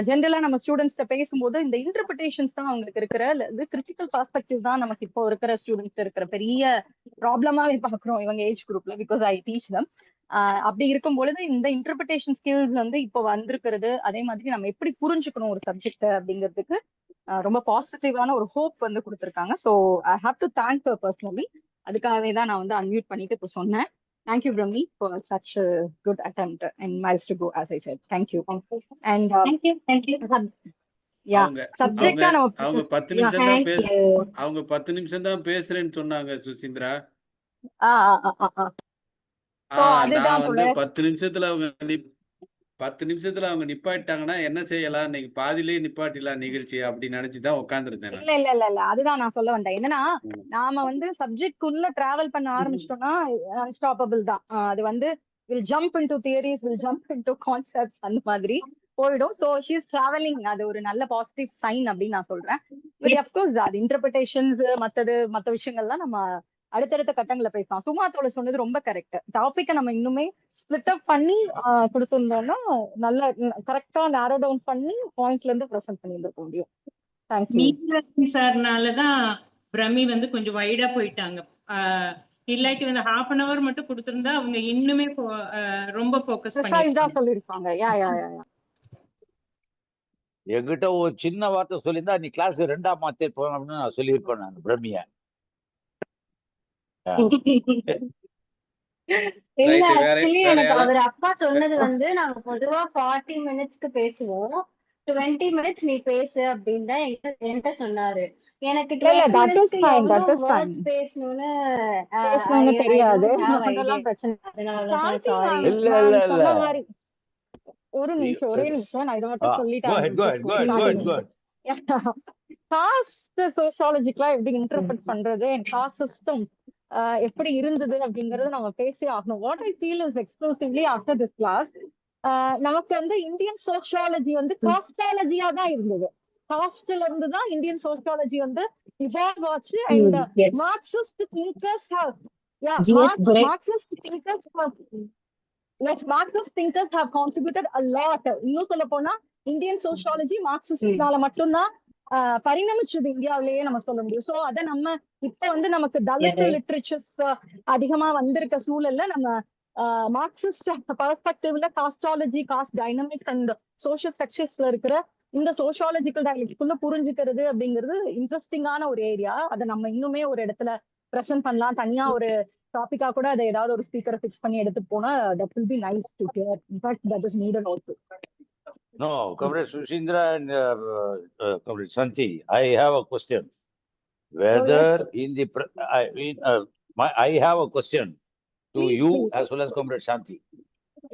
ஜென்ரலா நம்ம ஸ்டூடெண்ட்ஸ்ட பேசும்போது இந்த இன்டர்பிரிட்டேஷன்ஸ் தான் அவங்களுக்கு இருக்கிற கிரிட்டிக்கல் பெர்ஸ்பெக்டிவ் தான் நமக்கு இப்போ இருக்கிற ஸ்டூடெண்ட்ஸ் இருக்கிற பெரிய ப்ராப்ளமாவே பாக்குறோம் இவங்க ஏஜ் குரூப்ல. பிகாஸ் ஐ டீச் தம். அப்படி இருக்கும் பொழுது இந்த இன்டர்பிரிட்டேஷன் ஸ்கில்ஸ் வந்து இப்போ வந்திருக்கிறது, அதே மாதிரி நம்ம எப்படி புரிஞ்சுக்கணும் ஒரு சப்ஜெக்ட் அப்படிங்கிறதுக்கு ரொம்ப பாசிட்டிவான ஒரு ஹோப் வந்து கொடுத்துருக்காங்க. So I have to thank personally. அதுக்காகவே தான் நான் வந்து அன்மியூட் பண்ணிட்டு இப்போ சொன்னேன். Thank you Brammi for such good attempt and miles to go as I said. Thank you. And thank you. Yeah அவங்க சப்ஜெக்டா அவங்க நம்ம 10 நிமிஷம் தான் தேங்க்யூ. அவங்க 10 நிமிஷம் தான் பேசுறேன்னு சொன்னாங்க சுசீந்திரா. So நான் அதுதான் வந்து 10 நிமிஷத்துல அவங்க நிப்பாட்டாங்கன்னா என்ன செய்யலாம், இன்னைக்கு பாதியிலேயே நிப்பாட்டிடலாம் நிகழ்ச்சி அப்படின்னு நினைச்சுதான் உட்காந்துருந்தேன் நான். இல்ல அதுதான் நான் சொல்ல வந்தேன். என்னன்னா நாம வந்து சப்ஜெக்ட்குள்ள டிராவல் பண்ண ஆரம்பிச்சிட்டோம்னா அன்ஸ்டாப்பபிள் தான். அது வந்து will jump into theories, will jump into concepts, அந்த மாதிரி போயிடும். So she is travelling. அது ஒரு நல்ல பாசிட்டிவ் சைன் அப்படின்னு நான் சொல்றேன். பட் அப்கோர்ஸ் அது இன்டர்பிரிட்டேஷன்ஸ் மற்ற விஷயங்கள்லாம் நம்ம அடுத்தடுத்த கட்டங்களை பேசலாம். சுமாத்தோட சொன்னது ரொம்ப கரெக்ட். டாபிக்கை நம்ம இன்னுமே ஸ்பிளிட் அப் பண்ணி கொடுத்துருந்தோம்னா நல்ல கரெக்டா நேரோ டவுன் பண்ணி பாயிண்ட்ல இருந்து ப்ரெசென்ட் பண்ணியிருக்க முடியும். மீனாட்சி சார்னாலதான் பிரமி வந்து கொஞ்சம் வைடா போயிட்டாங்க. இல்லாட்டி வந்து half an hour மட்டும் கொடுத்திருந்தா அவங்க இன்னுமே ரொம்ப ஃபோக்கஸ் பண்ணி சொல்லிருப்பாங்க. என்கிட்ட ஒரு சின்ன வார்த்தை சொல்லியிருந்தா நீ கிளாஸ் 2ஆ மாத்தி போகணும்னு நான் சொல்லியிருப்பேன் நான் பிரமிய. இல்ல ஆக்சுவலி எனக்கு அவர் அப்பா சொன்னது வந்து நாங்க பொதுவா 40 மினிட்ஸ்க்கு பேசுவோம், 20 மினிட்ஸ் நீ பேசு அப்படின்னு தான் என்கிட்ட சொன்னாரு. எனக்கு பேசணும்னு தெரியாது. ஒரு நிமிஷம் நான் இதை மட்டும் சொல்லிட்டேன். காஸ்ட் சோஷியாலஜிக்கெல்லாம் எப்படி இன்டர்பிரட் பண்றது, காஸ்ட் சிஸ்டம் எப்படி இருந்தது அப்படிங்கறது நம்ம பேசி ஆகணும். What I feel is exclusively after this class, நமக்கு வந்து இந்தியன் சோஷியாலஜி வந்து காஸ்டாலஜியா தான் இருந்தது. காஸ்ட்ல இருந்து தான் இந்தியன் சோஷியாலஜி வந்து இவால்வ் ஆச்சு. And Marxist thinkers have contributed a lot. இன்னும் சொல்ல போனா இந்தியன் சோஷியாலஜி மார்க்சிஸ்ட்னால மட்டும்தான் பரிணமிச்சது இந்தியாவிலேயே நம்ம சொல்ல முடியும். சோ அத நம்ம இப்ப வந்து நமக்கு தலித் right. லிட்ரேச்சர்ஸ் அதிகமா வந்திருக்க சூழல்ல நம்ம மார்க்சிஸ்ட் பெர்ஸ்பெக்டிவ்ல castology, caste dynamics and social ஸ்ட்ரக்சர்ஸ்ல இருக்கிற இந்த சோஷியாலஜிக்கல் டைனமிக்ஸ்குள்ள புரிஞ்சுக்கிறது அப்படிங்கிறது இன்ட்ரெஸ்டிங்கான ஒரு ஏரியா. அதை நம்ம இன்னுமே ஒரு இடத்துல ப்ரெசென்ட் பண்ணலாம். தனியா ஒரு டாபிக்கா கூட அதை ஏதாவது ஒரு ஸ்பீக்கரை ஃபிக்ஸ் பண்ணி எடுத்துட்டு போனா that will be nice to hear. In fact, that is needed also. No, Comrade Sushindra and Comrade Santi, I have a question. Whether in the I have a question to Please, you please. as well as Comrade Shanti.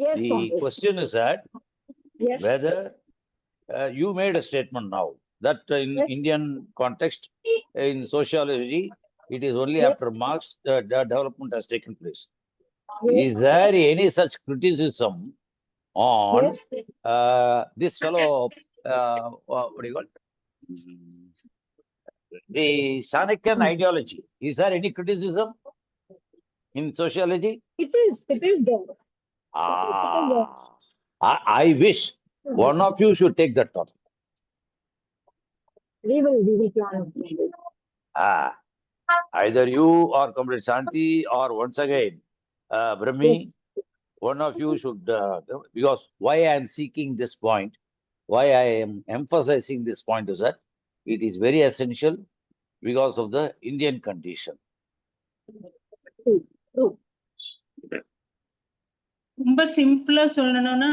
Yes, The Comrade. question is that Yes. whether you made a statement now that in Yes. Indian context, in sociology, it is only Yes. after Marx the development has taken place. Yes. Is there any such criticism on Yes. this fellow, what do you call it? The Chanakyan ideology? Is there any criticism in sociology? It is there. I wish one of you should take that topic. We will plan. Either you or Comrade Shanti or once again, Brahmi, one of you should, because why I am seeking this point, why I am emphasizing this point is that it is very essential because of the Indian condition. True. ரொம்ப சிம்பிளா சொல்லணும்னா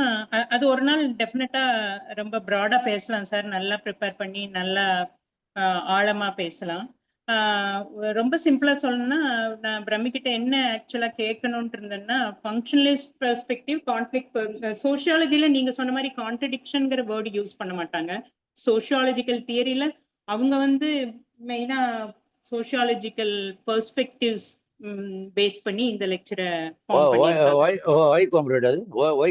அது ஒரு நாள் டெஃபினட்டா ரொம்ப Prada பேசலாம் sir. நல்லா ப்ரிப்பேர் பண்ணி நல்லா ஆழமா பேசலாம். ரொம்ப சிம்பிளா சொல்லணும்னா நான் பிரம்மி கிட்ட என்ன ஆக்சுவலா கேட்கணும்னு இருந்தேன்னா, ஃபங்க்ஷனலிஸ்ட் பெர்ஸ்பெக்டிவ், கான்ஃப்ளிக்ட், சோஷியாலஜில நீங்க சொன்ன மாதிரி கான்ட்ரடிக்ஷன்ங்கிற வேர்டு யூஸ் பண்ண மாட்டாங்க. சோஷியாலஜிக்கல் தியரியில அவங்க வந்து மெயினா சோஷியாலஜிக்கல் பெர்ஸ்பெக்டிவ்ஸ் பேஸ் பண்ணி இந்த லெக்சரை ஃபார்ம் பண்ணிருக்காங்க. Why, comrade? Why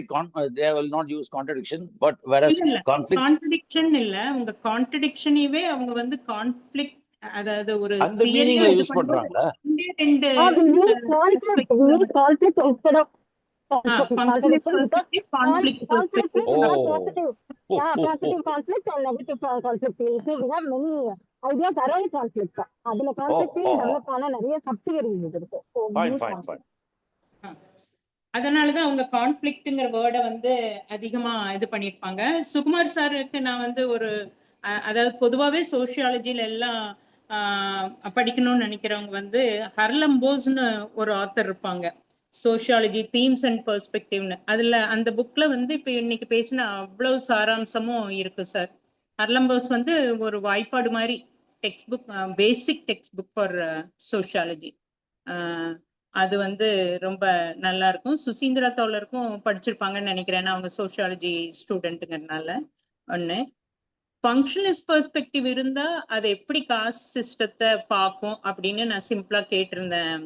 they will not use contradiction, but whereas conflict. Contradiction இல்ல, உங்க கான்ட்ரடிக்ஷனையே அவங்க வந்து கான்ஃப்ளிக்ட், அதாவது ஒரு அந்த மீனிங்ல யூஸ் பண்றாங்களா? ரெண்டு conflict instead of functionalist perspective, conflict perspective. positive conflict and negative conflict. We have many ideas around conflict. அதுல conflict develop ஆன நிறைய subcategories இருக்கு. Fine. அதனாலதான் அவங்க கான்ஃப்ளிக்ட்ங்கிற வேர்டை வந்து அதிகமா இது பண்ணிருப்பாங்க. சுகுமார் சாருக்கு நான் வந்து ஒரு அதாவது பொதுவாகவே சோஷியாலஜில எல்லாம் படிக்கணும்னு நினைக்கிறவங்க வந்து ஹர்லம் போஸ்ன்னு ஒரு ஆத்தர் இருப்பாங்க, சோஷியாலஜி தீம்ஸ் அண்ட் பெர்ஸ்பெக்டிவ்னு. அதுல அந்த புக்ல வந்து இப்ப இன்னைக்கு பேசின அவ்வளவு சாராம்சமும் இருக்கு சார். ஹர்லம் போஸ் வந்து ஒரு வாய்ப்பாடு மாதிரி text book, basic text book for sociology. அது வந்து ரொம்ப நல்லா இருக்கும். சுசீந்திரா தோழருக்கும் படிச்சிருப்பாங்கன்னு நினைக்கிறேன், அவங்க சோஷியாலஜி ஸ்டூடெண்ட்டுங்கிறதுனால. ஒன்று ஃபங்க்ஷனலிஸ்ட் பெர்ஸ்பெக்டிவ் இருந்தா அது எப்படி காஸ்ட் சிஸ்டத்தை பார்க்கும் அப்படின்னு நான் சிம்பிளா கேட்டிருந்தேன்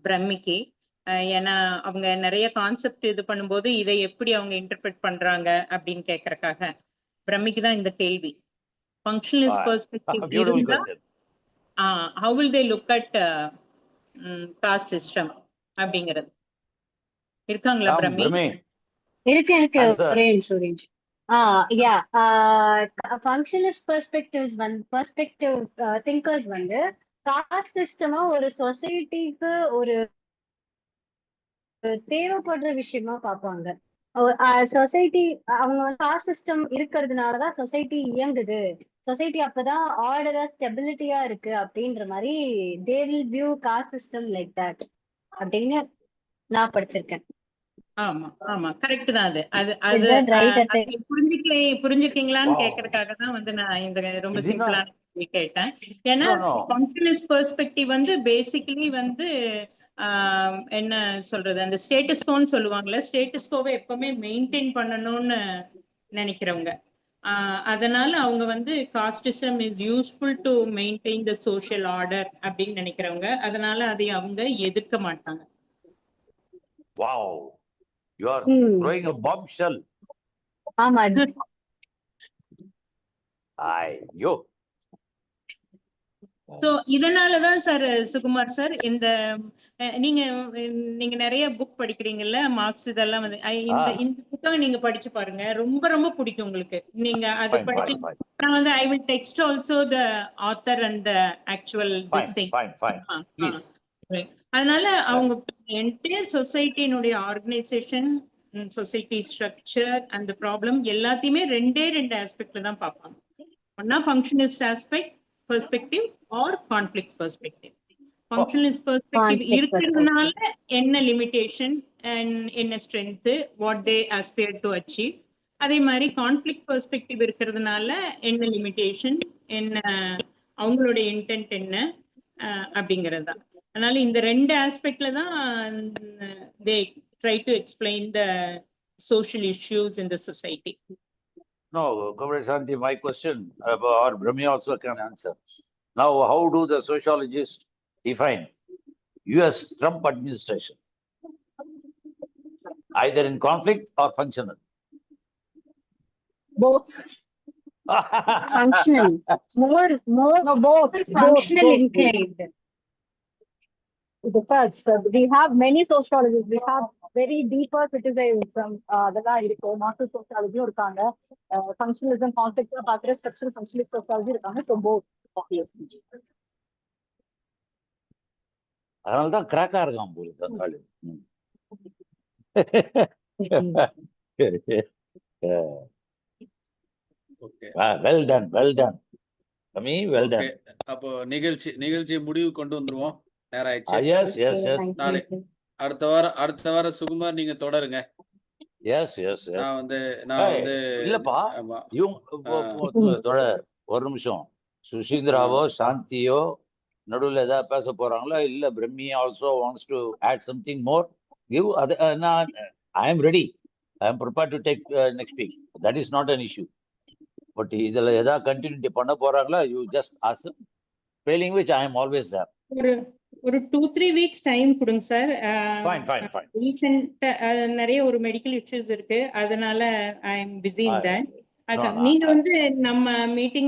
பிரம்மிக்கு. ஏன்னா அவங்க நிறைய கான்செப்ட் இது பண்ணும்போது இதை எப்படி அவங்க இன்டர்பிரட் பண்றாங்க அப்படின்னு கேட்கறக்காக பிரம்மிக்கு தான் இந்த கேள்வி. ஃபங்க்ஷனலிஸ்ட் பெர்ஸ்பெக்டிவ் இருந்தா how will they look at cost system அப்படிங்கிறது. இருக்காங்களா பிரம்மி? இருக்கு ஒரே இன்சூரன்ஸ். ஃபங்க்ஷனலிஸ்ட் பெர்ஸ்பெக்டிவ் திங்கர்ஸ் வந்து காஸ்ட் சிஸ்டமா ஒரு சொசைட்டிக்கு ஒரு தேவைப்படுற விஷயமா பார்ப்பாங்க. சொசைட்டி அவங்க காஸ்ட் சிஸ்டம் இருக்கிறதுனாலதான் சொசைட்டி இயங்குது, சொசைட்டி அப்பதான் ஆர்டரா ஸ்டெபிலிட்டியா இருக்கு அப்படின்ற மாதிரி they will view caste system like that அப்படின்னு நான் படிச்சிருக்கேன். ஆமா கரெக்ட் தான். அது புரிஞ்சுக்கீங்களான்னு கேட்கறதுக்காக தான் வந்து நான் இந்த ரொம்ப சிம்பிளான கேட்டேன். ஏன்னா ஃபங்க்ஷனலிஸ்ட் பெர்ஸ்பெக்டிவ் வந்து பேசிக்கலி வந்து என்ன சொல்றது, அந்த ஸ்டேட்டஸ் கோன்னு சொல்லுவாங்கல்ல, ஸ்டேட்டஸ் கோவை எப்பவுமே மெயின்டைன் பண்ணணும்னு நினைக்கிறவங்க. அதனால அவங்க வந்து cost system is useful to maintain the social order அப்படின்னு நினைக்கிறவங்க. அதனால அதை அவங்க எதிர்க்க மாட்டாங்க. Wow, you are throwing a bombshell. ஆமா. Ayyo. சோ இதனாலதான் சார் சுகுமார் சார் இந்த நீங்க நீங்க நிறைய புக் படிக்கிறீங்கல்ல, மார்க்ஸ் இதெல்லாம் வந்து இந்த புத்தகம் நீங்க படிச்சு பாருங்க, ரொம்ப ரொம்ப பிடிக்கும் உங்களுக்கு. நீங்க அதை படிச்சு நான் வந்து I will text also the author and the actual this thing. அதனால அவங்க என்டையர் சொசைட்டினுடைய ஆர்கனைசேஷன், சொசைட்டி ஸ்ட்ரக்சர் அந்த ப்ராப்ளம் எல்லாத்தையுமே ரெண்டே ஆஸ்பெக்ட்ல தான் பார்ப்பாங்க. ஒன்னா functionalist aspect perspective or conflict perspective. Functionalist perspective இருக்கிறதுனால என்ன லிமிடேஷன் அண்ட் என்ன strength, what they aspire to achieve. அதே மாதிரி கான்ஃப்ளிக்ட் பெர்ஸ்பெக்டிவ் இருக்கிறதுனால என்ன லிமிடேஷன், என்ன அவங்களுடைய இன்டென்ட் என்ன அப்படிங்கிறது தான். அதனால இந்த ரெண்டு ஆஸ்பெக்ட்ல தான் they try to explain the social issues in the society. No, Comrade Shanti, my question, or Brahmi also can answer. Now, how do the sociologists define US Trump administration? Either in conflict or functional? Both. Functional. More No, both. functional Both. inclined. Because we have many sociologists. We have very deeper criticism. அதெல்லாம் இருக்கு. Marxist sociology இருக்காங்க. Functionalism, conflict, structural functionalist sociology இருக்காங்க. So both. அதனாலதான் கிராக்கா இருக்கான் போல. Well done, well done. Ami, well done. அப்போ நிகழ்ச்சியை முடிவு கொண்டு வந்துருவோம். நேரம் ஆயிடுச்சு. Yes. நாளை அடுத்த வாரம் சுகுமார் நீங்க தொடருங்க. Yes. நான் வந்து இல்லப்பா, ஒரு நிமிஷம். சுசீந்திராவோ சாந்தியோ நடுவில் ஏதாவது பேச போறாங்களோ, இல்ல Brammi also wants to add something more, give. அது I am ready. I am prepared to take next week. That is not an issue. But இதுல ஏதாவது கண்டினியூட்டி பண்ண போறாங்களா, you just ask. Failing which I am always there. ஒரு 2-3 weeks time கொடுங்க sir. Fine. ரீசெண்டா நிறைய ஒரு மெடிக்கல் இஷ்யூஸ் இருக்கு, அதனால I am busy in that. No, நீங்க வந்து நம்ம மீட்டிங்